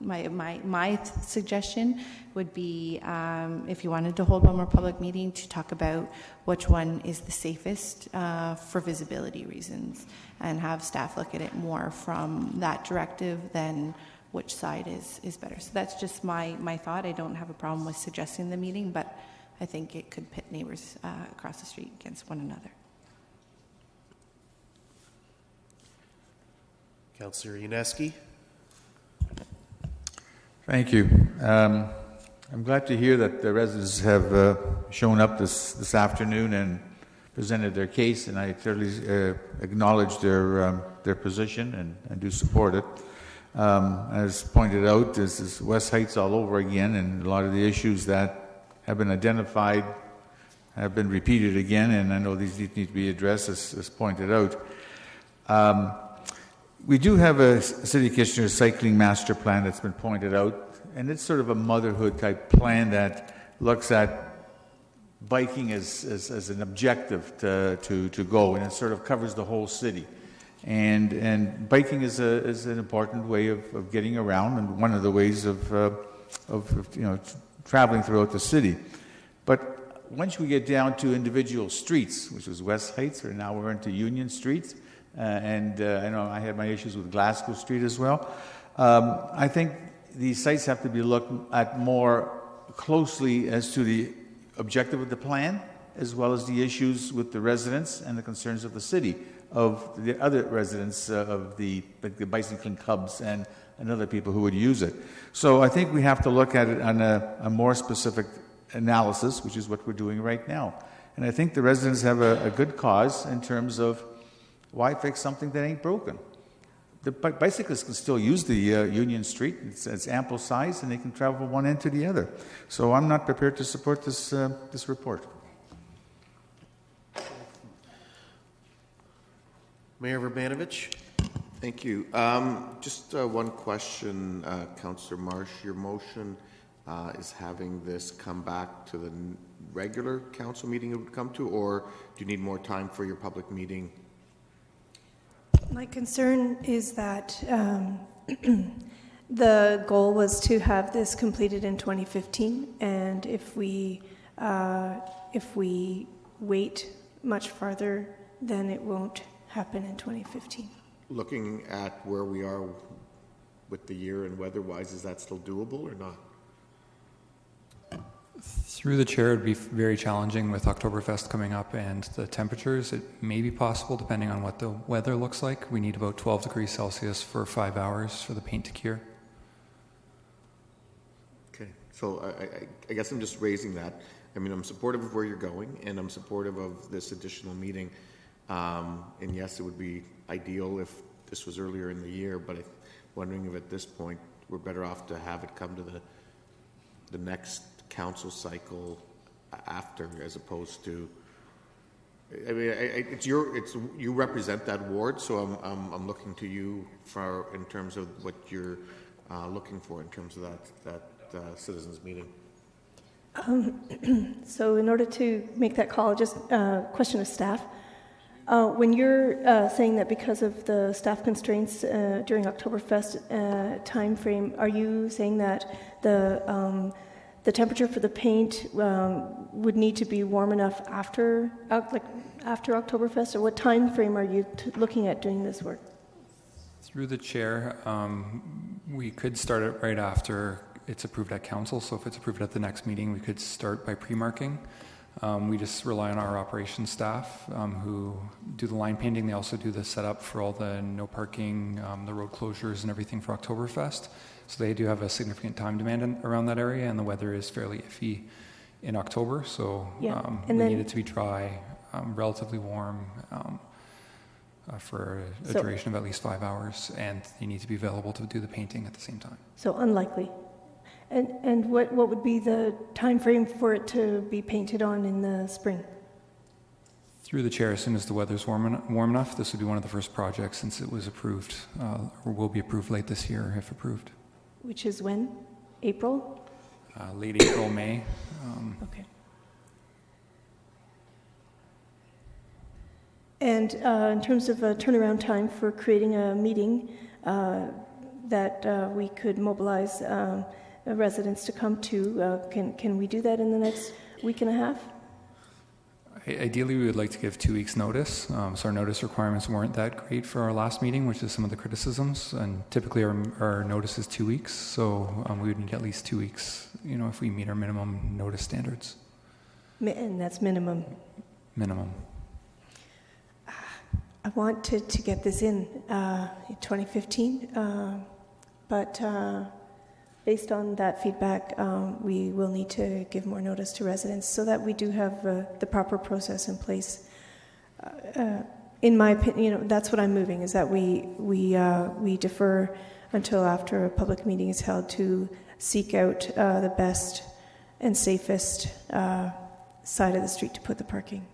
My suggestion would be if you wanted to hold one more public meeting to talk about which one is the safest for visibility reasons, and have staff look at it more from that directive than which side is better. So that's just my thought. I don't have a problem with suggesting the meeting, but I think it could pit neighbors across the street against one another. Councillor Yaneski. Thank you. I'm glad to hear that the residents have shown up this afternoon and presented their case, and I clearly acknowledge their position and do support it. As pointed out, this is West Heights all over again, and a lot of the issues that have been identified have been repeated again, and I know these need to be addressed as pointed out. We do have a City Kitchener cycling master plan that's been pointed out, and it's sort of a motherhood type plan that looks at biking as an objective to go, and it sort of covers the whole city. And biking is an important way of getting around, and one of the ways of traveling throughout the city. But once we get down to individual streets, which was West Heights, or now we're into Union Street, and I know I had my issues with Glasgow Street as well. I think these sites have to be looked at more closely as to the objective of the plan, as well as the issues with the residents and the concerns of the city, of the other residents of the bicycling clubs and other people who would use it. So I think we have to look at it on a more specific analysis, which is what we're doing right now. And I think the residents have a good cause in terms of why fix something that ain't broken. The bicyclists can still use the Union Street. It's ample size, and they can travel from one end to the other. So I'm not prepared to support this report. Mayor Verbanovich. Thank you. Just one question, Councillor Marsh. Your motion is having this come back to the regular council meeting it would come to, or do you need more time for your public meeting? My concern is that the goal was to have this completed in 2015, and if we wait much farther, then it won't happen in 2015. Looking at where we are with the year and weather-wise, is that still doable or not? Through the chair, it would be very challenging with Oktoberfest coming up and the temperatures. It may be possible, depending on what the weather looks like. We need about 12 degrees Celsius for 5 hours for the paint to cure. Okay, so I guess I'm just raising that. I mean, I'm supportive of where you're going, and I'm supportive of this additional meeting. And yes, it would be ideal if this was earlier in the year, but I'm wondering if at this point we're better off to have it come to the next council cycle after, as opposed to. I mean, you represent that ward, so I'm looking to you for in terms of what you're looking for in terms of that citizens meeting. So in order to make that call, just a question of staff. When you're saying that because of the staff constraints during Oktoberfest time frame, are you saying that the temperature for the paint would need to be warm enough after Oktoberfest, or what time frame are you looking at doing this work? Through the chair, we could start it right after it's approved at council. So if it's approved at the next meeting, we could start by pre-marking. We just rely on our operations staff who do the line painting. They also do the setup for all the no parking, the road closures and everything for Oktoberfest. So they do have a significant time demand around that area, and the weather is fairly iffy in October. So we need it to be dry, relatively warm for a duration of at least 5 hours, and you need to be available to do the painting at the same time. So unlikely. And what would be the time frame for it to be painted on in the spring? Through the chair, as soon as the weather's warm enough, this would be one of the first projects since it was approved, or will be approved late this year if approved. Which is when? April? Late April, May. Okay. And in terms of a turnaround time for creating a meeting that we could mobilize residents to come to, can we do that in the next week and a half? Ideally, we would like to give 2 weeks' notice. So our notice requirements weren't that great for our last meeting, which is some of the criticisms. And typically, our notice is 2 weeks. So we would need at least 2 weeks, if we meet our minimum notice standards. And that's minimum. Minimum. I want to get this in 2015, but based on that feedback, we will need to give more notice to residents so that we do have the proper process in place. In my opinion, that's what I'm moving, is that we defer until after a public meeting is held to seek out the best and safest side of the street to put the parking.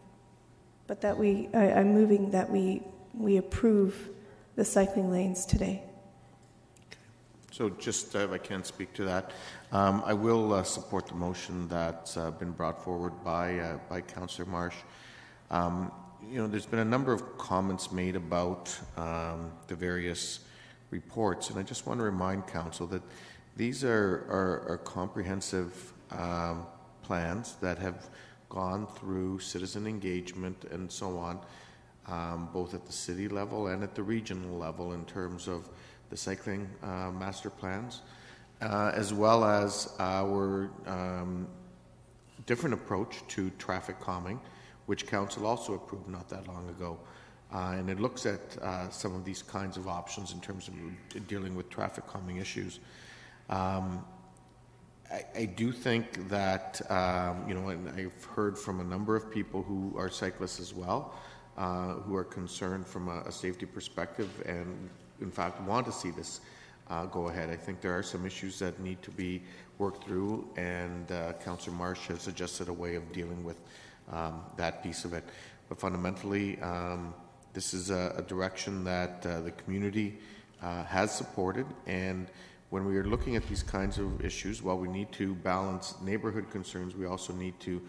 But that I'm moving that we approve the cycling lanes today. So just if I can speak to that, I will support the motion that's been brought forward by Councillor Marsh. There's been a number of comments made about the various reports, and I just want to remind Council that These are comprehensive plans that have gone through citizen engagement and so on, both at the city level and at the regional level in terms of the cycling master plans, as well as our different approach to traffic calming, which Council also approved not that long ago. And it looks at some of these kinds of options in terms of dealing with traffic calming issues. I do think that, and I've heard from a number of people who are cyclists as well, who are concerned from a safety perspective and, in fact, want to see this go ahead. I think there are some issues that need to be worked through, and Councillor Marsh has suggested a way of dealing with that piece of it. But fundamentally, this is a direction that the community has supported, and when we are looking at these kinds of issues, while we need to balance neighborhood concerns, we also need to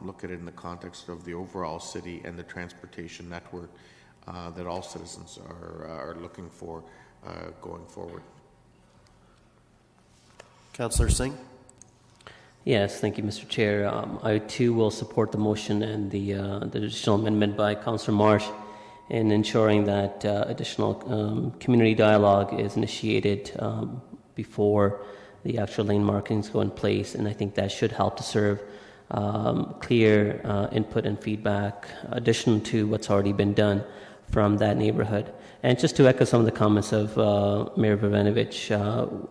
look at it in the context of the overall city and the transportation network that all citizens are looking for going forward. Councillor Singh? Yes, thank you, Mr. Chair. I too will support the motion and the additional amendment by Councillor Marsh in ensuring that additional community dialogue is initiated before the actual lane markings go in place, and I think that should help to serve clear input and feedback, addition to what's already been done from that neighborhood. And just to echo some of the comments of Mayor Voinovich,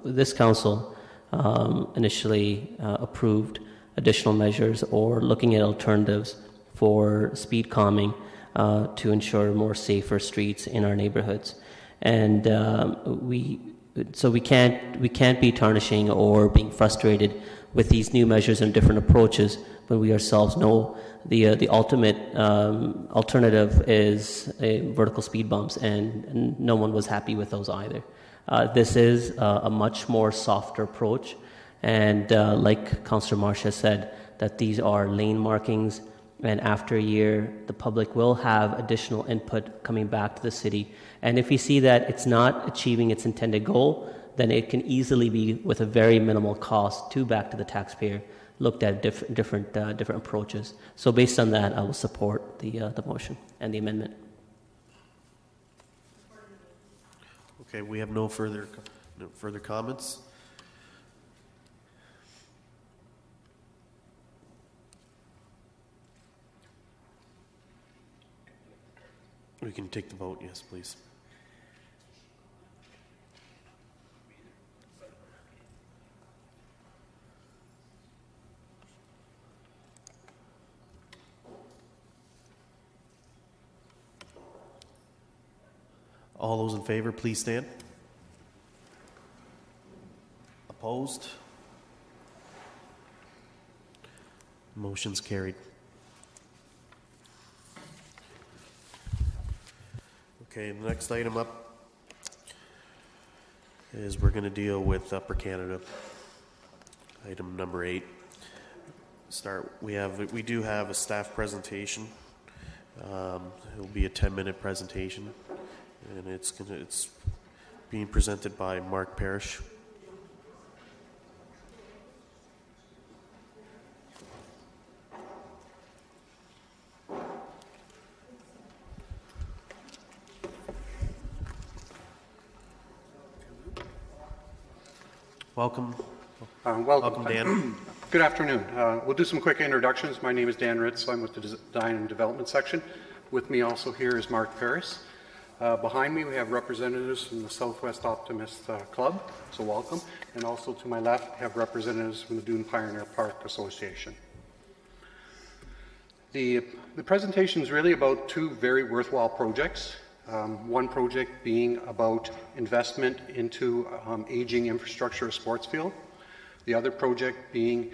this council initially approved additional measures or looking at alternatives for speed calming to ensure more safer streets in our neighborhoods. And we can't be tarnishing or being frustrated with these new measures and different approaches when we ourselves know the ultimate alternative is vertical speed bumps, and no one was happy with those either. This is a much more softer approach, and like Councillor Marsh has said, that these are lane markings, and after a year, the public will have additional input coming back to the city. And if we see that it's not achieving its intended goal, then it can easily be, with a very minimal cost back to the taxpayer, looked at different approaches. So based on that, I will support the motion and the amendment. Okay, we have no further comments. We can take the vote, yes, please. All those in favor, please stand. Opposed? Motion's carried. Okay, the next item up is we're going to deal with Upper Canada. Item number 8. We do have a staff presentation. It'll be a 10-minute presentation, and it's being presented by Mark Parrish. Welcome. Welcome, Dan. Good afternoon. We'll do some quick introductions. My name is Dan Ritz. I'm with the Design and Development section. With me also here is Mark Paris. Behind me we have representatives from the Southwest Optimist Club, so welcome. And also to my left we have representatives from the Dune Pioneer Park Association. The presentation is really about two very worthwhile projects. One project being about investment into aging infrastructure of sports field. The other project being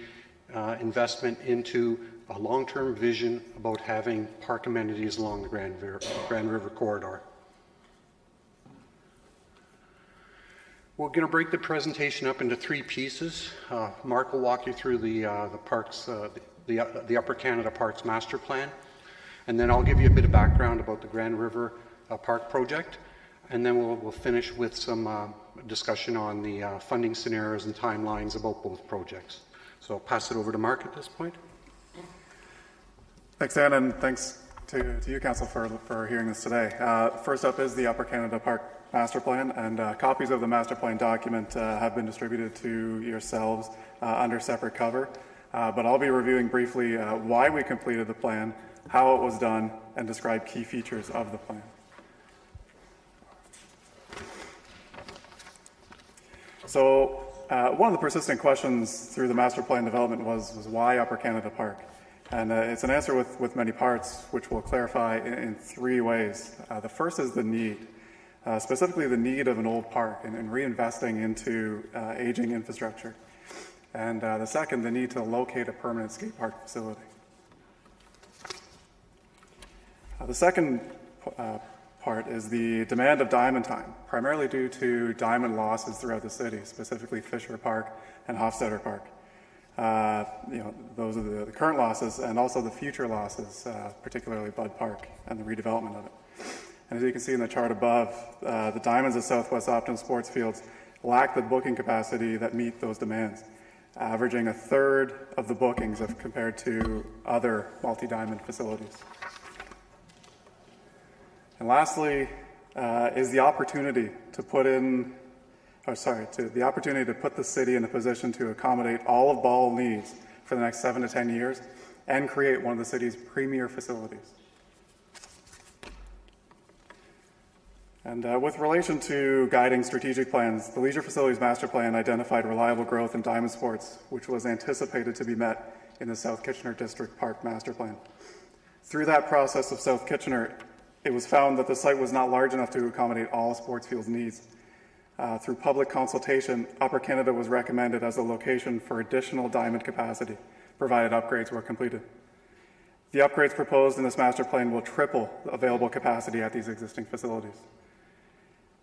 investment into a long-term vision about having park amenities along the Grand River corridor. We're going to break the presentation up into three pieces. Mark will walk you through the parks, the Upper Canada Parks Master Plan, and then I'll give you a bit of background about the Grand River Park project, and then we'll finish with some discussion on the funding scenarios and timelines about both projects. So I'll pass it over to Mark at this point. Thanks, Dan, and thanks to you, Council, for hearing this today. First up is the Upper Canada Park Master Plan, and copies of the Master Plan document have been distributed to yourselves under separate cover. But I'll be reviewing briefly why we completed the plan, how it was done, and describe key features of the plan. So one of the persistent questions through the Master Plan development was why Upper Canada Park? And it's an answer with many parts, which we'll clarify in three ways. The first is the need, specifically the need of an old park and reinvesting into aging infrastructure. And the second, the need to locate a permanent skate park facility. The second part is the demand of diamond time, primarily due to diamond losses throughout the city, specifically Fisher Park and Hofstadter Park. Those are the current losses and also the future losses, particularly Bud Park and the redevelopment of it. And as you can see in the chart above, the diamonds at Southwest Optimum Sports Fields lack the booking capacity that meet those demands, averaging a third of the bookings compared to other multi-diamond facilities. And lastly, is the opportunity to put the city in a position to accommodate all of Ball needs for the next 7 to 10 years and create one of the city's premier facilities. And with relation to guiding strategic plans, the Leisure Facilities Master Plan identified reliable growth in diamond sports, which was anticipated to be met in the South Kitchener District Park Master Plan. Through that process of South Kitchener, it was found that the site was not large enough to accommodate all Sportsfield's needs. Through public consultation, Upper Canada was recommended as a location for additional diamond capacity, provided upgrades were completed. The upgrades proposed in this master plan will triple available capacity at these existing facilities.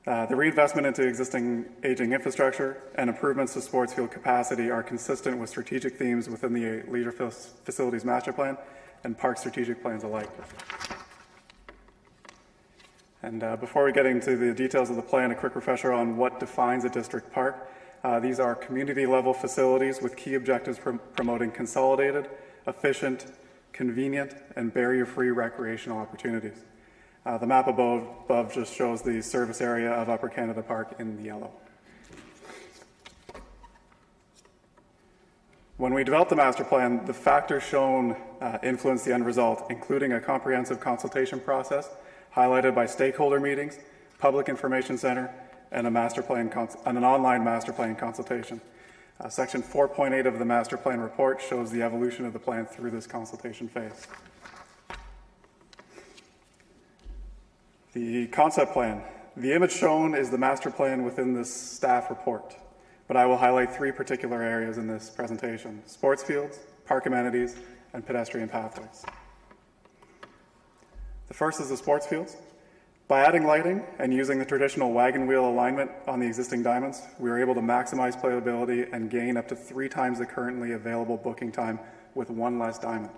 The reinvestment into existing aging infrastructure and improvements to Sportsfield capacity are consistent with strategic themes within the Leisure Facilities Master Plan and Park strategic plans alike. And before we get into the details of the plan, a quick refresher on what defines a district park. These are community-level facilities with key objectives promoting consolidated, efficient, convenient, and barrier-free recreational opportunities. The map above just shows the service area of Upper Canada Park in yellow. When we developed the master plan, the factors shown influenced the end result, including a comprehensive consultation process highlighted by stakeholder meetings, public information center, and an online master plan consultation. Section 4.8 of the master plan report shows the evolution of the plan through this consultation phase. The concept plan. The image shown is the master plan within this staff report, but I will highlight three particular areas in this presentation: sports fields, park amenities, and pedestrian pathways. The first is the sports fields. By adding lighting and using the traditional wagon wheel alignment on the existing diamonds, we were able to maximize playability and gain up to 3 times the currently available booking time with one less diamond.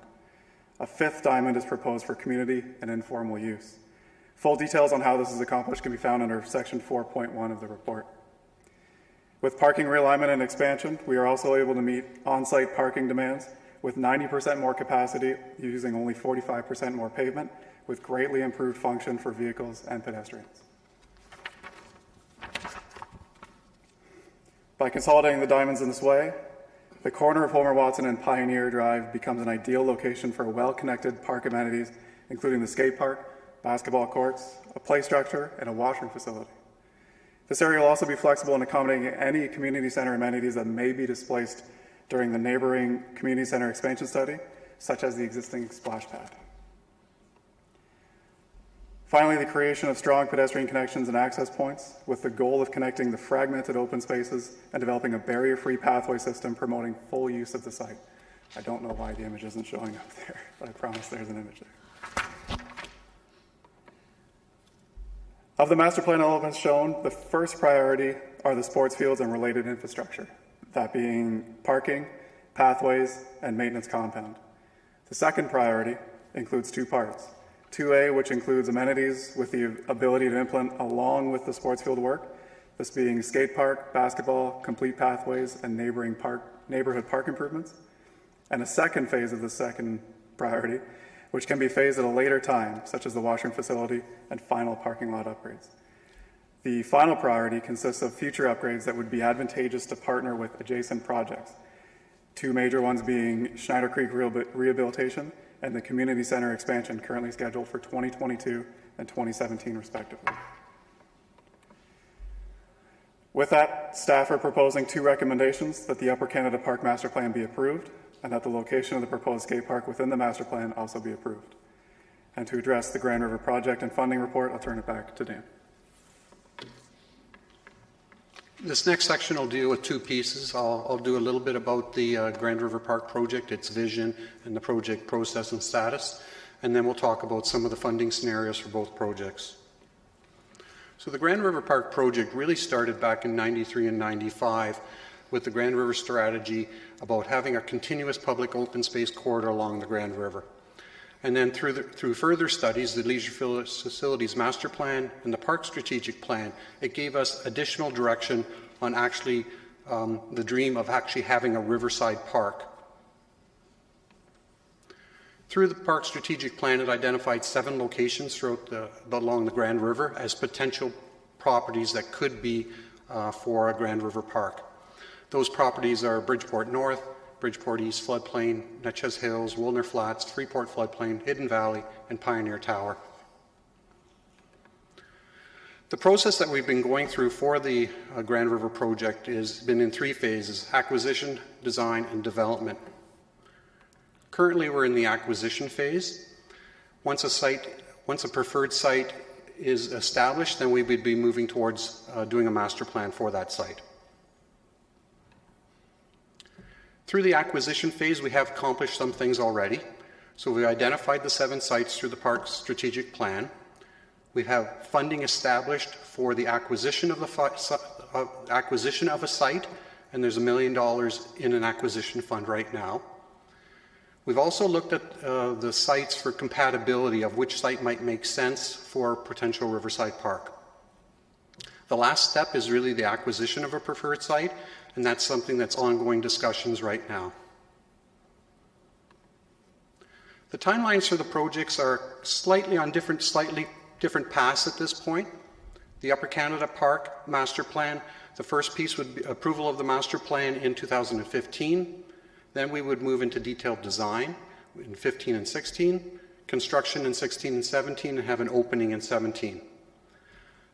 A 5th diamond is proposed for community and informal use. Full details on how this is accomplished can be found under section 4.1 of the report. With parking realignment and expansion, we are also able to meet on-site parking demands with 90% more capacity using only 45% more pavement, with greatly improved function for vehicles and pedestrians. By consolidating the diamonds in this way, the corner of Homer Watson and Pioneer Drive becomes an ideal location for well-connected park amenities, including the skate park, basketball courts, a play structure, and a washroom facility. This area will also be flexible in accommodating any community center amenities that may be displaced during the neighboring community center expansion study, such as the existing splash pad. Finally, the creation of strong pedestrian connections and access points with the goal of connecting the fragmented open spaces and developing a barrier-free pathway system promoting full use of the site. I don't know why the image isn't showing up there, but I promise there's an image there. Of the master plan elements shown, the first priority are the sports fields and related infrastructure, that being parking, pathways, and maintenance compound. The second priority includes 2 parts: 2A, which includes amenities with the ability to implement along with the sports field work, this being skate park, basketball, complete pathways, and neighborhood park improvements. And a second phase of the second priority, which can be phased at a later time, such as the washroom facility and final parking lot upgrades. The final priority consists of future upgrades that would be advantageous to partner with adjacent projects. Two major ones being Schneider Creek rehabilitation and the community center expansion, currently scheduled for 2022 and 2017 respectively. With that, staff are proposing two recommendations: that the Upper Canada Park Master Plan be approved and that the location of the proposed skate park within the master plan also be approved. And to address the Grand River project and funding report, I'll turn it back to Dan. This next section will deal with two pieces. I'll do a little bit about the Grand River Park project, its vision, and the project process and status, and then we'll talk about some of the funding scenarios for both projects. So the Grand River Park project really started back in 93 and 95 with the Grand River strategy about having a continuous public open space corridor along the Grand River. And then through further studies, the Leisure Facilities Master Plan and the Park Strategic Plan, it gave us additional direction on actually the dream of actually having a riverside park. Through the Park Strategic Plan, it identified 7 locations throughout along the Grand River as potential properties that could be for a Grand River Park. Those properties are Bridgeport North, Bridgeport East Floodplain, Natchez Hills, Woolner Flats, Freeport Floodplain, Hidden Valley, and Pioneer Tower. The process that we've been going through for the Grand River project has been in 3 phases: acquisition, design, and development. Currently, we're in the acquisition phase. Once a preferred site is established, then we would be moving towards doing a master plan for that site. Through the acquisition phase, we have accomplished some things already. So we identified the 7 sites through the Park Strategic Plan. We have funding established for the acquisition of a site, and there's $1 million in an acquisition fund right now. We've also looked at the sites for compatibility of which site might make sense for potential riverside park. The last step is really the acquisition of a preferred site, and that's something that's ongoing discussions right now. The timelines for the projects are slightly different paths at this point. The Upper Canada Park Master Plan, the first piece would be approval of the master plan in 2015. Then we would move into detailed design in 15 and 16, construction in 16 and 17, and have an opening in 17.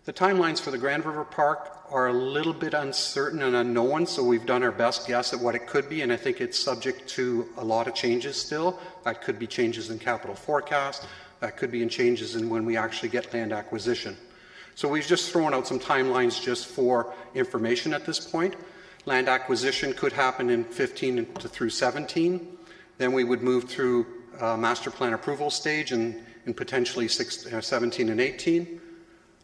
The timelines for the Grand River Park are a little bit uncertain and unknown, so we've done our best guess at what it could be, and I think it's subject to a lot of changes still. That could be changes in capital forecast, that could be in changes in when we actually get land acquisition. So we've just thrown out some timelines just for information at this point. Land acquisition could happen in 15 through 17. Then we would move through master plan approval stage in potentially 17 and 18.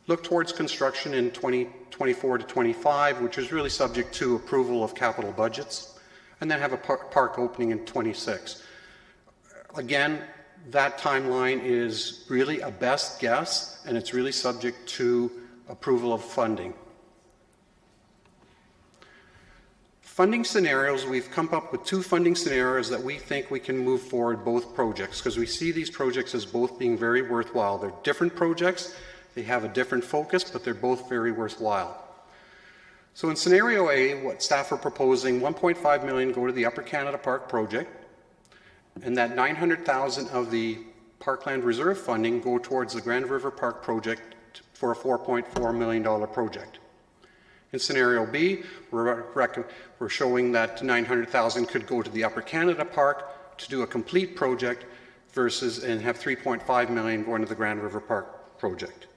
Look towards construction in 2024 to 25, which is really subject to approval of capital budgets, and then have a park opening in 26. Again, that timeline is really a best guess, and it's really subject to approval of funding. Funding scenarios, we've come up with 2 funding scenarios that we think we can move forward both projects, because we see these projects as both being very worthwhile. They're different projects, they have a different focus, but they're both very worthwhile. So in scenario A, what staff are proposing, $1.5 million go to the Upper Canada Park project, and that $900,000 of the Parkland Reserve funding go towards the Grand River Park project for a $4.4 million project. In scenario B, we're showing that $900,000 could go to the Upper Canada Park to do a complete project and have $3.5 million going to the Grand River Park project.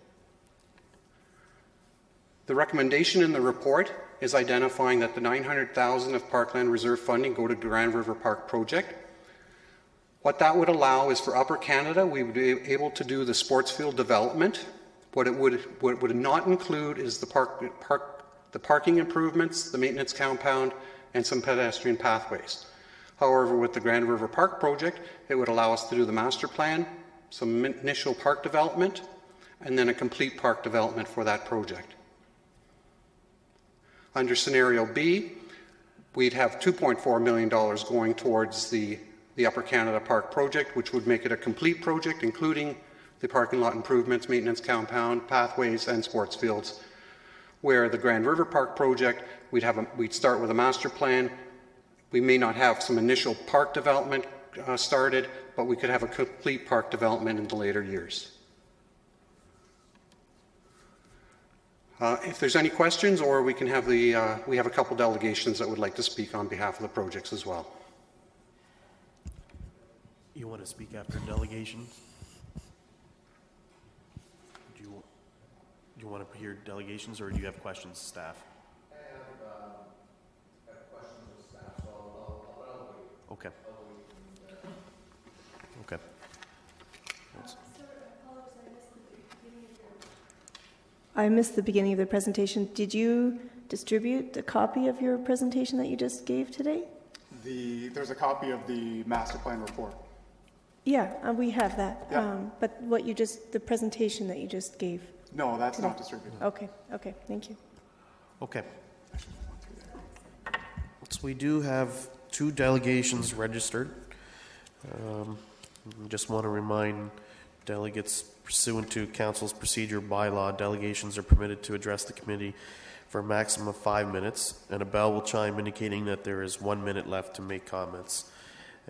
The recommendation in the report is identifying that the $900,000 of Parkland Reserve funding go to Grand River Park project. What that would allow is for Upper Canada, we would be able to do the sports field development. What it would not include is the parking improvements, the maintenance compound, and some pedestrian pathways. However, with the Grand River Park project, it would allow us to do the master plan, some initial park development, and then a complete park development for that project. Under scenario B, we'd have $2.4 million going towards the Upper Canada Park project, which would make it a complete project, including the parking lot improvements, maintenance compound, pathways, and sports fields. Where the Grand River Park project, we'd start with a master plan. We may not have some initial park development started, but we could have a complete park development in the later years. If there's any questions, or we can have we have a couple delegations that would like to speak on behalf of the projects as well. You want to speak after delegation? Do you want to hear delegations, or do you have questions, staff? I have questions of staff, so I'll wait. Okay. Okay. I missed the beginning of the presentation. Did you distribute a copy of your presentation that you just gave today? There's a copy of the master plan report. Yeah, we have that. Yeah. But the presentation that you just gave? No, that's today. not distributed. Okay, thank you. Okay. So we do have 2 delegations registered. Just want to remind delegates, pursuant to Council's procedure bylaw, delegations are permitted to address the committee for a maximum of 5 minutes, and a bell will chime indicating that there is 1 minute left to make comments.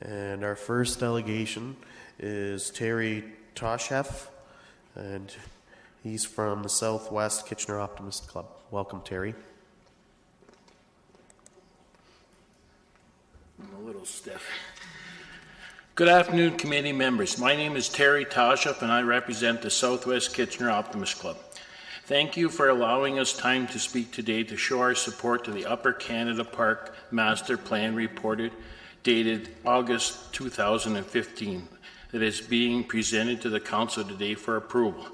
And our first delegation is Terry Toshef, and he's from the Southwest Kitchener Optimist Club. Welcome, Terry. I'm a little stiff. Good afternoon, committee members. My name is Terry Toshef, and I represent the Southwest Kitchener Optimist Club. Thank you for allowing us time to speak today to show our support to the Upper Canada Park Master Plan reported dated August 2015 that is being presented to the Council today for approval.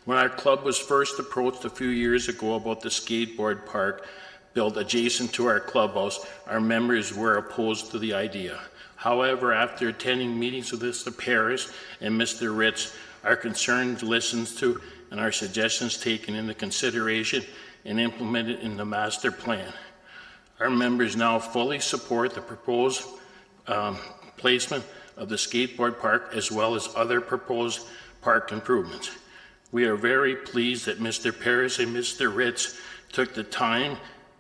When our club was first approached a few years ago about the skateboard park built adjacent to our clubhouse, our members were opposed to the idea. However, after attending meetings with Mr. Paris and Mr. Ritz, our concerns listened to and our suggestions taken into consideration and implemented in the master plan. Our members now fully support the proposed placement of the skateboard park as well as other proposed park improvements. We are very pleased that Mr. Paris and Mr. Ritz took the time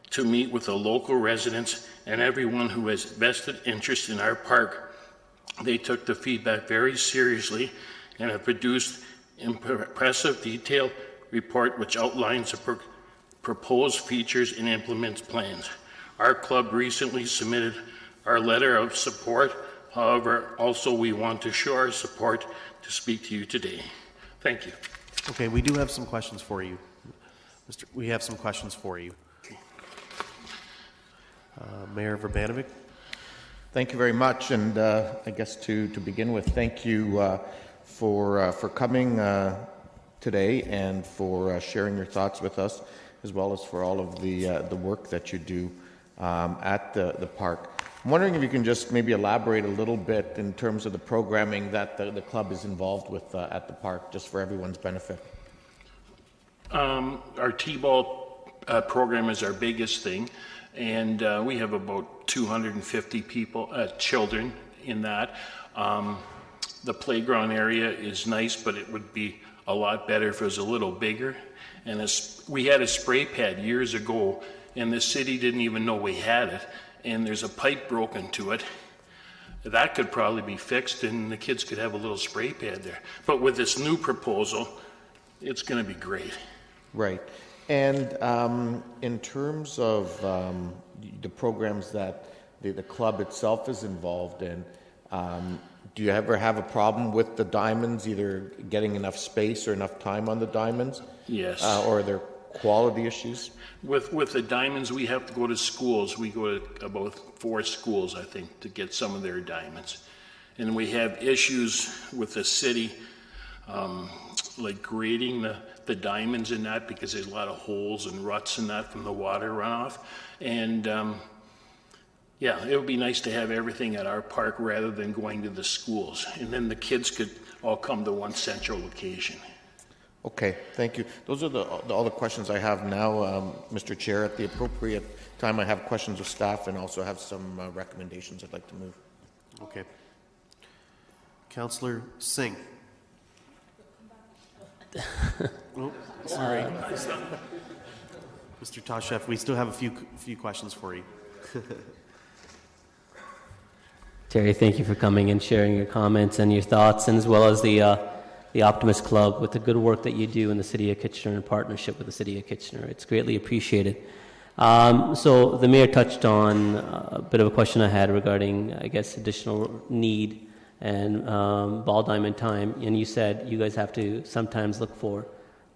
to meet with the local residents and everyone who has vested interest in our park. They took the feedback very seriously and have produced an impressive detailed report which outlines the proposed features and implements plans. Our club recently submitted our letter of support. However, also we want to show our support to speak to you today. Thank you. Okay, we do have some questions for you. We have some questions for you. Mayor Verbanovic. Thank you very much, and I guess to begin with, thank you for coming today and for sharing your thoughts with us, as well as for all of the work that you do at the park. I'm wondering if you can just maybe elaborate a little bit in terms of the programming that the club is involved with at the park, just for everyone's benefit. Our T-ball program is our biggest thing, and we have about 250 people, children in that. The playground area is nice, but it would be a lot better if it was a little bigger. And we had a spray pad years ago, and the city didn't even know we had it. And there's a pipe broken to it. That could probably be fixed, and the kids could have a little spray pad there. But with this new proposal, it's going to be great. Right. And in terms of the programs that the club itself is involved in, do you ever have a problem with the diamonds, either getting enough space or enough time on the diamonds? Yes. Or are there quality issues? With the diamonds, we have to go to schools. We go to about 4 schools, I think, to get some of their diamonds. And we have issues with the city, like grading the diamonds in that, because there's a lot of holes and ruts in that from the water runoff. And Yeah, it would be nice to have everything at our park rather than going to the schools. And then the kids could all come to one central location. Okay, thank you. Those are all the questions I have now, Mr. Chair. At the appropriate time, I have questions of staff and also have some recommendations I'd like to move. Okay. Councillor Singh. Oh, sorry. Mr. Tashev, we still have a few questions for you. Terry, thank you for coming and sharing your comments and your thoughts, and as well as the Optimist Club with the good work that you do in the City of Kitchener in partnership with the City of Kitchener. It's greatly appreciated. So the Mayor touched on a bit of a question I had regarding, I guess, additional need and ball diamond time, and you said you guys have to sometimes look for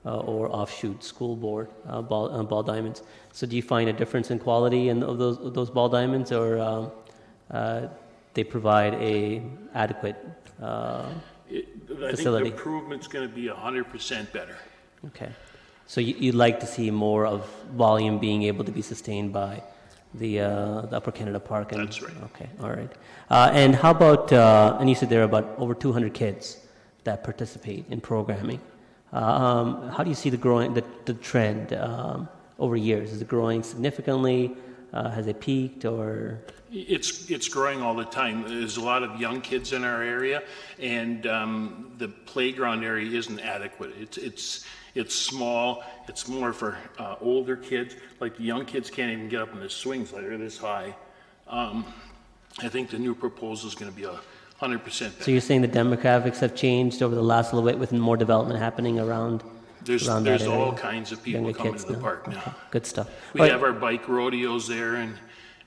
or offshoot school board ball diamonds. So do you find a difference in quality of those ball diamonds, or they provide a adequate facility? I think the improvement's going to be 100% better. Okay. So you'd like to see more of volume being able to be sustained by the Upper Canada Park? That's right. Okay, all right. And how about, and you said there are about over 200 kids that participate in programming. How do you see the trend over years? Is it growing significantly? Has it peaked, or? It's growing all the time. There's a lot of young kids in our area, and the playground area isn't adequate. It's small. It's more for older kids. Like the young kids can't even get up in the swings that are this high. I think the new proposal is going to be 100% better. So you're saying the demographics have changed over the last little bit with more development happening around? There's that area? all kinds of people Younger coming kids to the now. park now. Okay, good stuff. We All right. have our bike rodeos there and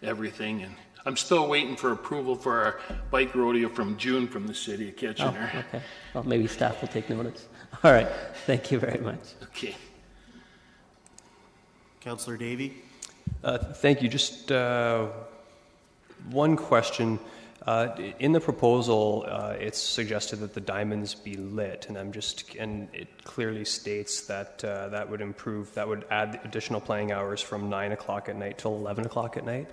everything, and I'm still waiting for approval for our bike rodeo from June from the City of Kitchener. Oh, okay. Well, maybe staff will take notice. All right. Thank you very much. Okay. Councillor Davey. Thank you. Just one question. In the proposal, it's suggested that the diamonds be lit, and it clearly states that that would add additional playing hours from 9 o'clock at night till 11 o'clock at night.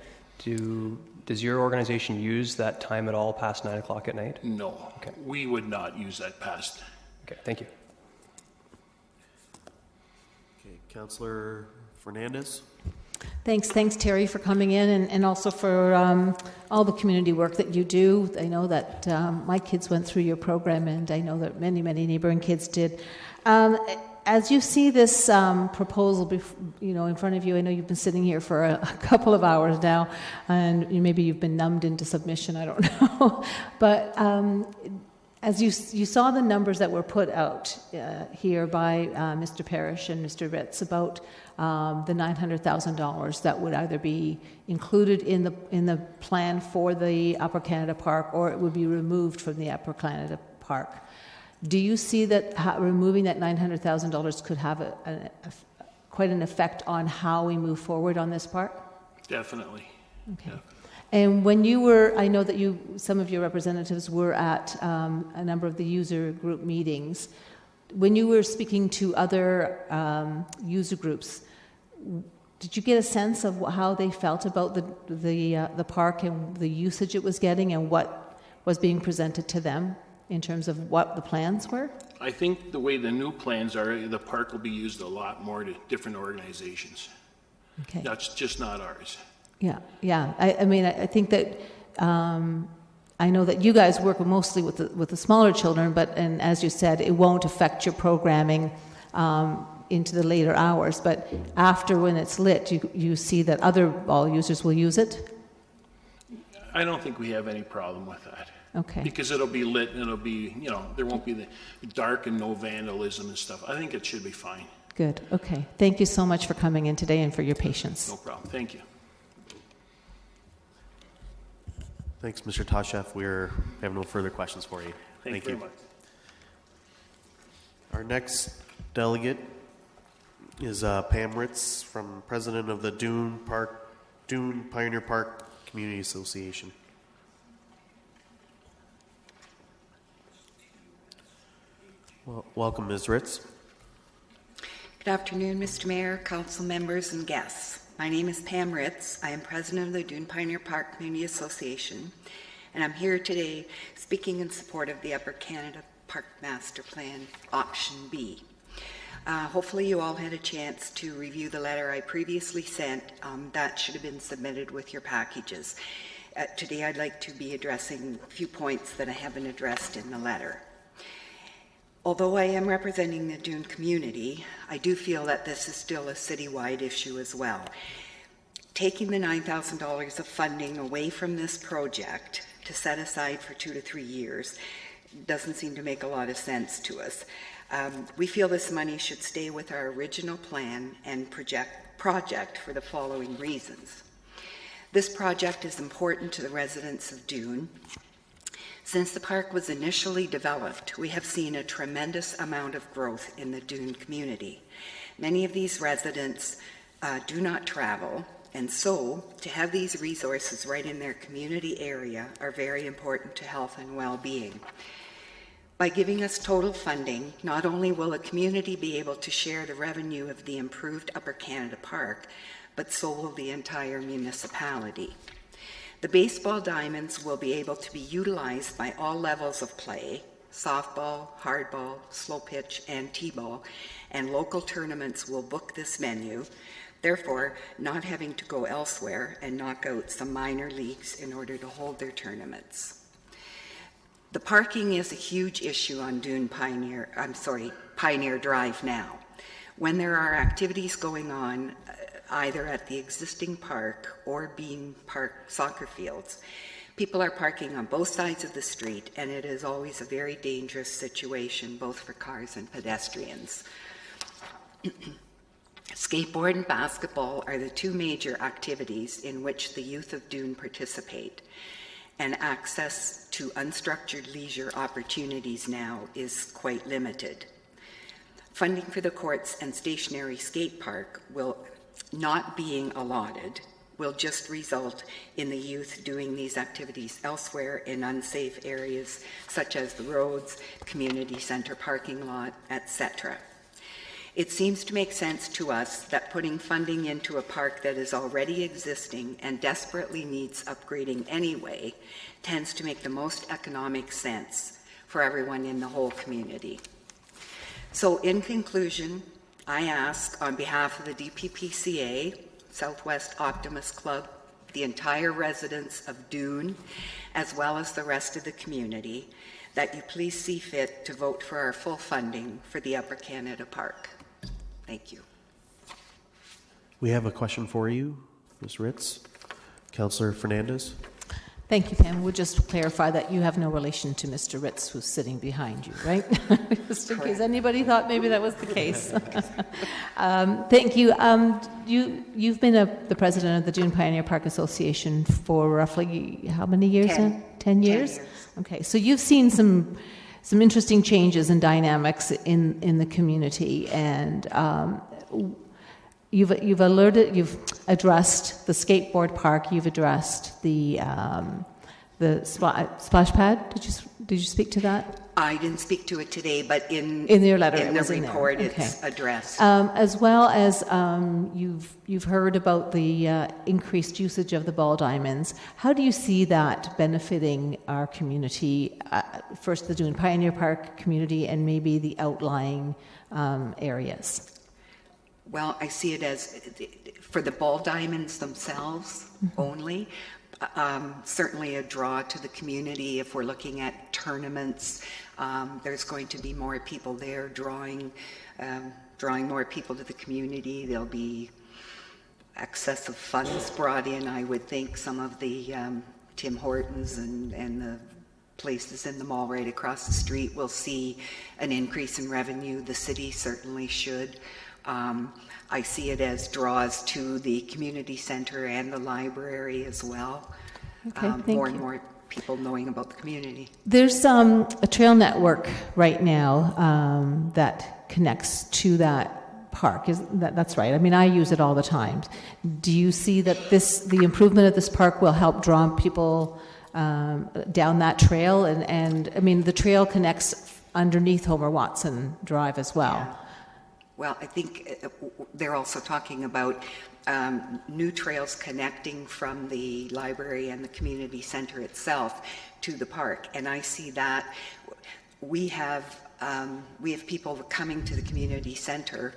Does your organization use that time at all past 9 o'clock at night? No, okay. We would not use that past. Okay, thank you. Okay, Councillor Fernandez. Thanks, Terry, for coming in, and also for all the community work that you do. I know that my kids went through your program, and I know that many neighboring kids did. As you see this proposal, in front of you, I know you've been sitting here for a couple of hours now, and maybe you've been numbed into submission. I don't know, but as you saw the numbers that were put out here by Mr. Parrish and Mr. Ritz about the $900,000 that would either be included in the plan for the Upper Canada Park, or it would be removed from the Upper Canada Park. Do you see that removing that $900,000 could have quite an effect on how we move forward on this park? Definitely. Okay. Yeah. And when you were, I know that some of your representatives were at a number of the user group meetings. When you were speaking to other user groups, did you get a sense of how they felt about the park and the usage it was getting and what was being presented to them in terms of what the plans were? I think the way the new plans are, the park will be used a lot more to different organizations. Okay. That's just not ours. Yeah. I mean, I think that I know that you guys work mostly with the smaller children, and as you said, it won't affect your programming into the later hours. But after, when it's lit, you see that other ball users will use it? I don't think we have any problem with that. Okay. Because it'll be lit and it'll be, there won't be the dark and no vandalism and stuff. I think it should be fine. Good. Okay. Thank you so much for coming in today and for your patience. No problem. Thank you. Thanks, Mr. Tashev. We have no further questions for you. Thank you very much. Our next delegate is Pam Ritz, president of the Dune Pioneer Park Community Association. Well, welcome, Ms. Ritz. Good afternoon, Mr. Mayor, council members, and guests. My name is Pam Ritz. I am president of the Dune Pioneer Park Community Association, and I'm here today speaking in support of the Upper Canada Park Master Plan, Option B. Hopefully you all had a chance to review the letter I previously sent. That should have been submitted with your packages. Today I'd like to be addressing a few points that I haven't addressed in the letter. Although I am representing the Dune community, I do feel that this is still a citywide issue as well. Taking the $9,000 of funding away from this project to set aside for 2 to 3 years doesn't seem to make a lot of sense to us. We feel this money should stay with our original plan and project for the following reasons. This project is important to the residents of Dune. Since the park was initially developed, we have seen a tremendous amount of growth in the Dune community. Many of these residents do not travel, and so to have these resources right in their community area are very important to health and well-being. By giving us total funding, not only will the community be able to share the revenue of the improved Upper Canada Park, but so will the entire municipality. The baseball diamonds will be able to be utilized by all levels of play, softball, hardball, slow pitch, and t-ball, and local tournaments will book this venue, therefore not having to go elsewhere and knock out some minor leagues in order to hold their tournaments. The parking is a huge issue on Pioneer Drive now. When there are activities going on, either at the existing park or Bean Park soccer fields, people are parking on both sides of the street, and it is always a very dangerous situation, both for cars and pedestrians. Skateboard and basketball are the two major activities in which the youth of Dune participate, and access to unstructured leisure opportunities now is quite limited. Funding for the courts and stationary skate park will not being allotted will just result in the youth doing these activities elsewhere in unsafe areas such as the roads, community center parking lot, etc. It seems to make sense to us that putting funding into a park that is already existing and desperately needs upgrading anyway tends to make the most economic sense for everyone in the whole community. So in conclusion, I ask on behalf of the DPPCA, Southwest Optimist Club, the entire residents of Dune, as well as the rest of the community, that you please see fit to vote for our full funding for the Upper Canada Park. Thank you. We have a question for you, Ms. Ritz. Councillor Fernandez. Thank you, Pam. We'll just clarify that you have no relation to Mr. Ritz, who's sitting behind you, right? Just in case anybody thought maybe that was the case. Thank you. You've been the president of the Dune Pioneer Park Association for roughly how many years? 10 years? 10 years. Okay, so you've seen some interesting changes and dynamics in the community, and You've addressed the skateboard park. You've addressed the splash pad. Did you speak to that? I didn't speak to it today, but in your letter, in the report, it's addressed. As well as you've heard about the increased usage of the ball diamonds. How do you see that benefiting our community? First, the Dune Pioneer Park community, and maybe the outlying areas. Well, I see it as, for the ball diamonds themselves only, certainly a draw to the community. If we're looking at tournaments, there's going to be more people there drawing more people to the community. There'll be excessive funds brought in. I would think some of the Tim Hortons and the places in the mall right across the street will see an increase in revenue. The city certainly should. I see it as draws to the community center and the library as well. Okay, more and more people knowing about the community. There's a trail network right now that connects to that park. That's right? I mean, I use it all the time. Do you see that the improvement of this park will help draw people down that trail? And I mean, the trail connects underneath Homer Watson Drive as well. Well, I think they're also talking about new trails connecting from the library and the community center itself to the park. And I see that we have people coming to the community center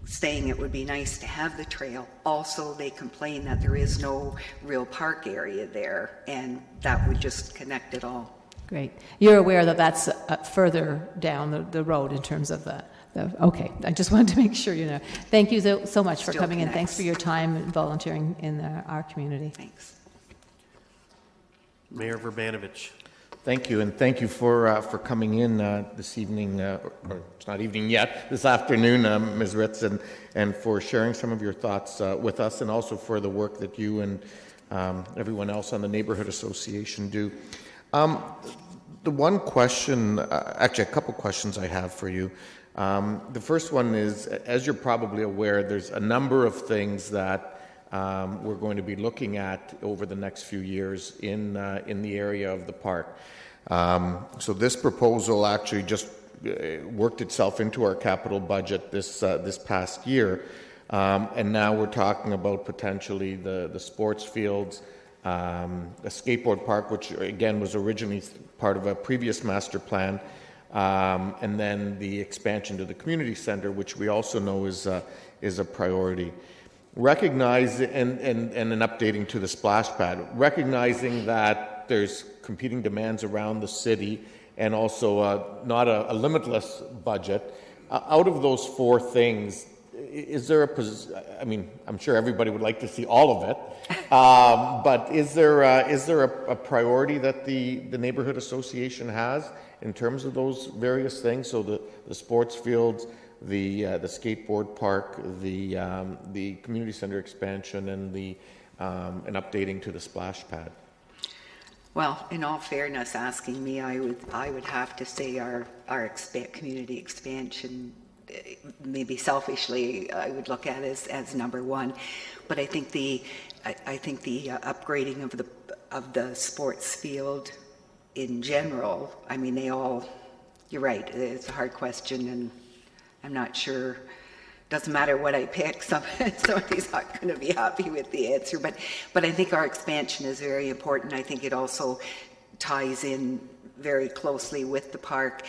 saying it would be nice to have the trail. Also, they complain that there is no real park area there, and that would just connect it all. Great. You're aware that that's further down the road in terms of the okay. I just wanted to make sure you know. Thank you so much for coming in. Thanks for your time and volunteering in our community. Thanks. Mayor Verbanovich. Thank you, and thank you for coming in this evening, or it's not evening yet, this afternoon, Ms. Ritz, and for sharing some of your thoughts with us, and also for the work that you and everyone else on the Neighborhood Association do. The one question, actually a couple questions I have for you. The first one is, as you're probably aware, there's a number of things that we're going to be looking at over the next few years in the area of the park. So this proposal actually just worked itself into our capital budget this past year, and now we're talking about potentially the sports fields, a skateboard park, which again was originally part of a previous master plan, and then the expansion to the community center, which we also know is a priority. Recognize and an updating to the splash pad, recognizing that there's competing demands around the city and also not a limitless budget. Out of those four things, is there I mean, I'm sure everybody would like to see all of it, but is there a priority that the Neighborhood Association has in terms of those various things? So the sports fields, the skateboard park, the community center expansion, and an updating to the splash pad. Well, in all fairness, asking me, I would have to say our community expansion. Maybe selfishly, I would look at it as number one, but I think the upgrading of the sports field in general. I mean, you're right. It's a hard question, and I'm not sure. Doesn't matter what I pick. Somebody's not going to be happy with the answer. But I think our expansion is very important. I think it also ties in very closely with the park.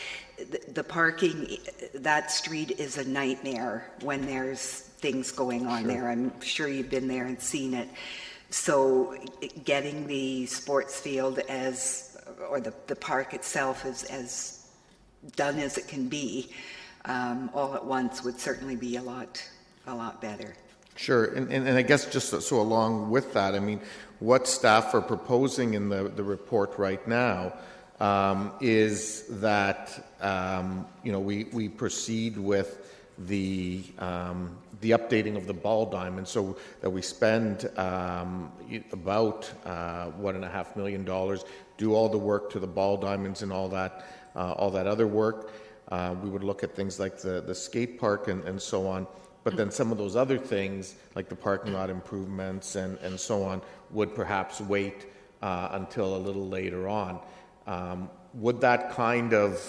The parking, that street is a nightmare when there's things going on there. I'm sure you've been there and seen it. So getting the sports field or the park itself as done as it can be, all at once would certainly be a lot better. Sure, and I guess just so along with that, I mean, what staff are proposing in the report right now is that we proceed with the updating of the ball diamond, so that we spend about $1.5 million, do all the work to the ball diamonds and all that other work. We would look at things like the skate park and so on, but then some of those other things like the parking lot improvements and so on would perhaps wait until a little later on. Would that kind of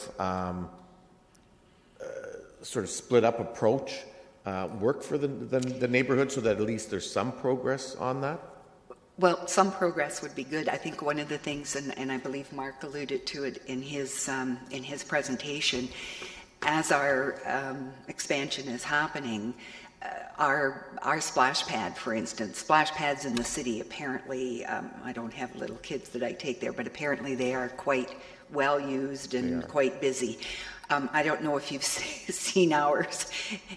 sort of split up approach work for the neighborhood, so that at least there's some progress on that? Well, some progress would be good. I think one of the things, and I believe Mark alluded to it in his presentation, as our expansion is happening, our splash pad, for instance, splash pads in the city apparently, I don't have little kids that I take there, but apparently they are quite well used and quite busy. I don't know if you've seen ours.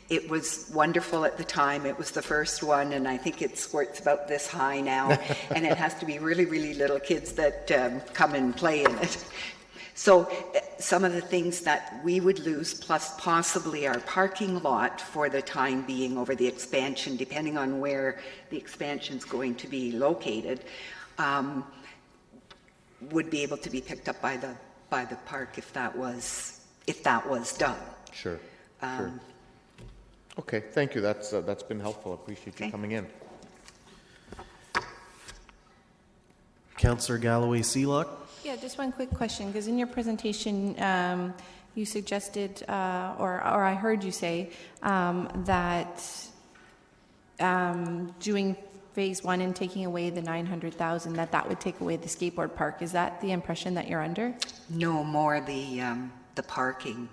It was wonderful at the time. It was the first one, and I think it squirts about this high now. And it has to be really, really little kids that come and play in it. So some of the things that we would lose, plus possibly our parking lot for the time being over the expansion, depending on where the expansion is going to be located, would be able to be picked up by the park if that was done. Sure. Okay, thank you. That's been helpful. I appreciate you coming in. Councillor Galloway-Sealock. Yeah, just one quick question, because in your presentation, you suggested, or I heard you say, that doing phase one and taking away the 900,000, that would take away the skateboard park. Is that the impression that you're under? No, more the parking.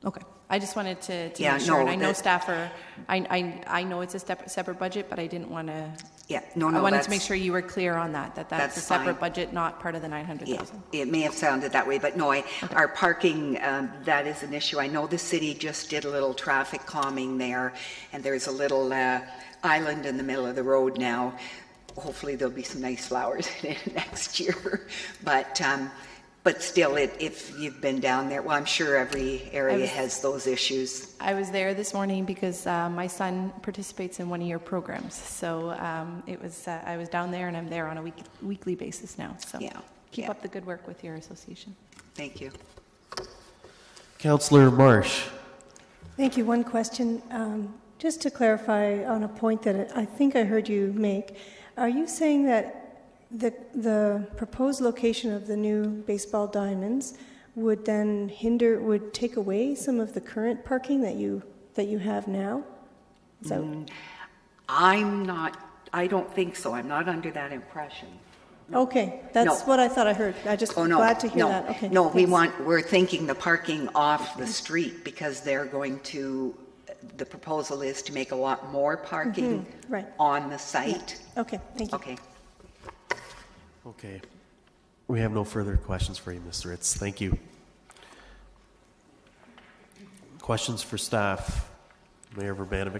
Okay. I just wanted to Yeah, make sure. no, And I know that- staff are, I know it's a separate budget, but I didn't want to. Yeah, I wanted to that's- make sure you were clear on that's that's a separate fine. budget, not part of the 900,000. Yeah, it may have sounded that way, but no, our parking, that is an issue. I know the city just did a little traffic calming there, and there's a little island in the middle of the road now. Hopefully there'll be some nice flowers in it next year. But still, if you've been down there, well, I'm sure every area has those issues. I was there this morning because my son participates in one of your programs. So I was down there, and I'm there on a weekly basis now. So keep up the good work with your association. Thank you. Councillor Marsh. Thank you. One question, just to clarify on a point that I think I heard you make. Are you saying that the proposed location of the new baseball diamonds would then would take away some of the current parking that you have now? Is that... I don't think so. I'm not under that impression. Okay, that's what I thought I heard. I just glad to hear that. Okay. No, thanks. we're thinking the parking off the street because they're going to, the proposal is to make a lot more parking on the site. Yeah. Okay, thank you. Okay. Okay. We have no further questions for you, Mr. Ritz. Thank you. Questions for staff? Mayor Verbanovic.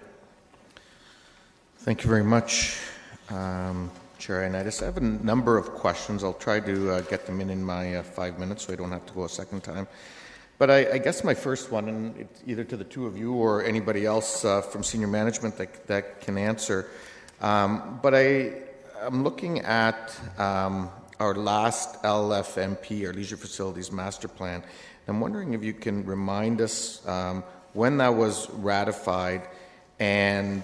Thank you very much, Chair Ioannidis. I have a number of questions. I'll try to get them in my 5 minutes so I don't have to go a second time. But I guess my first one, and it's either to the two of you or anybody else from senior management that can answer, but I'm looking at our last LFMP, our Leisure Facilities Master Plan. I'm wondering if you can remind us when that was ratified and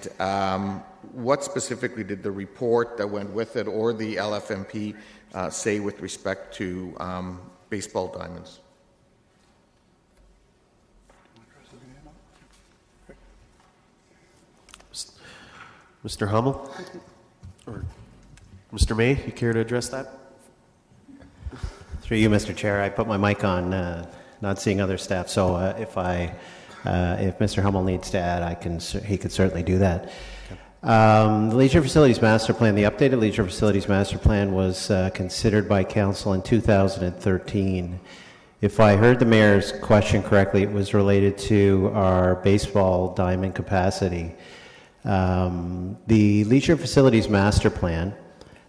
what specifically did the report that went with it or the LFMP say with respect to baseball diamonds? Mr. Hummel? Or Mr. May, you care to address that? Through you, Mr. Chair, I put my mic on, not seeing other staff. So if Mr. Hummel needs to add, he could certainly do that. The Leisure Facilities Master Plan, the updated Leisure Facilities Master Plan was considered by Council in 2013. If I heard the Mayor's question correctly, it was related to our baseball diamond capacity. The Leisure Facilities Master Plan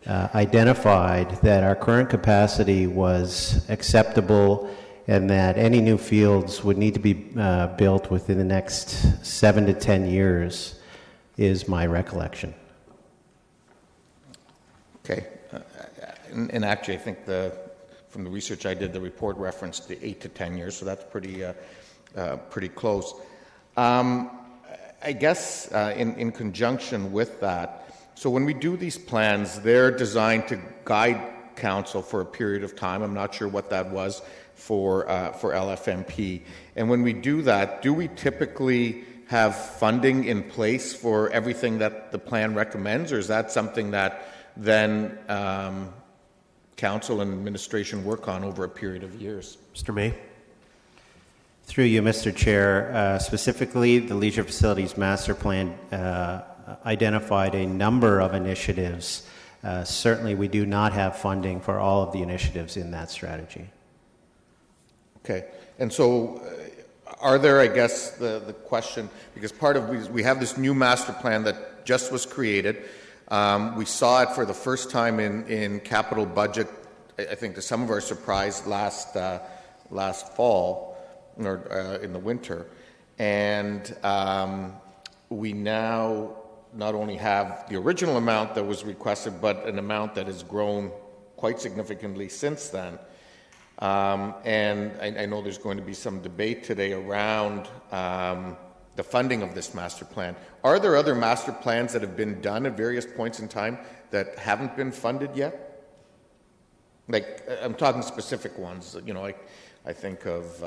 identified that our current capacity was acceptable and that any new fields would need to be built within the next 7 to 10 years, is my recollection. Okay. And actually, I think from the research I did, the report referenced the 8 to 10 years, so that's pretty close. I guess in conjunction with that, so when we do these plans, they're designed to guide council for a period of time. I'm not sure what that was for LFMP. And when we do that, do we typically have funding in place for everything that the plan recommends, or is that something that then council and administration work on over a period of years? Mr. May? Through you, Mr. Chair, specifically the Leisure Facilities Master Plan identified a number of initiatives. Certainly we do not have funding for all of the initiatives in that strategy. Okay. And so are there, I guess, the question, because part of, we have this new master plan that just was created. We saw it for the first time in capital budget, I think to some of our surprise, last fall, or in the winter. And we now not only have the original amount that was requested, but an amount that has grown quite significantly since then. And I know there's going to be some debate today around the funding of this master plan. Are there other master plans that have been done at various points in time that haven't been funded yet? Like, I'm talking specific ones. You know, I think of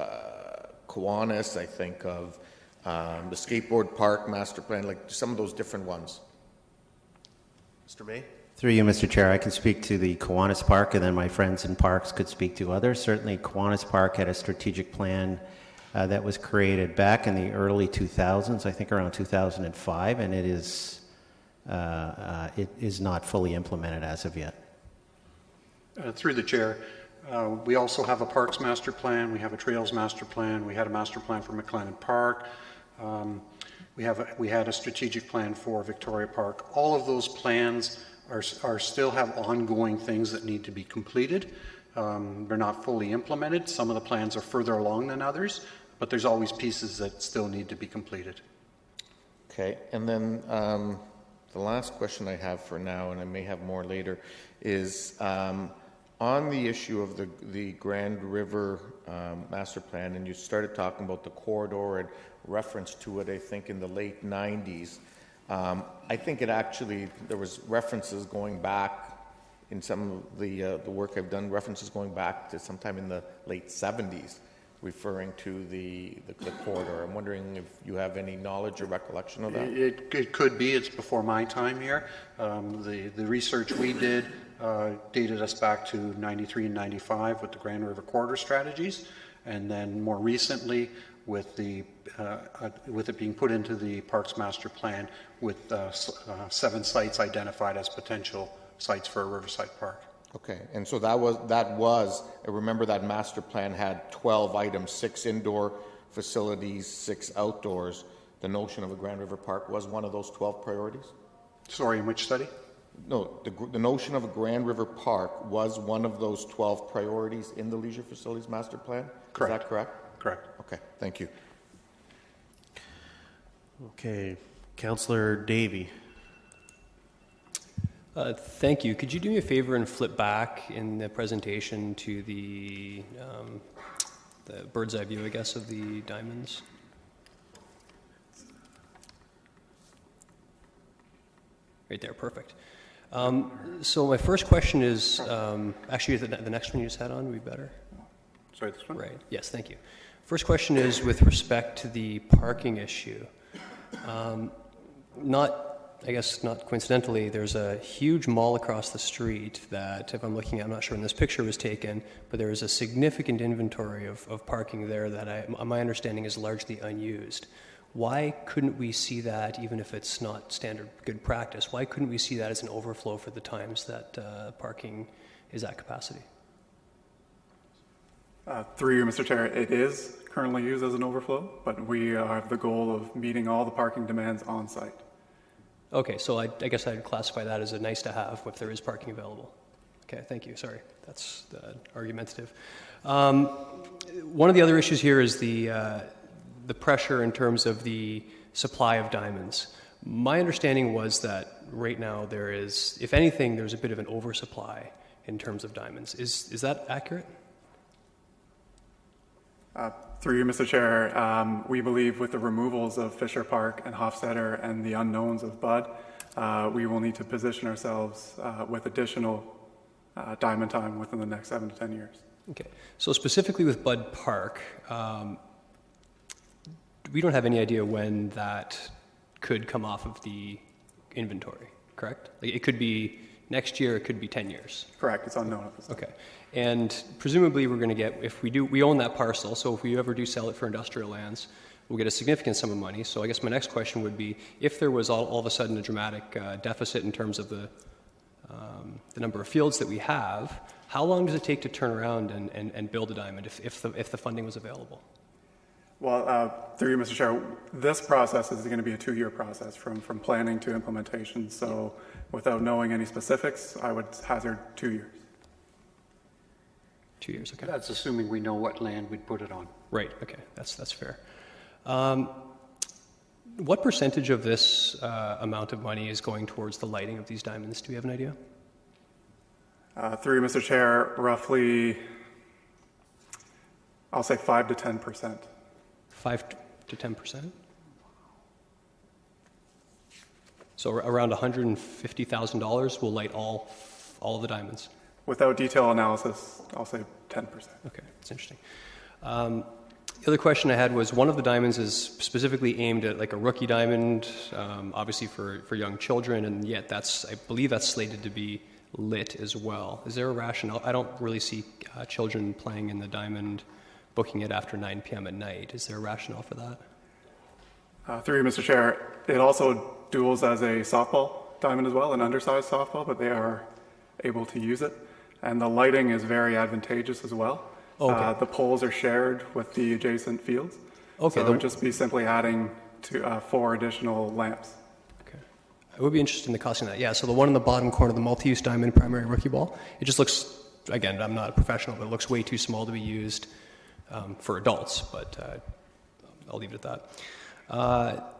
Kiwanis, I think of the skateboard park master plan, like some of those different ones. Mr. May? Through you, Mr. Chair, I can speak to the Kiwanis Park, and then my friends in parks could speak to others. Certainly, Kiwanis Park had a strategic plan that was created back in the early 2000s, I think around 2005, and it is not fully implemented as of yet. Through the chair, we also have a parks master plan, we have a trails master plan, we had a master plan for McLennan Park, we had a strategic plan for Victoria Park. All of those plans are still have ongoing things that need to be completed. They're not fully implemented. Some of the plans are further along than others, but there's always pieces that still need to be completed. Okay, and then the last question I have for now, and I may have more later, is on the issue of the Grand River master plan, and you started talking about the corridor and reference to it, I think, in the late 90s. I think it actually, there was references going back in some of the work I've done, references going back to sometime in the late 70s, referring to the corridor. I'm wondering if you have any knowledge or recollection of that? It could be. It's before my time here. The research we did dated us back to 93 and 95 with the Grand River Corridor strategies, and then more recently with it being put into the Parks Master Plan with 7 sites identified as potential sites for a riverside park. Okay, and so that was I remember that master plan had 12 items, 6 indoor facilities, 6 outdoors. The notion of a Grand River Park was one of those 12 priorities? Sorry, in which study? No, the notion of a Grand River Park was one of those 12 priorities in the Leisure Facilities Master Plan? Correct. Is that correct? Correct. Okay, thank you. Okay, Councillor Davey. Thank you. Could you do me a favor and flip back in the presentation to the bird's eye view, I guess, of the diamonds? Right there, perfect. So my first question is, actually the next one you just had on would be better. Sorry, this one? Right, yes, thank you. First question is with respect to the parking issue. I guess not coincidentally, there's a huge mall across the street that, if I'm looking at, I'm not sure when this picture was taken, but there is a significant inventory of parking there that my understanding is largely unused. Why couldn't we see that, even if it's not standard good practice, why couldn't we see that as an overflow for the times that parking is at capacity? Through you, Mr. Chair, it is currently used as an overflow, but we have the goal of meeting all the parking demands on site. Okay, so I guess I'd classify that as a nice to have if there is parking available. Okay, thank you. Sorry, that's argumentative. One of the other issues here is the pressure in terms of the supply of diamonds. My understanding was that right now there is, if anything, there's a bit of an oversupply in terms of diamonds. Is that accurate? Through you, Mr. Chair, we believe with the removals of Fisher Park and Hofstadter and the unknowns of Bud, we will need to position ourselves with additional diamond time within the next 7 to 10 years. Okay, so specifically with Bud Park, we don't have any idea when that could come off of the inventory, correct? Like it could be next year, it could be 10 years. Correct, it's unknown at this time. Okay. And presumably we're going to get, if we own that parcel, so if we ever do sell it for industrial lands, we'll get a significant sum of money. So I guess my next question would be, if there was all of a sudden a dramatic deficit in terms of the number of fields that we have, how long does it take to turn around and build a diamond if the funding was available? Well, through you, Mr. Chair, this process is going to be a 2-year process from planning to implementation. So without knowing any specifics, I would hazard 2 years. 2 years, okay. That's assuming we know what land we'd put it on. Right, okay, that's fair. What percentage of this amount of money is going towards the lighting of these diamonds? Do we have an idea? Through you, Mr. Chair, roughly, I'll say 5 to 10%. 5 to 10%? So around $150,000 will light all of the diamonds? Without detailed analysis, I'll say 10%. Okay, that's interesting. The other question I had was, one of the diamonds is specifically aimed at like a rookie diamond, obviously for young children, and yet I believe that's slated to be lit as well. Is there a rationale? I don't really see children playing in the diamond, booking it after 9 p.m. at night. Is there a rationale for that? Through you, Mr. Chair, it also duels as a softball diamond as well, an undersized softball, but they are able to use it. And the lighting is very advantageous as well. Okay. The poles are shared with the adjacent fields. Okay. So it would just be simply adding to 4 additional lamps. Okay. I would be interested in the costing of that. Yeah, so the one in the bottom corner, the multi-use diamond primary rookie ball, it just looks, again, I'm not a professional, but it looks way too small to be used for adults, but I'll leave it at that.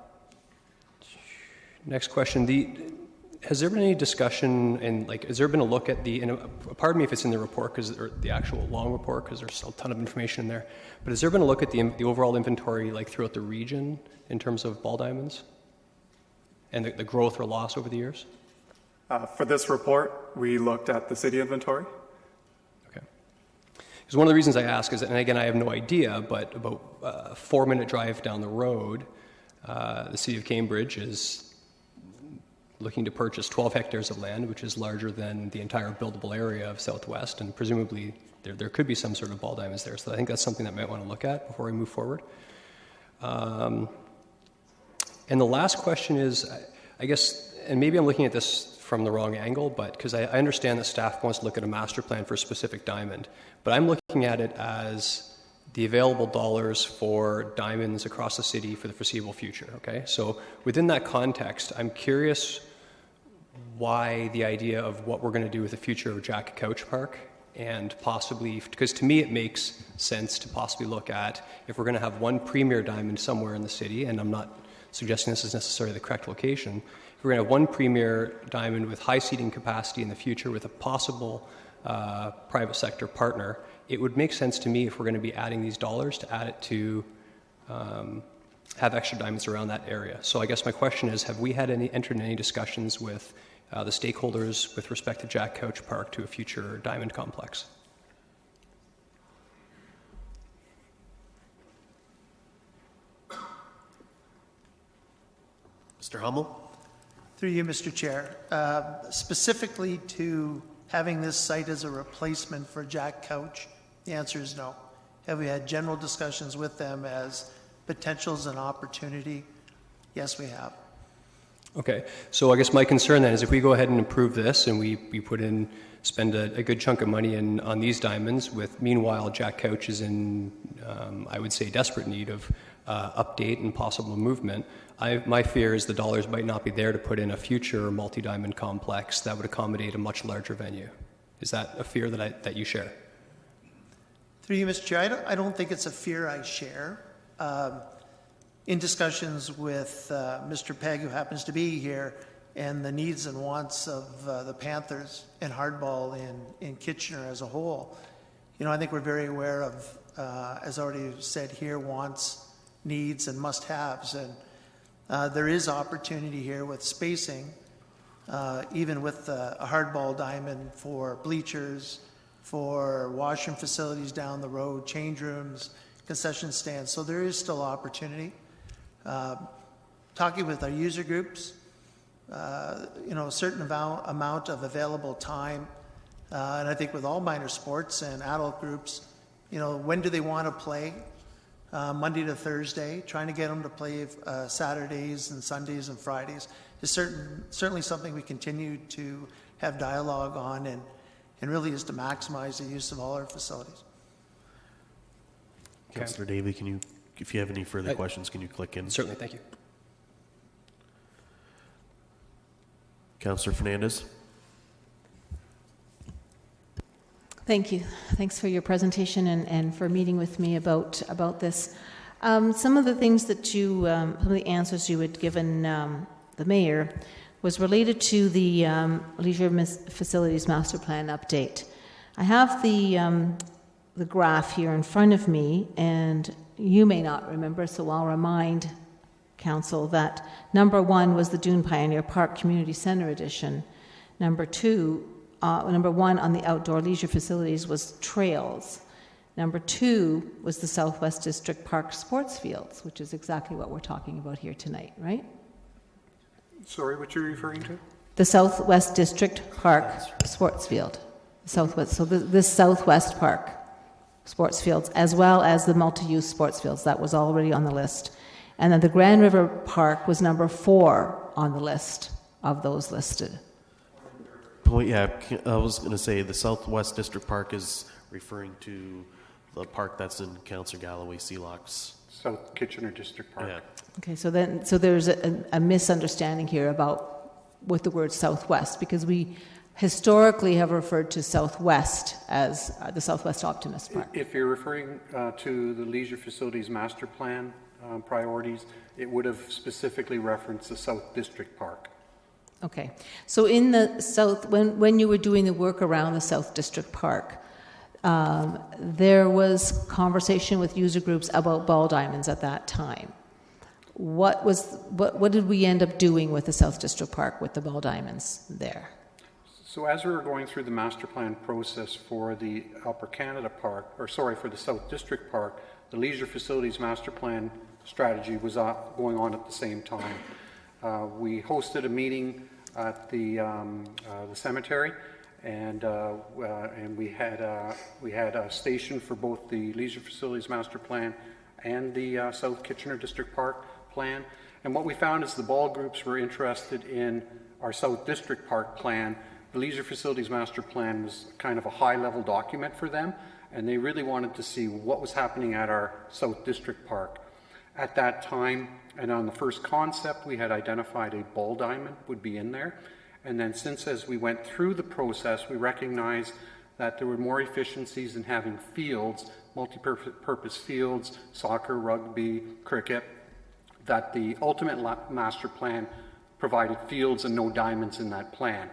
Next question. Has there been any discussion and has there been a look at pardon me if it's in the report or the actual long report because there's a ton of information in there, but has there been a look at the overall inventory throughout the region in terms of ball diamonds and the growth or loss over the years? For this report, we looked at the city inventory. Okay. Because one of the reasons I ask is, and again I have no idea, but about a 4-minute drive down the road, the city of Cambridge is looking to purchase 12 hectares of land, which is larger than the entire buildable area of Southwest, and presumably there could be some sort of ball diamonds there. So I think that's something that I might want to look at before we move forward. And the last question is, I guess, and maybe I'm looking at this from the wrong angle, but because I understand that staff wants to look at a master plan for a specific diamond, but I'm looking at it as the available dollars for diamonds across the city for the foreseeable future, okay? So within that context, I'm curious why the idea of what we're going to do with the future of Jack Couch Park, and possibly, because to me it makes sense to possibly look at if we're going to have one premier diamond somewhere in the city, and I'm not suggesting this is necessarily the correct location, if we're going to have one premier diamond with high seating capacity in the future with a possible private sector partner, it would make sense to me if we're going to be adding these dollars to add it to have extra diamonds around that area. So I guess my question is, have we entered in any discussions with the stakeholders with respect to Jack Couch Park to a future diamond complex? Mr. Hummel? Through you, Mr. Chair. Specifically to having this site as a replacement for Jack Couch, the answer is no. Have we had general discussions with them as potentials and opportunity? Yes, we have. Okay, so I guess my concern then is if we go ahead and approve this and we spend a good chunk of money on these diamonds, meanwhile Jack Couch is in, I would say, desperate need of update and possible movement. My fear is the dollars might not be there to put in a future multi-diamond complex that would accommodate a much larger venue. Is that a fear that you share? Through you, Mr. Chair, I don't think it's a fear I share. In discussions with Mr. Pegg, who happens to be here, and the needs and wants of the Panthers and hardball in Kitchener as a whole, I think we're very aware of, as already said here, wants, needs, and must-haves. And there is opportunity here with spacing, even with a hardball diamond for bleachers, for washroom facilities down the road, change rooms, concession stands. So there is still opportunity. Talking with our user groups, a certain amount of available time, and I think with all minor sports and adult groups, when do they want to play? Monday to Thursday, trying to get them to play Saturdays and Sundays and Fridays is certainly something we continue to have dialogue on, and really is to maximize the use of all our facilities. Councillor Davey, if you have any further questions, can you click in? Certainly, thank you. Councillor Fernandez. Thank you. Thanks for your presentation and for meeting with me about this. Some of the things that some of the answers you had given the mayor was related to the Leisure Facilities Master Plan update. I have the graph here in front of me, and you may not remember, so I'll remind Council that number 1 was the Dune Pioneer Park Community Centre Edition. Number 1 on the outdoor leisure facilities was trails. Number 2 was the Southwest District Park sports fields, which is exactly what we're talking about here tonight, right? Sorry, what you're referring to? The Southwest District Park sports field. Southwest, so this Southwest Park sports fields, as well as the multi-use sports fields. That was already on the list. And then the Grand River Park was number 4 on the list of those listed. Oh, yeah, I was going to say the Southwest District Park is referring to the park that's in Councillor Galloway Seelock's. South Kitchener District Park. Yeah. Okay, so there's a misunderstanding here about with the word Southwest, because we historically have referred to Southwest as the Southwest Optimist Park. If you're referring to the Leisure Facilities Master Plan priorities, it would have specifically referenced the South District Park. Okay, so in the South, when you were doing the work around the South District Park, there was conversation with user groups about ball diamonds at that time. What did we end up doing with the South District Park with the ball diamonds there? So as we were going through the master plan process for the Upper Canada Park, for the South District Park, the Leisure Facilities Master Plan strategy was going on at the same time. We hosted a meeting at the cemetery, and we had a station for both the Leisure Facilities Master Plan and the South Kitchener District Park plan. And what we found is the ball groups were interested in our South District Park plan. The Leisure Facilities Master Plan was kind of a high-level document for them, and they really wanted to see what was happening at our South District Park. At that time, and on the first concept, we had identified a ball diamond would be in there. And then since as we went through the process, we recognized that there were more efficiencies in having fields, multi-purpose fields, soccer, rugby, cricket, that the ultimate master plan provided fields and no diamonds in that plan.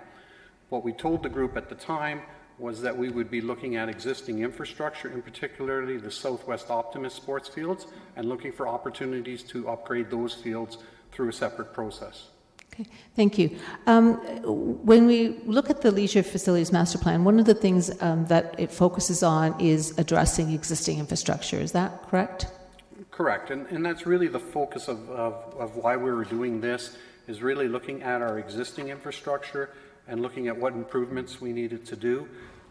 What we told the group at the time was that we would be looking at existing infrastructure, in particularly the Southwest Optimist sports fields, and looking for opportunities to upgrade those fields through a separate process. Okay, thank you. When we look at the Leisure Facilities Master Plan, one of the things that it focuses on is addressing existing infrastructure. Is that correct? Correct, and that's really the focus of why we were doing this, is really looking at our existing infrastructure and looking at what improvements we needed to do.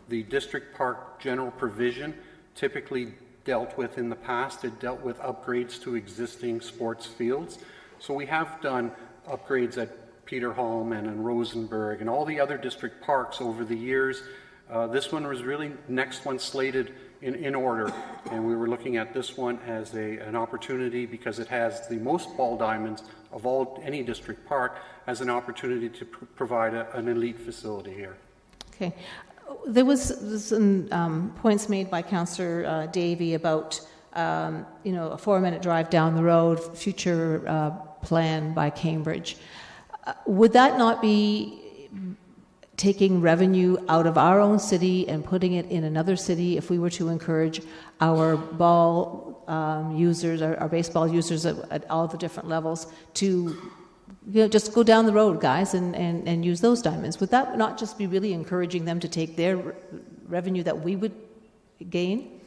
The district park general provision typically dealt with in the past, it dealt with upgrades to existing sports fields. So we have done upgrades at Peterholm and in Rosenberg and all the other district parks over the years. This one was really next one slated in order, and we were looking at this one as an opportunity because it has the most ball diamonds of any district park as an opportunity to provide an elite facility here. Okay. There was some points made by Councillor Davey about a 4-minute drive down the road, future plan by Cambridge. Would that not be taking revenue out of our own city and putting it in another city if we were to encourage our ball users, our baseball users at all the different levels to just go down the road, guys, and use those diamonds? Would that not just be really encouraging them to take their revenue that we would gain?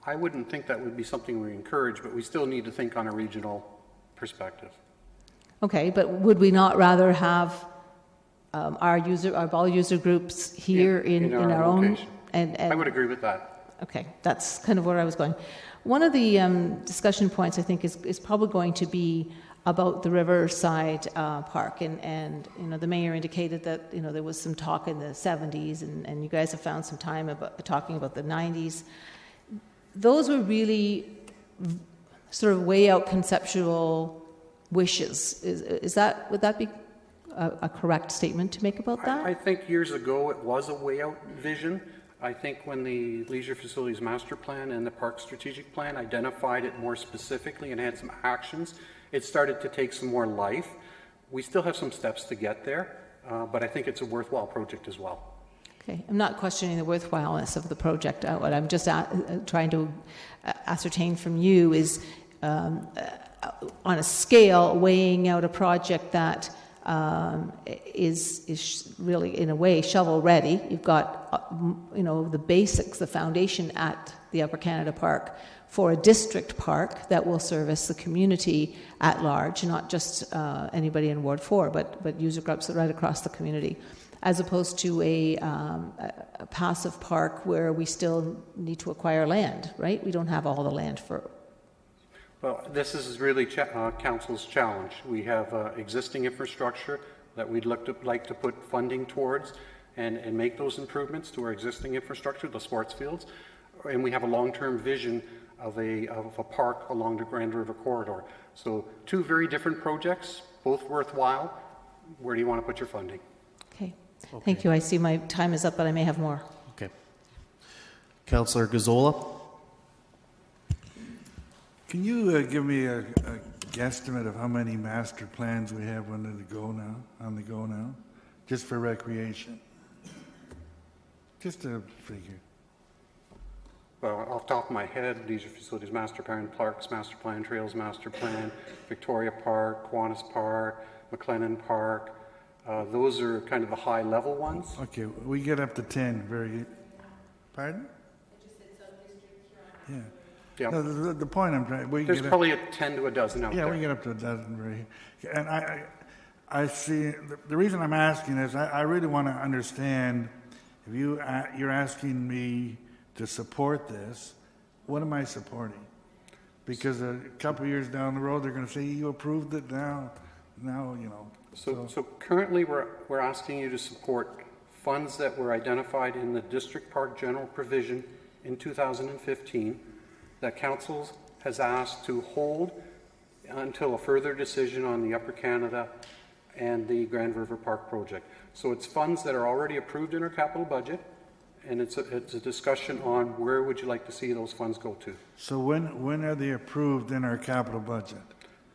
I wouldn't think that would be something we encourage, but we still need to think on a regional perspective. Okay, but would we not rather have our ball user groups here in our own? And I would agree with that. Okay, that's kind of where I was going. One of the discussion points I think is probably going to be about the Riverside Park, and the mayor indicated that there was some talk in the 70s, and you guys have found some time about talking about the 90s. Those were really sort of way out conceptual wishes. Would that be a correct statement to make about that? I think years ago it was a way out vision. I think when the Leisure Facilities Master Plan and the Park Strategic Plan identified it more specifically and had some actions, it started to take some more life. We still have some steps to get there, but I think it's a worthwhile project as well. Okay, I'm not questioning the worthwhileness of the project. What I'm just trying to ascertain from you is, on a scale, weighing out a project that is really, in a way, shovel ready. You've got, the basics, the foundation at the Upper Canada Park for a district park that will service the community at large, not just anybody in Ward 4, but user groups right across the community, as opposed to a passive park where we still need to acquire land, right? We don't have all the land for. Well, this is really Council's challenge. We have existing infrastructure that we'd like to put funding towards and make those improvements to our existing infrastructure, the sports fields, and we have a long-term vision of a park along the Grand River Corridor. So two very different projects, both worthwhile. Where do you want to put your funding? Okay. Thank you. I see my time is up, but I may have more. Okay. Councillor Gazzola. Can you give me a guesstimate of how many master plans we have on the go now, just for recreation? Just a figure. Well, off the top of my head, leisure facilities master plan, parks master plan, trails master plan, Victoria Park, Kiwanis Park, McLennan Park. Those are kind of the high level ones. Okay, we get up to 10. Pardon? Yeah. Yeah. No, the point I'm trying. There's probably 10 to a dozen out there. Yeah, we get up to a dozen. And I see. The reason I'm asking is I really want to understand. If you're asking me to support this, what am I supporting? Because a couple of years down the road, they're going to say you approved it now. So currently, we're asking you to support funds that were identified in the District Park General Provision in 2015 that Council has asked to hold until a further decision on the Upper Canada and the Grand River Park project. So it's funds that are already approved in our capital budget, and it's a discussion on where would you like to see those funds go to. So when are they approved in our capital budget?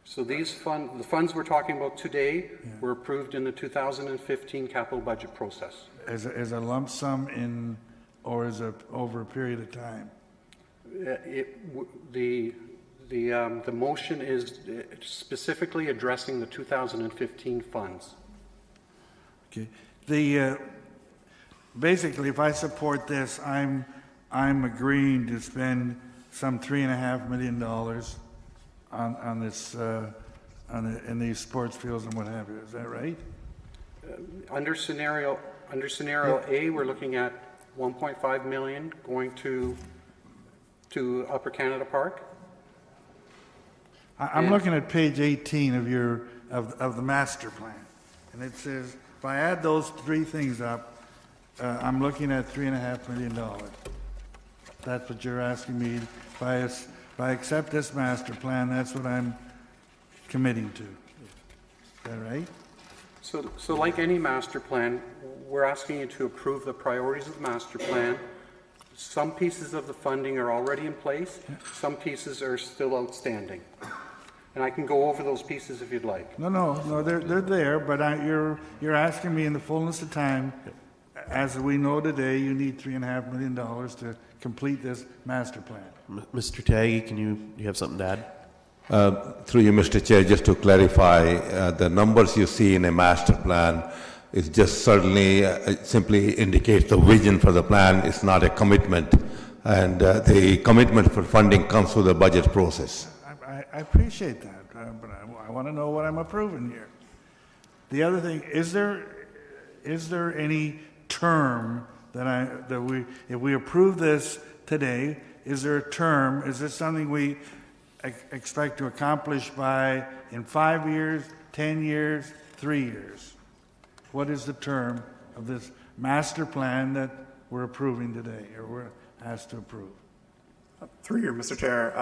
So the funds we're talking about today were approved in the 2015 capital budget process. As a lump sum or is it over a period of time? The motion is specifically addressing the 2015 funds. Okay. Basically, if I support this, I'm agreeing to spend some $3.5 million on this in these sports fields and what have you. Is that right? Under scenario A, we're looking at 1.5 million going to Upper Canada Park. I'm looking at page 18 of the master plan, and it says if I add those three things up, I'm looking at $3.5 million. That's what you're asking me. If I accept this master plan, that's what I'm committing to. Is that right? So like any master plan, we're asking you to approve the priorities of the master plan. Some pieces of the funding are already in place. Some pieces are still outstanding. And I can go over those pieces if you'd like. No, they're there, but you're asking me in the fullness of time, as we know today, you need $3.5 million to complete this master plan. Mr. Taggy, you have something to add? Through you, Mr. Chair, just to clarify, the numbers you see in a master plan is just certainly simply indicates the vision for the plan. It's not a commitment, and the commitment for funding comes through the budget process. I appreciate that, but I want to know what I'm approving here. The other thing, is there any term if we approve this today, is there a term, is this something we expect to accomplish in 5 years, 10 years, 3 years? What is the term of this master plan that we're approving today, or we're asked to approve? Through you, Mr. Chair,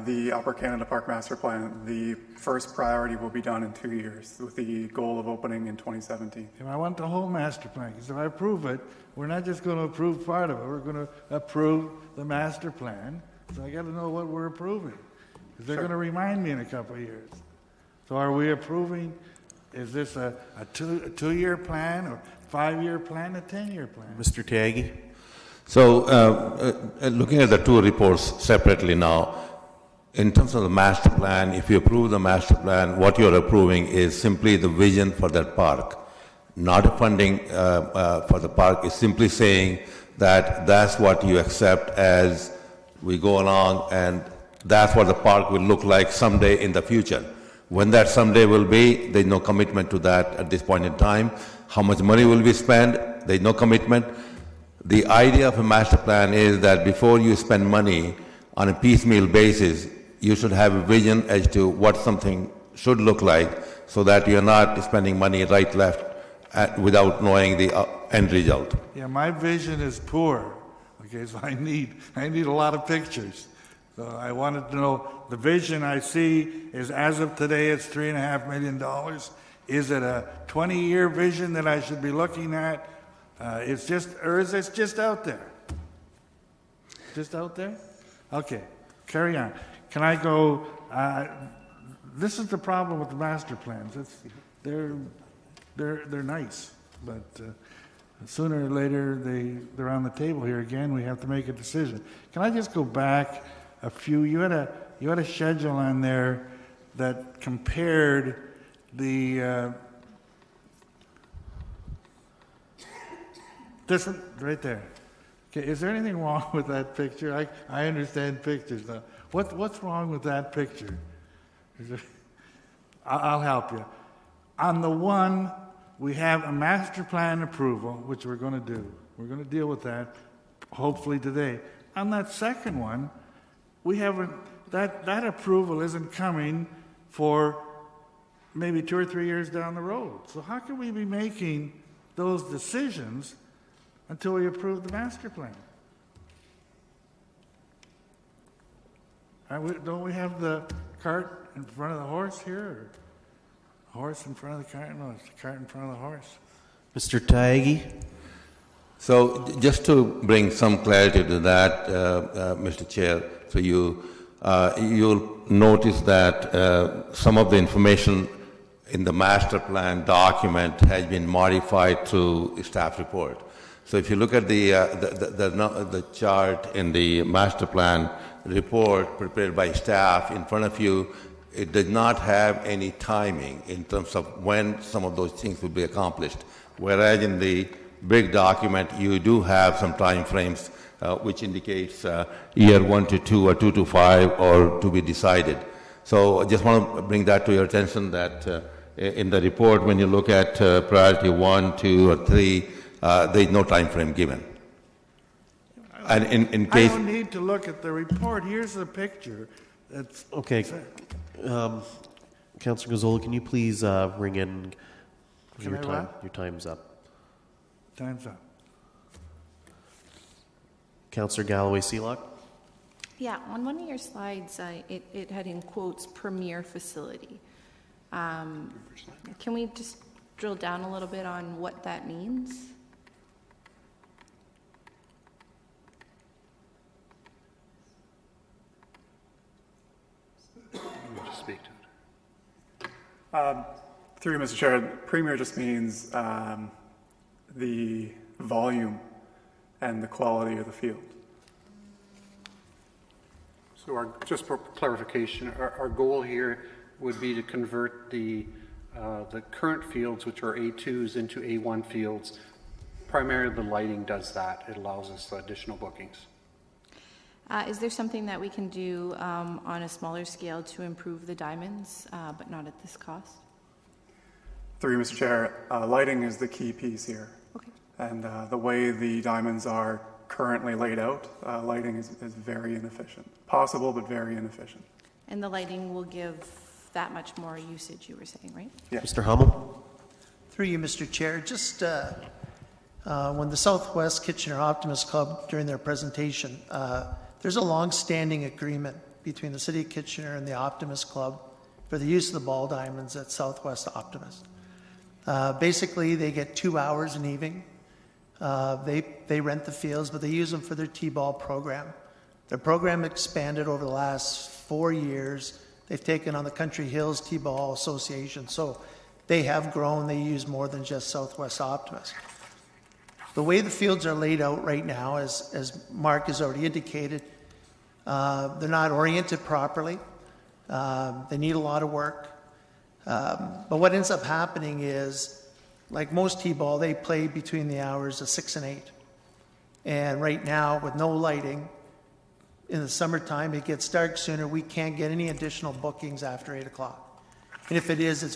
the Upper Canada Park Master Plan, the first priority will be done in 2 years with the goal of opening in 2017. And I want the whole master plan, because if I approve it, we're not just going to approve part of it, we're going to approve the master plan. So I got to know what we're approving, because they're going to remind me in a couple of years. So are we approving, is this a two-year plan, or 5-year plan, a 10-year plan? Mr. Taggy? So, looking at the two reports separately now, in terms of the master plan, if you approve the master plan, what you're approving is simply the vision for that park, not a funding for the park. It's simply saying that that's what you accept as we go along, and that's what the park will look like someday in the future. When that someday will be, there's no commitment to that at this point in time. How much money will be spent? There's no commitment. The idea of a master plan is that before you spend money on a piecemeal basis, you should have a vision as to what something should look like, so that you're not spending money right, left, without knowing the end result. Yeah, my vision is poor. Okay, so I need a lot of pictures. So I wanted to know, the vision I see is, as of today, it's $3.5 million. Is it a 20-year vision that I should be looking at? It's just, or is it just out there? Just out there? Okay, carry on. Can I go? This is the problem with the master plans. They're nice, but sooner or later they're on the table here again. We have to make a decision. Can I just go back a few? You had a schedule on there that compared the this one right there. Okay, is there anything wrong with that picture? I understand pictures now. What's wrong with that picture? I'll help you. On the one, we have a master plan approval, which we're going to do. We're going to deal with that, hopefully today. On that second one, we haven't. That approval isn't coming for maybe 2 or 3 years down the road. So how can we be making those decisions until we approve the master plan? Don't we have the cart in front of the horse here? Or horse in front of the cart? No, it's the cart in front of the horse. Mr. Taagi? So just to bring some clarity to that, Mr. Chair, so you'll notice that some of the information in the master plan document has been modified through staff report. So if you look at the chart in the master plan report prepared by staff in front of you, it does not have any timing in terms of when some of those things will be accomplished. Whereas in the big document, you do have some time frames which indicates year 1 to 2 or 2 to 5 or to be decided. So I just want to bring that to your attention that in the report, when you look at priority 1, 2, or 3, there is no time frame given. And in case I don't need to look at the report. Here's the picture. That's okay. Councilor Gazzola, can you please ring in your time? Your time's up. Time's up. Councilor Galloway-Seelock? Yeah, on one of your slides, it had in quotes premier facility. Can we just drill down a little bit on what that means? Speak to it. Through you, Mr. Chair, premier just means the volume and the quality of the field. So just for clarification, our goal here would be to convert the current fields, which are A2s, into A1 fields. Primarily the lighting does that. It allows us additional bookings. Is there something that we can do on a smaller scale to improve the diamonds, but not at this cost? Through you, Mr. Chair, lighting is the key piece here. Okay. And the way the diamonds are currently laid out, lighting is very inefficient. Possible, but very inefficient. And the lighting will give that much more usage, you were saying, right? Yeah. Mr. Hummel? Through you, Mr. Chair, just when the Southwest Kitchener Optimist Club, during their presentation, there's a long-standing agreement between the City of Kitchener and the Optimist Club for the use of the ball diamonds at Southwest Optimist. Basically, they get 2 hours an evening. They rent the fields, but they use them for their T-ball program. Their program expanded over the last 4 years. They've taken on the Country Hills T-ball Association, so they have grown. They use more than just Southwest Optimist. The way the fields are laid out right now, as Mark has already indicated, they're not oriented properly. They need a lot of work. But what ends up happening is, like most T-ball, they play between the hours of 6 and 8. And right now, with no lighting, in the summertime, it gets dark sooner, we can't get any additional bookings after 8 o'clock. And if it is, it's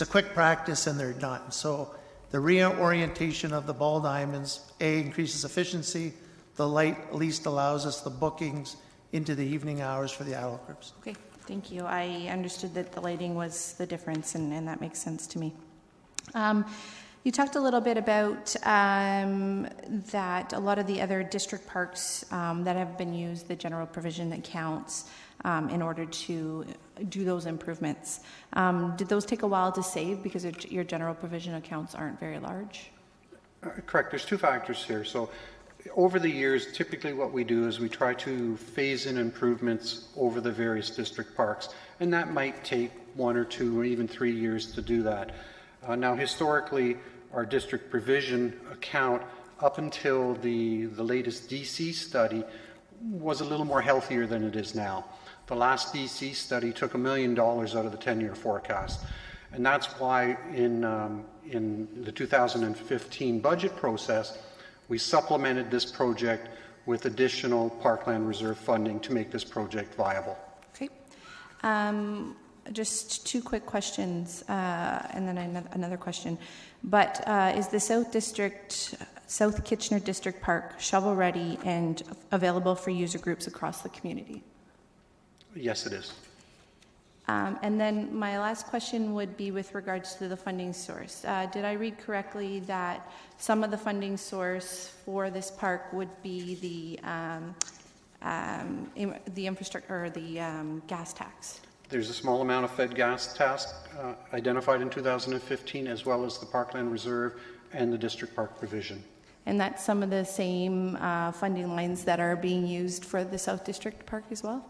a quick practice and they're done. So the reorientation of the ball diamonds, increases efficiency. The light at least allows us the bookings into the evening hours for the adult groups. Okay, thank you. I understood that the lighting was the difference, and that makes sense to me. You talked a little bit about that a lot of the other district parks that have been used, the general provision that counts in order to do those improvements. Did those take a while to save because your general provision accounts aren't very large? Correct. There's two factors here. So over the years, typically what we do is we try to phase in improvements over the various district parks, and that might take 1 or 2 or even 3 years to do that. Now, historically, our district provision account up until the latest DC study was a little more healthier than it is now. The last DC study took $1 million out of the 10-year forecast. And that's why in the 2015 budget process, we supplemented this project with additional Parkland Reserve funding to make this project viable. Okay. Just 2 quick questions, and then another question. But is the South Kitchener District Park shovel-ready and available for user groups across the community? Yes, it is. And then my last question would be with regards to the funding source. Did I read correctly that some of the funding source for this park would be the infrastructure or the gas tax? There's a small amount of fed gas tax identified in 2015, as well as the Parkland Reserve and the district park provision. And that's some of the same funding lines that are being used for the South District Park as well?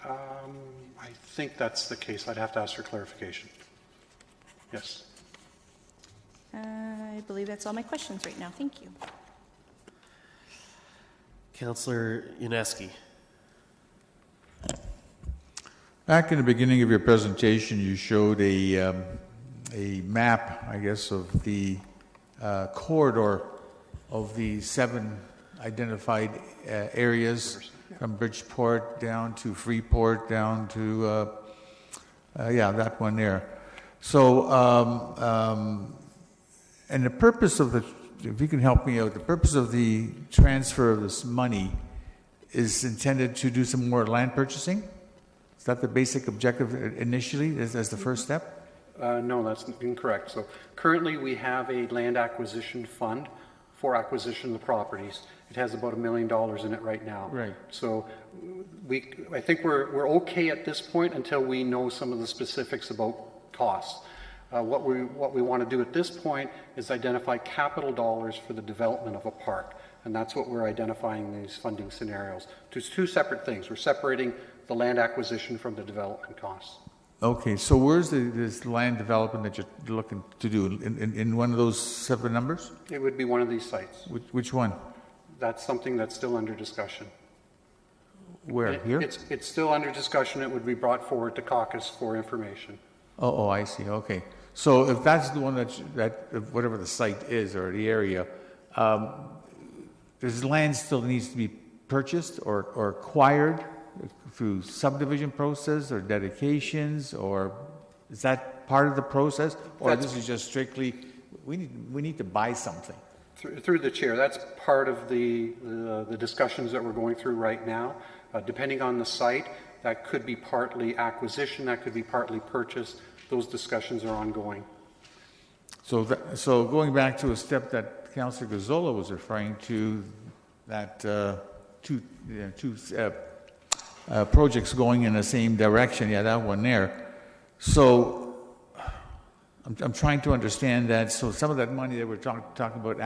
I think that's the case. I'd have to ask for clarification. Yes. I believe that's all my questions right now. Thank you. Councillor Yaneski. Back in the beginning of your presentation, you showed a map, I guess, of the corridor of the 7 identified areas from Bridgeport down to Freeport, down to, that one there. So, and the purpose of if you can help me out, the purpose of the transfer of this money is intended to do some more land purchasing? Is that the basic objective initially, as the first step? No, that's incorrect. So currently we have a land acquisition fund for acquisition of the properties. It has about $1 million in it right now. Right. So I think we're okay at this point until we know some of the specifics about costs. What we want to do at this point is identify capital dollars for the development of a park, and that's what we're identifying in these funding scenarios. There's 2 separate things. We're separating the land acquisition from the development costs. Okay, so where's this land development that you're looking to do? In one of those 7 numbers? It would be one of these sites. Which one? That's something that's still under discussion. Where? Here? It's still under discussion. It would be brought forward to caucus for information. Oh, I see. Okay. So if that's the one that whatever the site is or the area, does land still needs to be purchased or acquired through subdivision process or dedications, or is that part of the process, or this is just strictly we need to buy something? Through the chair, that's part of the discussions that we're going through right now. Depending on the site, that could be partly acquisition, that could be partly purchase. Those discussions are ongoing. So going back to a step that Councillor Gazzola was referring to, that two projects going in the same direction, that one there. So I'm trying to understand that. So some of that money that we're talking about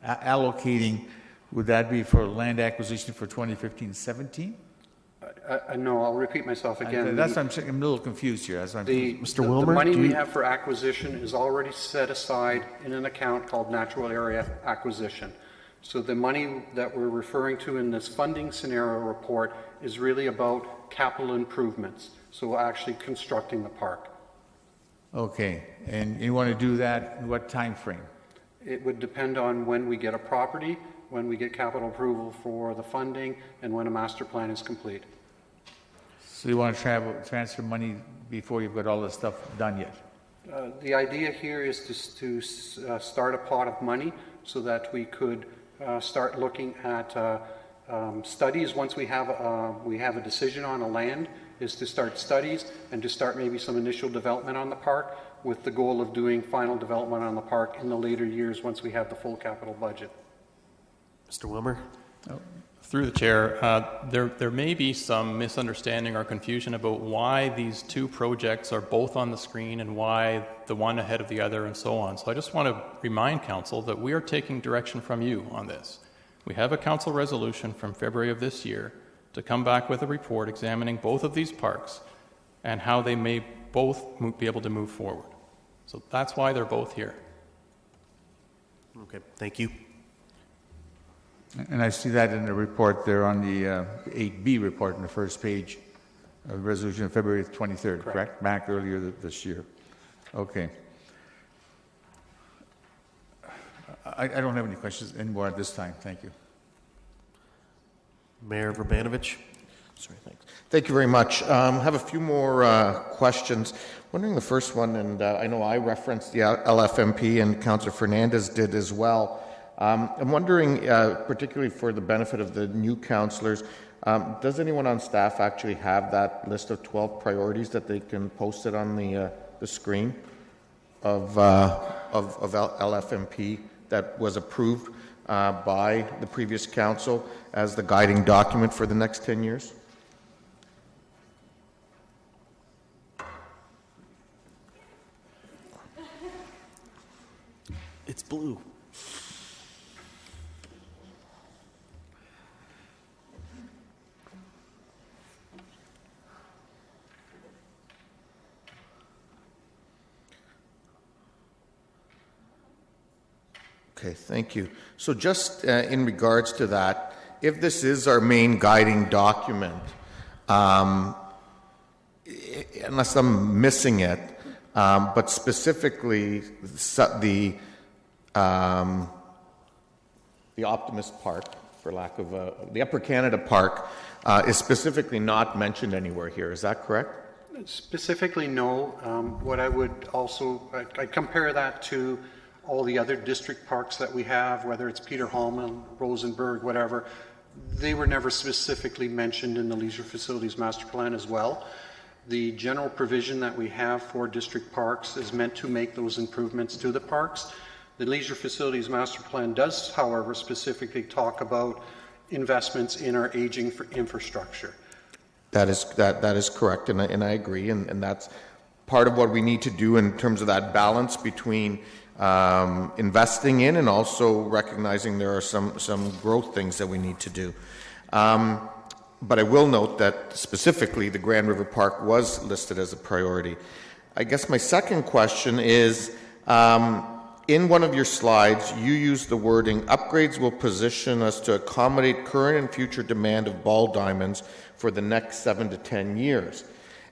allocating, would that be for land acquisition for 2015-17? No, I'll repeat myself again. That's I'm a little confused here. Mr. Wilmer, the money we have for acquisition is already set aside in an account called Natural Area Acquisition. So the money that we're referring to in this funding scenario report is really about capital improvements. So actually constructing the park. Okay, and you want to do that in what time frame? It would depend on when we get a property, when we get capital approval for the funding, and when a master plan is complete. So you want to transfer money before you've got all this stuff done yet? The idea here is to start a pot of money so that we could start looking at studies. Once we have a decision on a land, is to start studies and to start maybe some initial development on the park, with the goal of doing final development on the park in the later years once we have the full capital budget. Mr. Wilmer? Through the chair, there may be some misunderstanding or confusion about why these two projects are both on the screen and why the one ahead of the other and so on. So I just want to remind Council that we are taking direction from you on this. We have a Council resolution from February of this year to come back with a report examining both of these parks and how they may both be able to move forward. So that's why they're both here. Okay, thank you. And I see that in the report there on the 8B report on the first page of the resolution of February 23rd, correct? Back earlier this year. Okay. I don't have any questions anymore at this time. Thank you. Mayor Verbanovich? Sorry, thanks. Thank you very much. Have a few more questions. Wondering the first one, and I know I referenced the LFMP and Councillor Fernandez did as well. I'm wondering, particularly for the benefit of the new councillors, does anyone on staff actually have that list of 12 priorities that they can post it on the screen of LFMP that was approved by the previous council as the guiding document for the next 10 years? It's blue. Okay, thank you. So just in regards to that, if this is our main guiding document, unless I'm missing it, but specifically the Optimist Park, for lack of the Upper Canada Park, is specifically not mentioned anywhere here. Is that correct? Specifically, no. What I would also, I compare that to all the other district parks that we have, whether it's Peter Hallman, Rosenberg, whatever. They were never specifically mentioned in the Leisure Facilities Master Plan as well. The general provision that we have for district parks is meant to make those improvements to the parks. The Leisure Facilities Master Plan does, however, specifically talk about investments in our aging infrastructure. That is correct, and I agree, and that's part of what we need to do in terms of that balance between investing in and also recognizing there are some growth things that we need to do. But I will note that specifically the Grand River Park was listed as a priority. I guess my second question is, in one of your slides, you used the wording, upgrades will position us to accommodate current and future demand of ball diamonds for the next 7 to 10 years.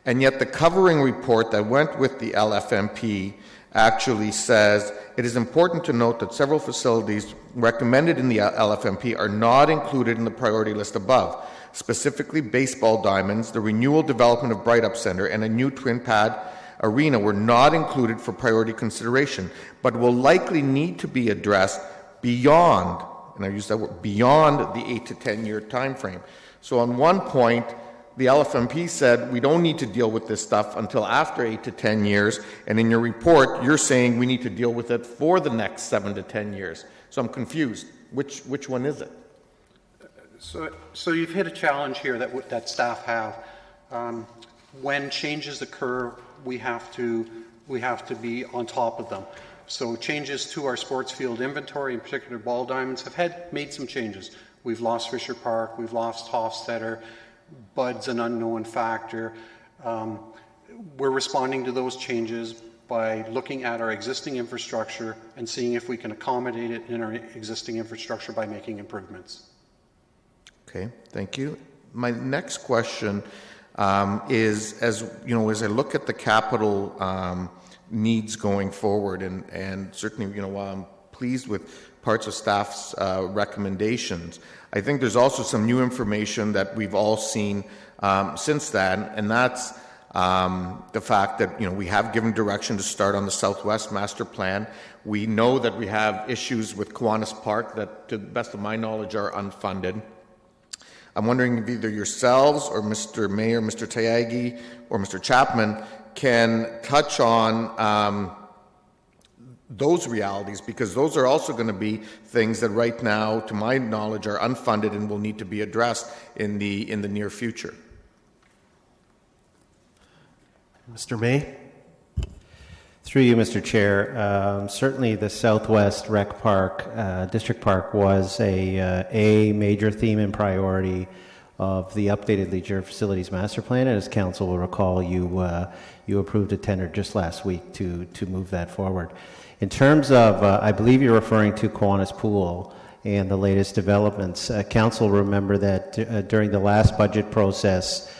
And yet the covering report that went with the LFMP actually says, it is important to note that several facilities recommended in the LFMP are not included in the priority list above. Specifically, baseball diamonds, the renewal development of Bright Up Center, and a new twin pad arena were not included for priority consideration, but will likely need to be addressed beyond, and I use that word, beyond the 8 to 10 year time frame. So on one point, the LFMP said we don't need to deal with this stuff until after 8 to 10 years, and in your report, you're saying we need to deal with it for the next 7 to 10 years. So I'm confused. Which one is it? So you've hit a challenge here that staff have. When changes occur, we have to be on top of them. So changes to our sports field inventory, in particular ball diamonds, have made some changes. We've lost Fisher Park, we've lost Hofstetter, Bud's an unknown factor. We're responding to those changes by looking at our existing infrastructure and seeing if we can accommodate it in our existing infrastructure by making improvements. Okay, thank you. My next question is, as I look at the capital needs going forward, and certainly, while I'm pleased with parts of staff's recommendations. I think there's also some new information that we've all seen since then, and that's the fact that we have given direction to start on the Southwest Master Plan. We know that we have issues with Kiwanis Park that, to the best of my knowledge, are unfunded. I'm wondering if either yourselves or Mr. Mayor, Mr. Tyagi, or Mr. Chapman can touch on those realities, because those are also going to be things that right now, to my knowledge, are unfunded and will need to be addressed in the near future. Mr. May? Through you, Mr. Chair, certainly the Southwest Rec Park, District Park, was a major theme and priority of the updated Leisure Facilities Master Plan. And as Council will recall, you approved a tender just last week to move that forward. In terms of, I believe you're referring to Kiwanis Pool and the latest developments. Council, remember that during the last budget process,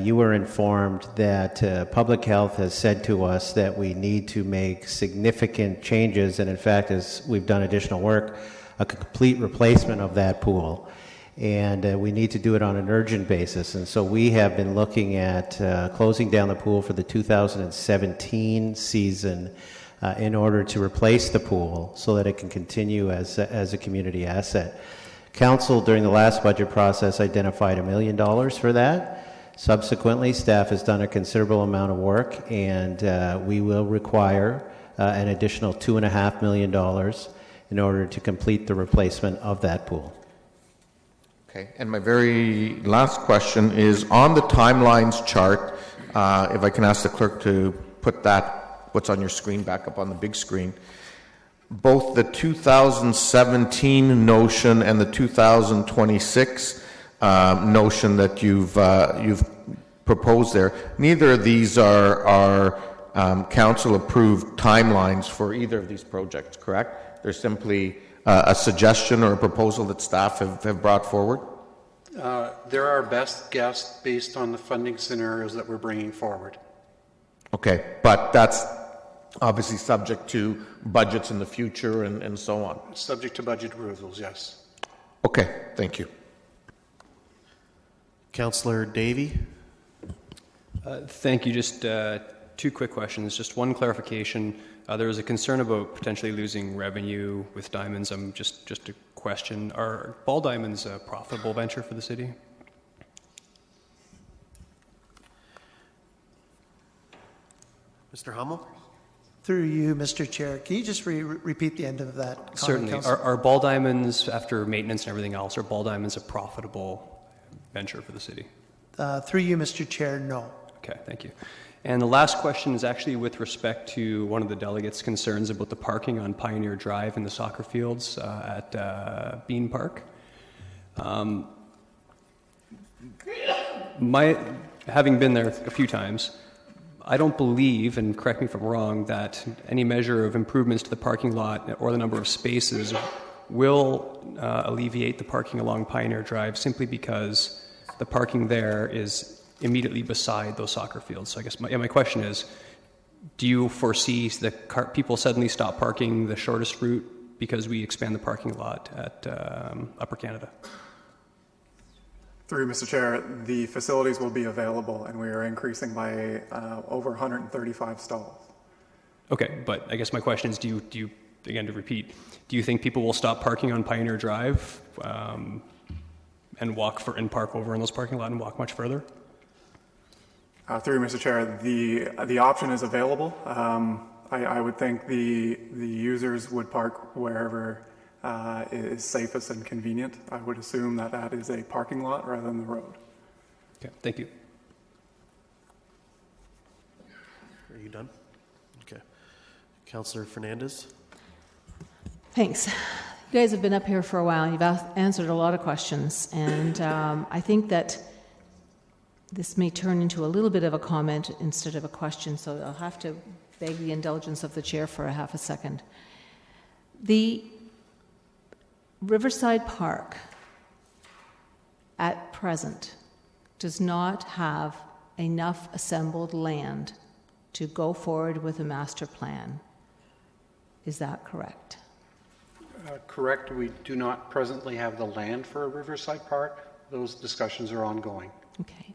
you were informed that Public Health has said to us that we need to make significant changes, and in fact, as we've done additional work, a complete replacement of that pool. And we need to do it on an urgent basis. And so we have been looking at closing down the pool for the 2017 season in order to replace the pool so that it can continue as a community asset. Council, during the last budget process, identified $1 million for that. Subsequently, staff has done a considerable amount of work, and we will require an additional $2.5 million in order to complete the replacement of that pool. Okay, and my very last question is on the timelines chart. If I can ask the clerk to put that, what's on your screen, back up on the big screen. Both the 2017 notion and the 2026 notion that you've proposed there, neither of these are council-approved timelines for either of these projects, correct? They're simply a suggestion or a proposal that staff have brought forward? They're our best guess based on the funding scenarios that we're bringing forward. Okay, but that's obviously subject to budgets in the future and so on. Subject to budget approvals, yes. Okay, thank you. Councillor Davey? Thank you. Just two quick questions. Just one clarification. There was a concern about potentially losing revenue with diamonds. Just a question. Are ball diamonds a profitable venture for the city? Mr. Hummel? Through you, Mr. Chair, can you just repeat the end of that comment? Certainly. Are ball diamonds, after maintenance and everything else, are ball diamonds a profitable venture for the city? Through you, Mr. Chair, no. Okay, thank you. And the last question is actually with respect to one of the delegates' concerns about the parking on Pioneer Drive in the soccer fields at Bean Park. Having been there a few times, I don't believe, and correct me if I'm wrong, that any measure of improvements to the parking lot or the number of spaces will alleviate the parking along Pioneer Drive simply because the parking there is immediately beside those soccer fields. So I guess my question is, do you foresee the people suddenly stop parking the shortest route because we expand the parking lot at Upper Canada? Through Mr. Chair, the facilities will be available, and we are increasing by over 135 stalls. Okay, but I guess my question is, do you again to repeat, do you think people will stop parking on Pioneer Drive and park over in those parking lot and walk much further? Through Mr. Chair, the option is available. I would think the users would park wherever is safest and convenient. I would assume that is a parking lot rather than the road. Okay, thank you. Are you done? Okay. Councillor Fernandez? Thanks. You guys have been up here for a while. You've answered a lot of questions, and I think that this may turn into a little bit of a comment instead of a question, so I'll have to beg the indulgence of the chair for a half a second. The Riverside Park at present does not have enough assembled land to go forward with a master plan. Is that correct? Correct. We do not presently have the land for a Riverside Park. Those discussions are ongoing. Okay.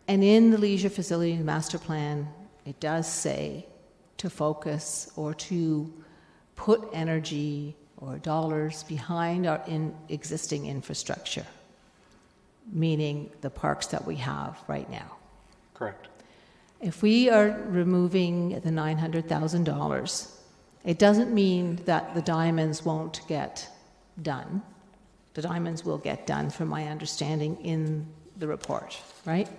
And in the leisure facility master plan, it does say to focus or to put energy or dollars behind our existing infrastructure, meaning the parks that we have right now. Correct. If we are removing the $900,000, it doesn't mean that the diamonds won't get done. The diamonds will get done, from my understanding, in the report, right?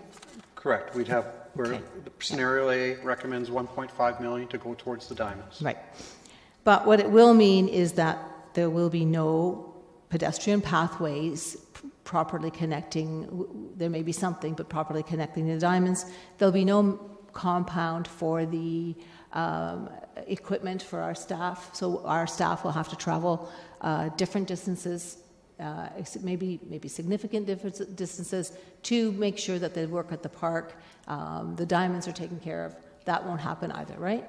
Correct. We'd have, where the scenario A recommends $1.5 million to go towards the diamonds. Right. But what it will mean is that there will be no pedestrian pathways properly connecting. There may be something, but properly connecting the diamonds. There'll be no compound for the equipment for our staff. So our staff will have to travel different distances, maybe significant distances, to make sure that they work at the park. The diamonds are taken care of. That won't happen either, right?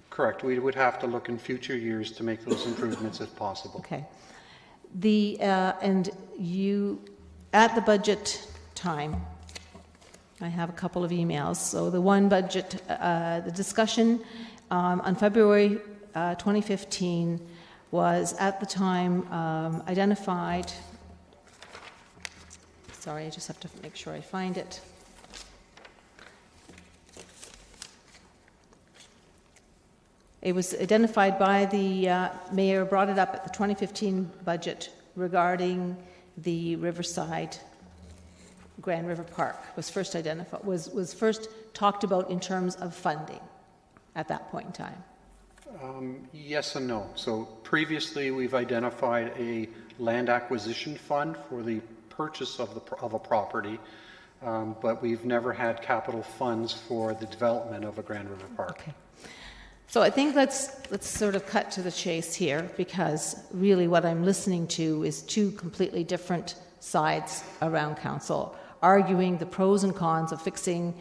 Correct. We would have to look in future years to make those improvements if possible. Okay. And you, at the budget time, I have a couple of emails. So the one budget, the discussion on February 2015 was at the time identified. Sorry, I just have to make sure I find it. It was identified by the mayor, brought it up at the 2015 budget regarding the Riverside Grand River Park. Was first identified, was first talked about in terms of funding at that point in time. Yes and no. So previously we've identified a land acquisition fund for the purchase of a property, but we've never had capital funds for the development of a Grand River Park. Okay. So I think let's sort of cut to the chase here, because really what I'm listening to is two completely different sides around council, arguing the pros and cons of fixing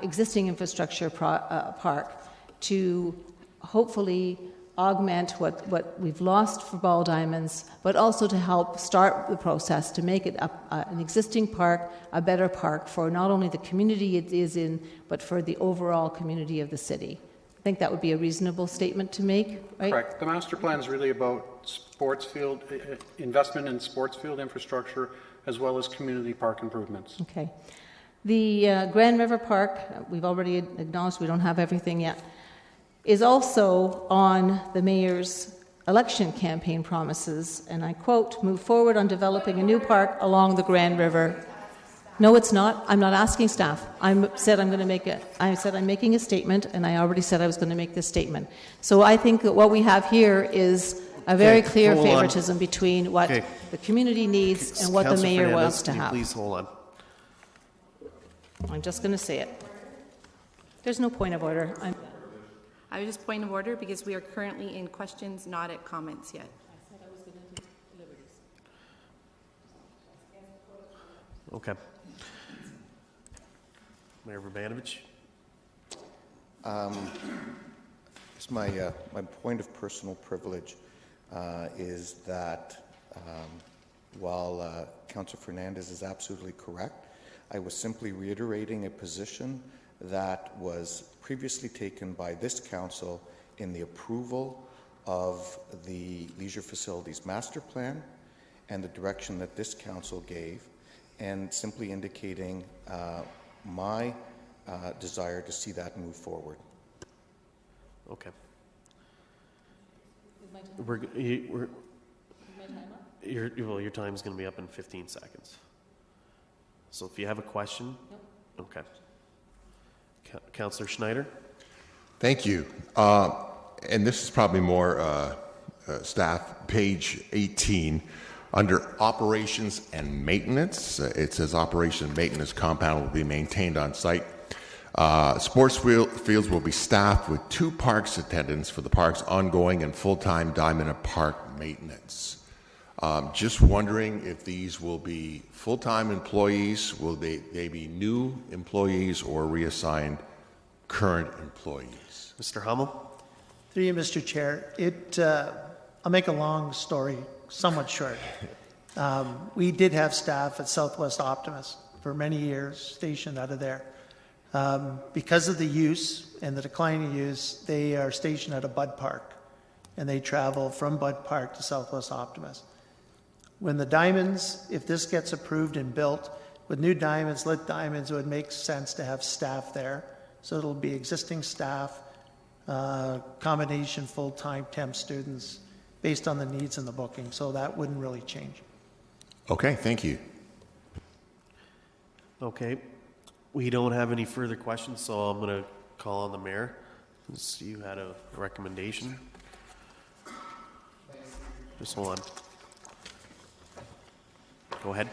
existing infrastructure park to hopefully augment what we've lost for ball diamonds, but also to help start the process to make it an existing park, a better park for not only the community it is in, but for the overall community of the city. I think that would be a reasonable statement to make, right? Correct. The master plan is really about sports field, investment in sports field infrastructure, as well as community park improvements. Okay. The Grand River Park, we've already acknowledged we don't have everything yet, is also on the mayor's election campaign promises, and I quote, "Move forward on developing a new park along the Grand River." No, it's not. I'm not asking staff. I said I'm making a statement, and I already said I was going to make this statement. So I think that what we have here is a very clear favoritism between what the community needs and what the mayor wants to have. Please hold on. I'm just going to say it. There's no point of order. I was just point of order because we are currently in questions, not at comments yet. Okay. Mayor Verbanovich. It's my point of personal privilege is that while Councillor Fernandez is absolutely correct, I was simply reiterating a position that was previously taken by this council in the approval of the Leisure Facilities Master Plan and the direction that this council gave, and simply indicating my desire to see that move forward. Okay. Your time is going to be up in 15 seconds. So if you have a question, okay. Councillor Schneider. Thank you. And this is probably more staff, page 18. Under operations and maintenance, it says operation and maintenance compound will be maintained on site. Sports fields will be staffed with 2 parks attendants for the park's ongoing and full-time Diamond Park maintenance. Just wondering if these will be full-time employees, will they be new employees or reassigned current employees? Mr. Hummel. Through you, Mr. Chair. I'll make a long story somewhat short. We did have staff at Southwest Optimus for many years stationed out of there. Because of the use and the declining use, they are stationed at a Bud Park, and they travel from Bud Park to Southwest Optimus. When the diamonds, if this gets approved and built, with new diamonds, lit diamonds, it would make sense to have staff there. So it'll be existing staff, combination full-time temp students based on the needs and the booking. So that wouldn't really change. Okay, thank you. Okay. We don't have any further questions, so I'm going to call on the mayor. You had a recommendation. Just hold on. Go ahead.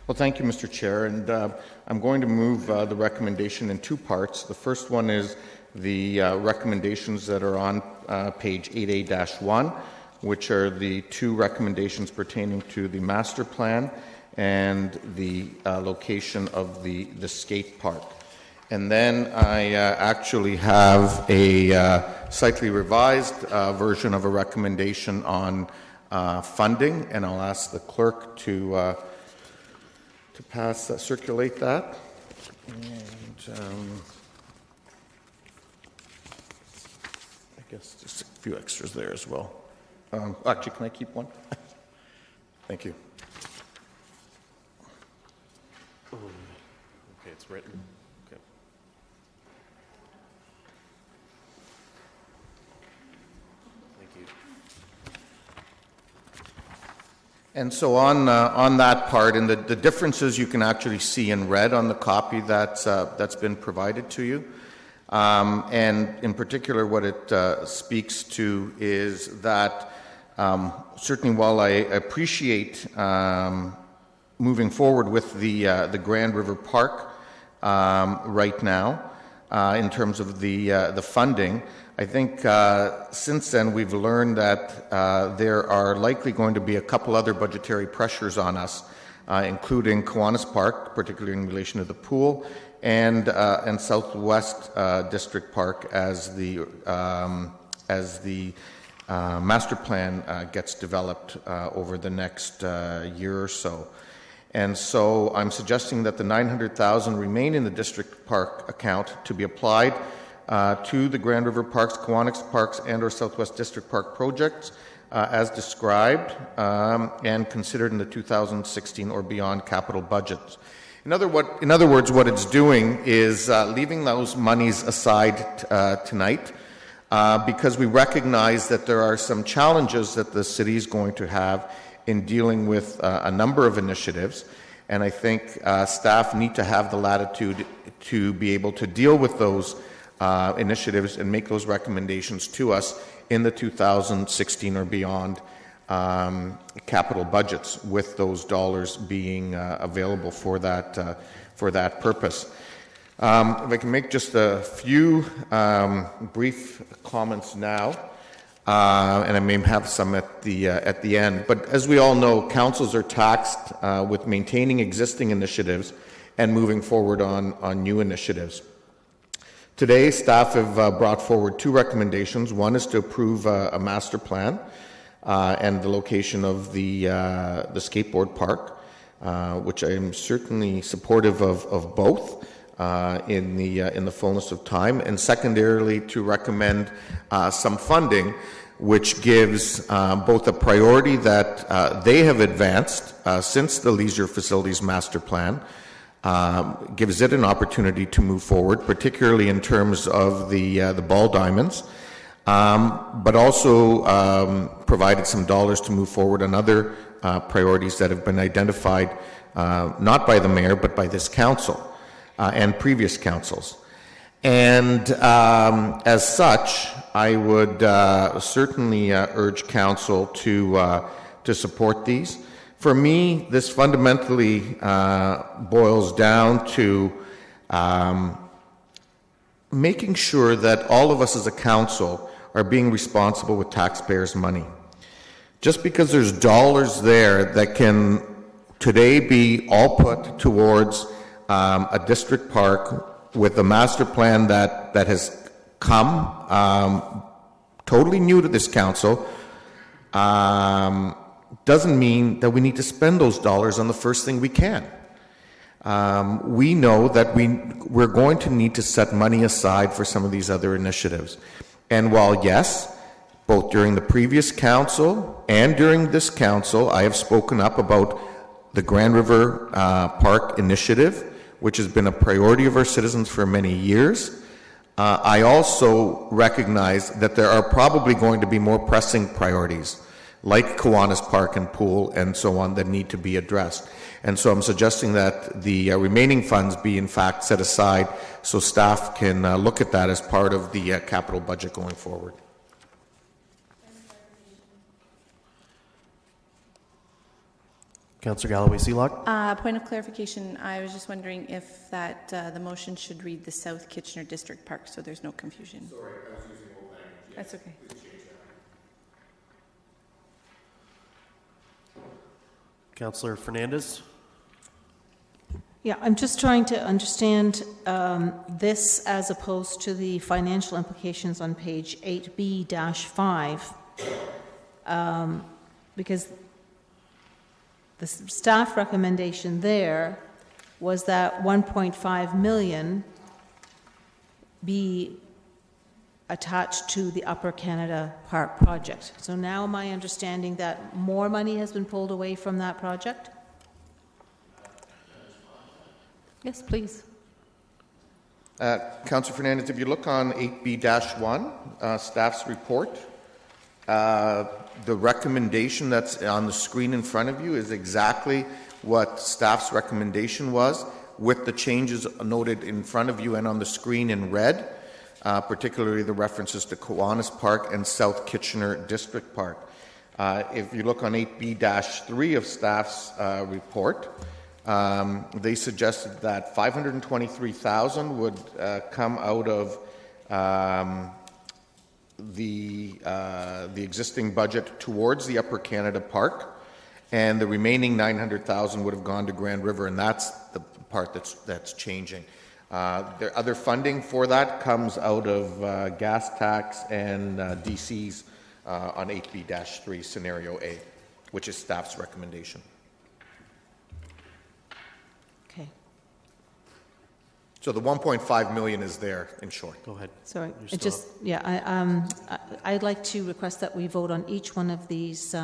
Well, thank you, Mr. Chair, and I'm going to move the recommendation in two parts. The first one is the recommendations that are on page 8A-1, which are the two recommendations pertaining to the master plan and the location of the skate park. And then I actually have a slightly revised version of a recommendation on funding, and I'll ask the clerk to circulate that. And I guess just a few extras there as well. Actually, can I keep one? Thank you. Okay, it's written. Okay. Thank you. And so on that part, and the differences you can actually see in red on the copy that's been provided to you. And in particular, what it speaks to is that certainly while I appreciate moving forward with the Grand River Park right now in terms of the funding, I think since then we've learned that there are likely going to be a couple other budgetary pressures on us, including Kiwanis Park, particularly in relation to the pool, and Southwest District Park as the master plan gets developed over the next year or so. And so I'm suggesting that the $900,000 remain in the district park account to be applied to the Grand River Parks, Kiwanis Parks, and or Southwest District Park projects as described and considered in the 2016 or beyond capital budgets. In other words, what it's doing is leaving those monies aside tonight because we recognize that there are some challenges that the city is going to have in dealing with a number of initiatives, and I think staff need to have the latitude to be able to deal with those initiatives and make those recommendations to us in the 2016 or beyond capital budgets, with those dollars being available for that purpose. If I can make just a few brief comments now, and I may have some at the end. But as we all know, councils are tasked with maintaining existing initiatives and moving forward on new initiatives. Today, staff have brought forward two recommendations. One is to approve a master plan and the location of the skateboard park, which I am certainly supportive of both in the fullness of time, and secondarily to recommend some funding, which gives both a priority that they have advanced since the leisure facilities master plan. Gives it an opportunity to move forward, particularly in terms of the ball diamonds, but also provided some dollars to move forward on other priorities that have been identified not by the mayor but by this council and previous councils. And as such, I would certainly urge council to support these. For me, this fundamentally boils down to making sure that all of us as a council are being responsible with taxpayers' money. Just because there's dollars there that can today be all put towards a district park with a master plan that has come totally new to this council, doesn't mean that we need to spend those dollars on the first thing we can. We know that we're going to need to set money aside for some of these other initiatives. And while, yes, both during the previous council and during this council, I have spoken up about the Grand River Park initiative, which has been a priority of our citizens for many years. I also recognize that there are probably going to be more pressing priorities, like Kiwanis Park and Pool and so on, that need to be addressed. And so I'm suggesting that the remaining funds be in fact set aside so staff can look at that as part of the capital budget going forward. Councillor Galloway-Seelock. Point of clarification, I was just wondering if that the motion should read the South Kitchener District Park, so there's no confusion. Sorry, I was using old language. Yes, that's okay. Please change that. Councillor Fernandez. Yeah, I'm just trying to understand this as opposed to the financial implications on page 8B-5, because the staff recommendation there was that 1.5 million be attached to the Upper Canada Park project. So now am I understanding that more money has been pulled away from that project? Yes, please. Councillor Fernandez, if you look on 8B-1, staff's report, the recommendation that's on the screen in front of you is exactly what staff's recommendation was, with the changes noted in front of you and on the screen in red, particularly the references to Kiwanis Park and South Kitchener District Park. If you look on 8B-3 of staff's report, they suggested that $523,000 would come out of the existing budget towards the Upper Canada Park, and the remaining $900,000 would have gone to Grand River, and that's the part that's changing. The other funding for that comes out of gas tax and DCs on 8B-3 scenario A, which is staff's recommendation. So the 1.5 million is there, in short. Go ahead. Sorry, it just, yeah, I'd like to request that we vote on each one of these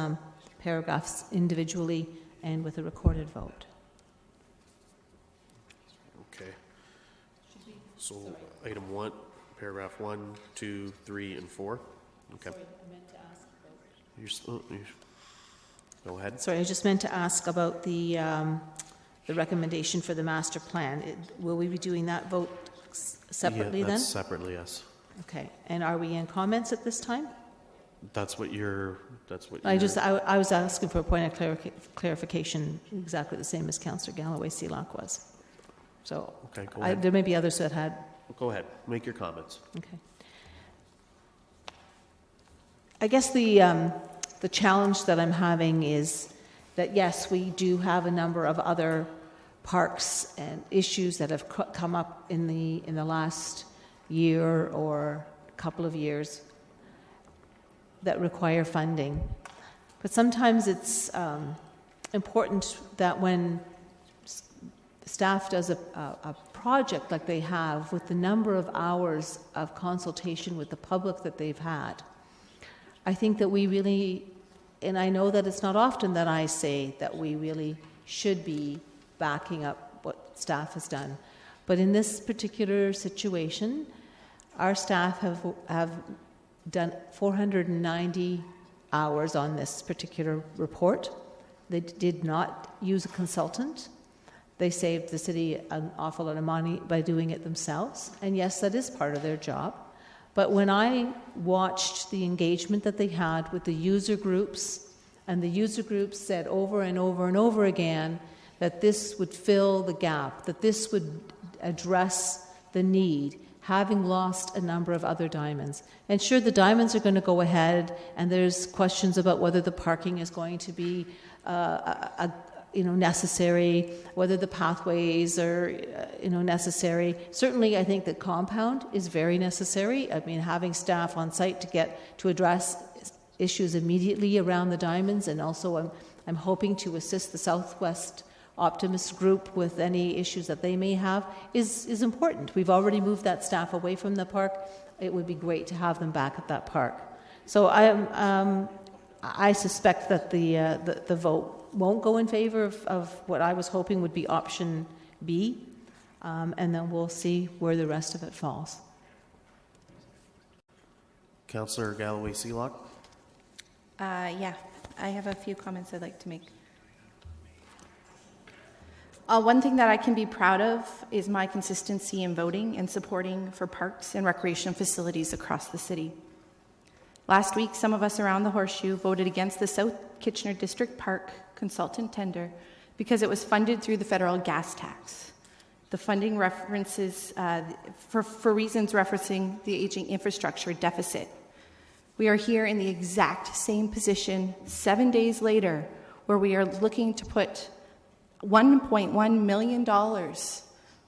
paragraphs individually and with a recorded vote. Okay. So item 1, paragraph 1, 2, 3, and 4. Okay. Sorry, I meant to ask about... Go ahead. Sorry, I just meant to ask about the recommendation for the master plan. Will we be doing that vote separately then? Separately, yes. Okay. And are we in comments at this time? That's what you're. I was asking for a point of clarification, exactly the same as Councillor Galloway-Seelock was. So okay, go ahead. There may be others that had. Go ahead. Make your comments. Okay. I guess the challenge that I'm having is that yes, we do have a number of other parks and issues that have come up in the last year or couple of years that require funding. But sometimes it's important that when staff does a project like they have, with the number of hours of consultation with the public that they've had, I think that we really, and I know that it's not often that I say that we really should be backing up what staff has done. But in this particular situation, our staff have done 490 hours on this particular report. They did not use a consultant. They saved the city an awful lot of money by doing it themselves. And yes, that is part of their job. But when I watched the engagement that they had with the user groups, and the user groups said over and over and over again that this would fill the gap, that this would address the need, having lost a number of other diamonds. And sure, the diamonds are going to go ahead, and there's questions about whether the parking is going to be necessary, whether the pathways are necessary. Certainly, I think that compound is very necessary. I mean, having staff on site to address issues immediately around the diamonds, and also I'm hoping to assist the Southwest Optimist Group with any issues that they may have, is important. We've already moved that staff away from the park. It would be great to have them back at that park. So I suspect that the vote won't go in favor of what I was hoping would be option B, and then we'll see where the rest of it falls. Councillor Galloway-Seelock? Yeah, I have a few comments I'd like to make. One thing that I can be proud of is my consistency in voting and supporting for parks and recreation facilities across the city. Last week, some of us around the Horseshoe voted against the South Kitchener District Park consultant tender because it was funded through the federal gas tax. The funding references, for reasons referencing the aging infrastructure deficit. We are here in the exact same position 7 days later, where we are looking to put $1.1 million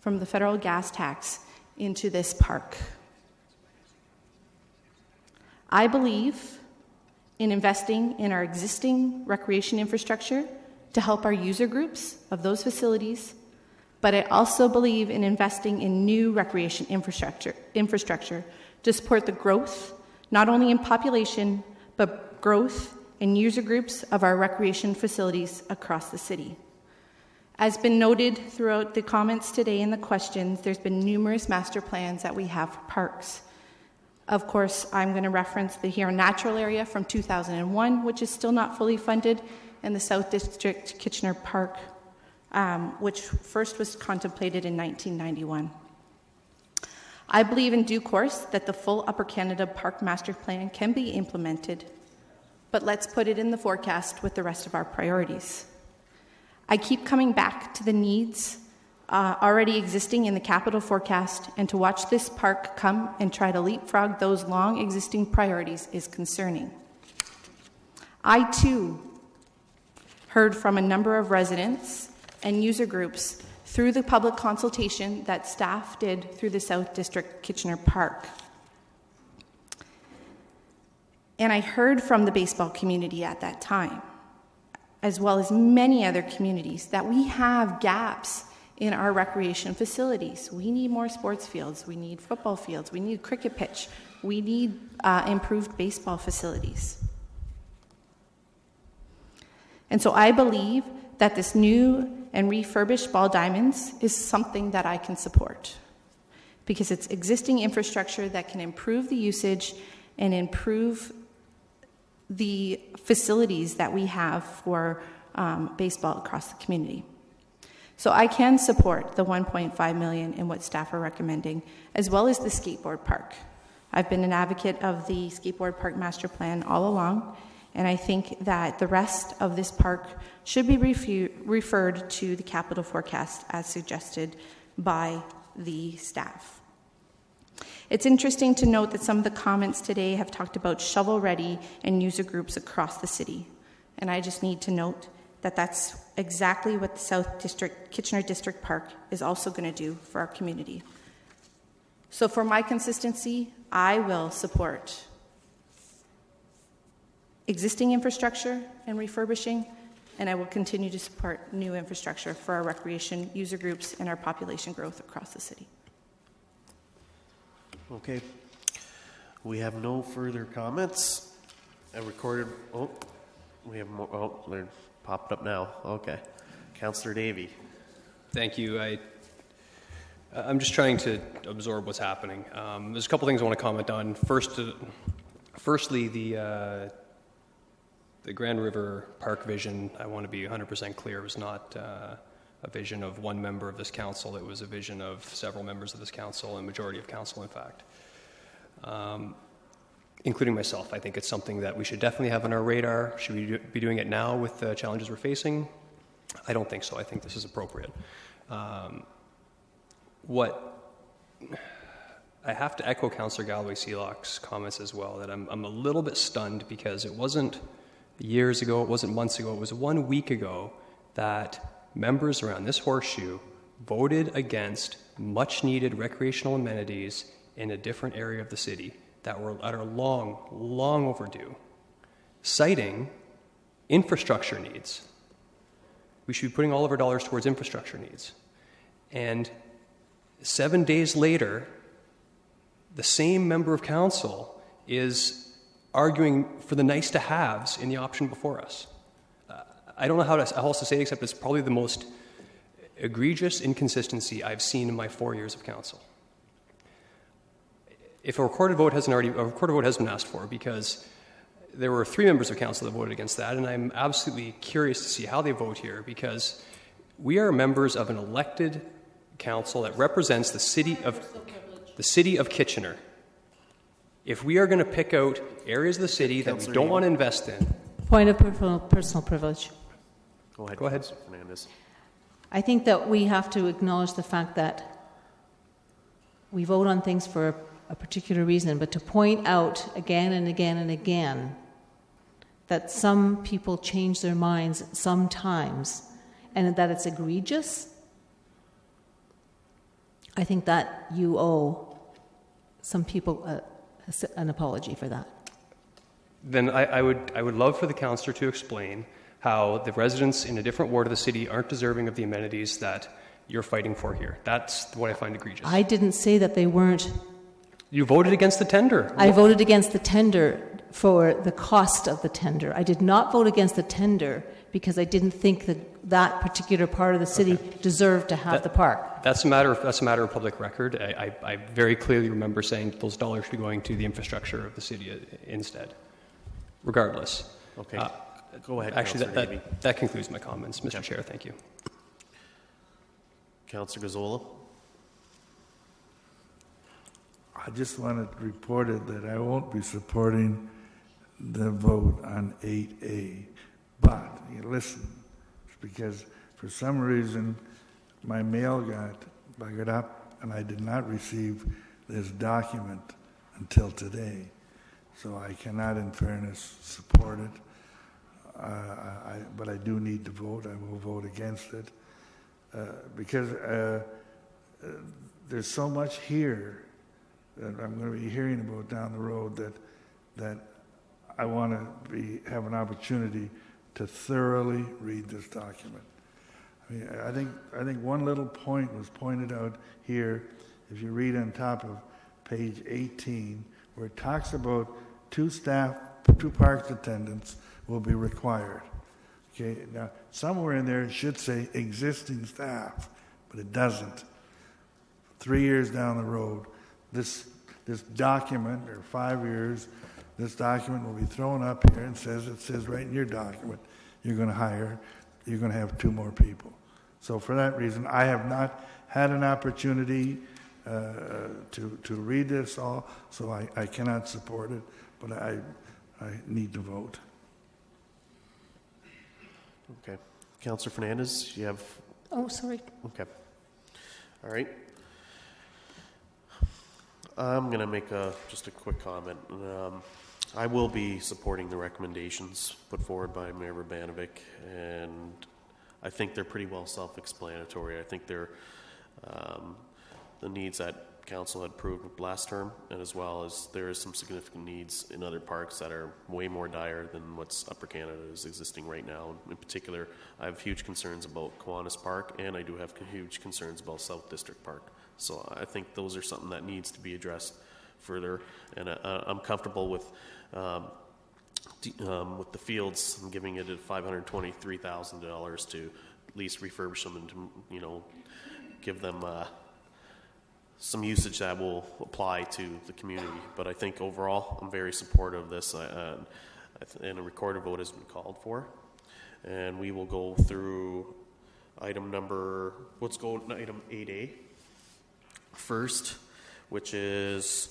from the federal gas tax into this park. I believe in investing in our existing recreation infrastructure to help our user groups of those facilities, but I also believe in investing in new recreation infrastructure to support the growth, not only in population, but growth in user groups of our recreation facilities across the city. As been noted throughout the comments today and the questions, there's been numerous master plans that we have for parks. Of course, I'm going to reference the Huron Natural Area from 2001, which is still not fully funded, and the South District Kitchener Park, which first was contemplated in 1991. I believe in due course that the full Upper Canada Park Master Plan can be implemented, but let's put it in the forecast with the rest of our priorities. I keep coming back to the needs already existing in the capital forecast, and to watch this park come and try to leapfrog those long existing priorities is concerning. I too heard from a number of residents and user groups through the public consultation that staff did through the South District Kitchener Park. And I heard from the baseball community at that time, as well as many other communities, that we have gaps in our recreation facilities. We need more sports fields, we need football fields, we need a cricket pitch, we need improved baseball facilities. And so I believe that this new and refurbished Ball Diamonds is something that I can support, because it's existing infrastructure that can improve the usage and improve the facilities that we have for baseball across the community. So I can support the $1.5 million in what staff are recommending, as well as the skateboard park. I've been an advocate of the skateboard park master plan all along, and I think that the rest of this park should be referred to the capital forecast as suggested by the staff. It's interesting to note that some of the comments today have talked about shovel-ready and user groups across the city, and I just need to note that that's exactly what the South District Kitchener District Park is also going to do for our community. So for my consistency, I will support existing infrastructure and refurbishing, and I will continue to support new infrastructure for our recreation user groups and our population growth across the city. Okay. We have no further comments. I recorded. Oh, we have more. Oh, they're popped up now. Okay. Councillor Davey. Thank you. I'm just trying to absorb what's happening. There's a couple things I want to comment on. Firstly, the Grand River Park vision, I want to be 100% clear, was not a vision of one member of this council. It was a vision of several members of this council, and majority of council, in fact, including myself. I think it's something that we should definitely have on our radar. Should we be doing it now with the challenges we're facing? I don't think so. I think this is appropriate. What I have to echo Councillor Galloway-Seelock's comments as well, that I'm a little bit stunned, because it wasn't years ago, it wasn't months ago, it was 1 week ago that members around this horseshoe voted against much-needed recreational amenities in a different area of the city that are long overdue. citing infrastructure needs. We should be putting all of our dollars towards infrastructure needs. And 7 days later, the same member of council is arguing for the nice-to-haves in the option before us. I don't know how else to say it, except it's probably the most egregious inconsistency I've seen in my 4 years of council. If a recorded vote has been asked for, because there were 3 members of council that voted against that, and I'm absolutely curious to see how they vote here, because we are members of an elected council that represents the city of Kitchener. If we are going to pick out areas of the city that we don't want to invest in... Point of personal privilege. Go ahead. Fernandez. I think that we have to acknowledge the fact that we vote on things for a particular reason, but to point out again and again and again that some people change their minds sometimes and that it's egregious, I think that you owe some people an apology for that. Then I would love for the councillor to explain how the residents in a different ward of the city aren't deserving of the amenities that you're fighting for here. That's what I find egregious. I didn't say that they weren't. You voted against the tender. I voted against the tender for the cost of the tender. I did not vote against the tender because I didn't think that particular part of the city deserved to have the park. That's a matter of public record. I very clearly remember saying those dollars should be going to the infrastructure of the city instead. Regardless. Okay. Go ahead, Actually, Councillor that concludes my comments, Mr. Chair. Thank you. Councillor Gazzola. I just wanted reported that I won't be supporting the vote on 8A. But, you listen, it's because for some reason my mail got buggered up and I did not receive this document until today. So I cannot, in fairness, support it. But I do need to vote. I will vote against it because there's so much here that I'm going to be hearing about down the road that I want to have an opportunity to thoroughly read this document. I mean, I think one little point was pointed out here. If you read on top of page 18, where it talks about 2 park attendants will be required. Okay, now somewhere in there it should say existing staff, but it doesn't. 3 years down the road, this document, or 5 years, this document will be thrown up here and it says right in your document, you're going to have 2 more people. So for that reason, I have not had an opportunity to read this all, so I cannot support it, but I need to vote. Okay. Councillor Fernandez, you have... Oh, sorry. Okay. All right. I'm going to make just a quick comment. I will be supporting the recommendations put forward by Mayor Urbanovic, and I think they're pretty well self-explanatory. I think they're the needs that council had approved last term, and as well as there is some significant needs in other parks that are way more dire than what's Upper Canada is existing right now. In particular, I have huge concerns about Kiwanis Park, and I do have huge concerns about South District Park. So I think those are something that needs to be addressed further, and I'm comfortable with the fields and giving it $523,000 to at least refurbish them and to, give them some usage that will apply to the community. But I think overall, I'm very supportive of this, and a recorded vote has been called for. And we will go through item 8A first, which is,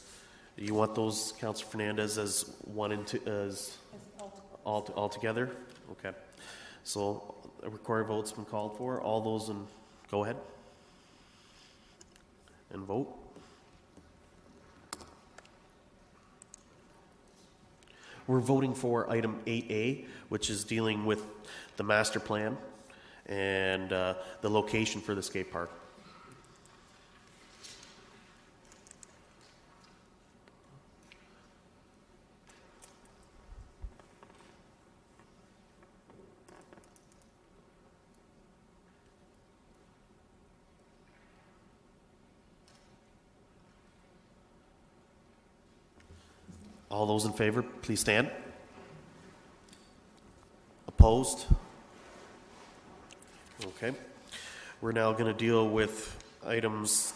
you want those, Councillor Fernandez, as one and two, as all together? Okay. So a recorded vote's been called for. All those in, go ahead and vote. We're voting for item 8A, which is dealing with the master plan and the location for the skate park. All those in favor, please stand. Opposed? Okay. We're now going to deal with items,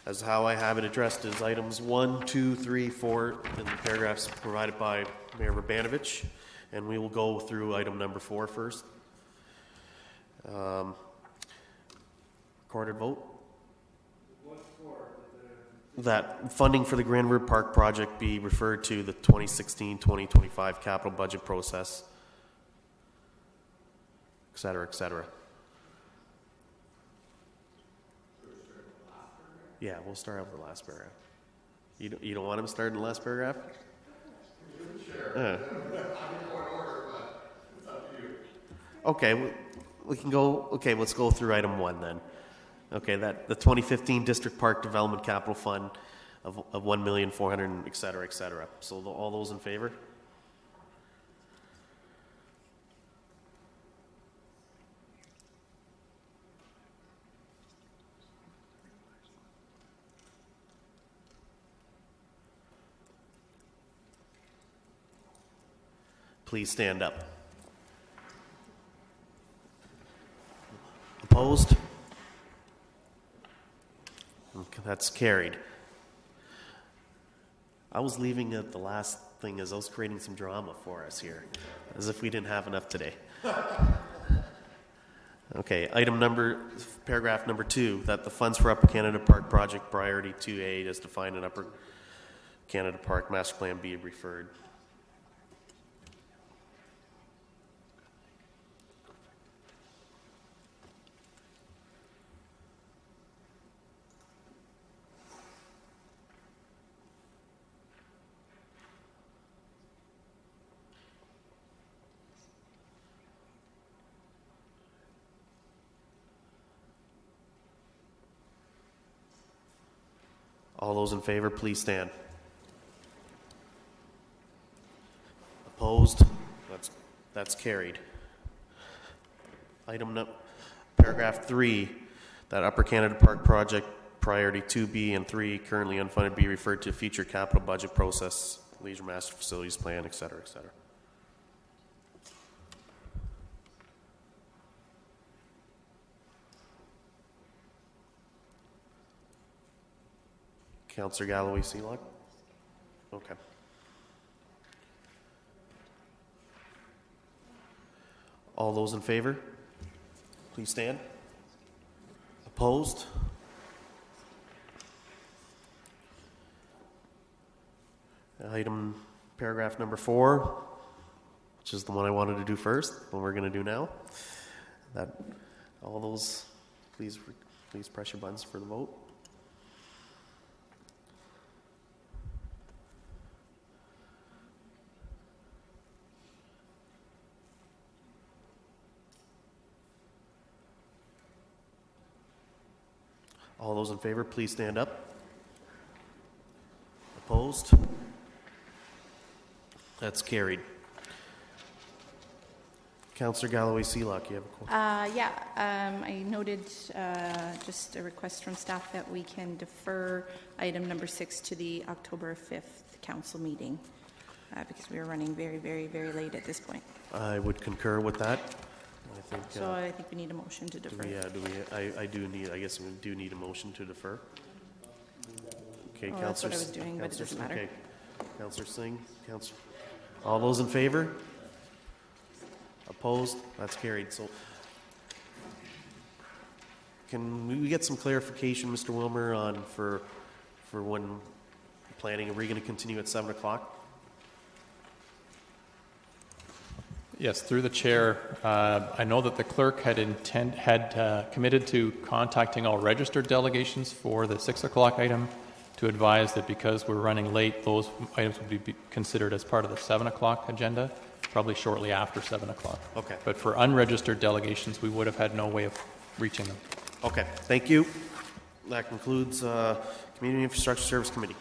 as how I have it addressed, is items 1, 2, 3, 4, in the paragraphs provided by Mayor Verbanovich. And we will go through item number 4 first. Recorded vote. That funding for the Grand River Park project be referred to the 2016-2025 capital budget process, et cetera, et cetera. Yeah, we'll start out with the last paragraph. You don't want him to start in the last paragraph? Okay, we can go. Okay, let's go through item 1 then. Okay, that the 2015 District Park Development Capital Fund of 1,400,000, et cetera, et cetera. So all those in favor? Please stand up. Opposed? Okay, that's carried. I was leaving at the last thing as I was creating some drama for us here, as if we didn't have enough today. Okay, paragraph number 2, that the funds for Upper Canada Park project priority 2A as defined in Upper Canada Park Master Plan be referred. All those in favor, please stand. Opposed? That's carried. Paragraph 3, that Upper Canada Park project priority 2B and 3 currently unfunded be referred to future capital budget process, Leisure Master Facilities Plan, et cetera, et cetera. Councillor Galloway Seelock? Okay. All those in favor, please stand. Opposed? Paragraph number 4, which is the one I wanted to do first, what we're going to do now. All those, please press your buttons for the vote. All those in favor, please stand up. Opposed? That's carried. Councillor Galloway Seelock, you have a question? I noted just a request from staff that we can defer item number 6 to the October 5th council meeting because we are running very, very, very late at this point. I would concur with that. I think we need a motion to defer. I guess we do need a motion to defer. Okay, well, that's what I was doing, but it doesn't matter. Okay. Councillor Singh, all those in favor? Opposed? That's carried. So, can we get some clarification, Mr. Wilmer, on for when planning? Are we going to continue at 7 o'clock? Yes, through the chair. I know that the clerk had committed to contacting all registered delegations for the 6 o'clock item to advise that because we're running late, those items would be considered as part of the 7 o'clock agenda, probably shortly after 7 o'clock. Okay. But for unregistered delegations, we would have had no way of reaching them. Okay, thank you. That concludes Community Infrastructure Service Committee.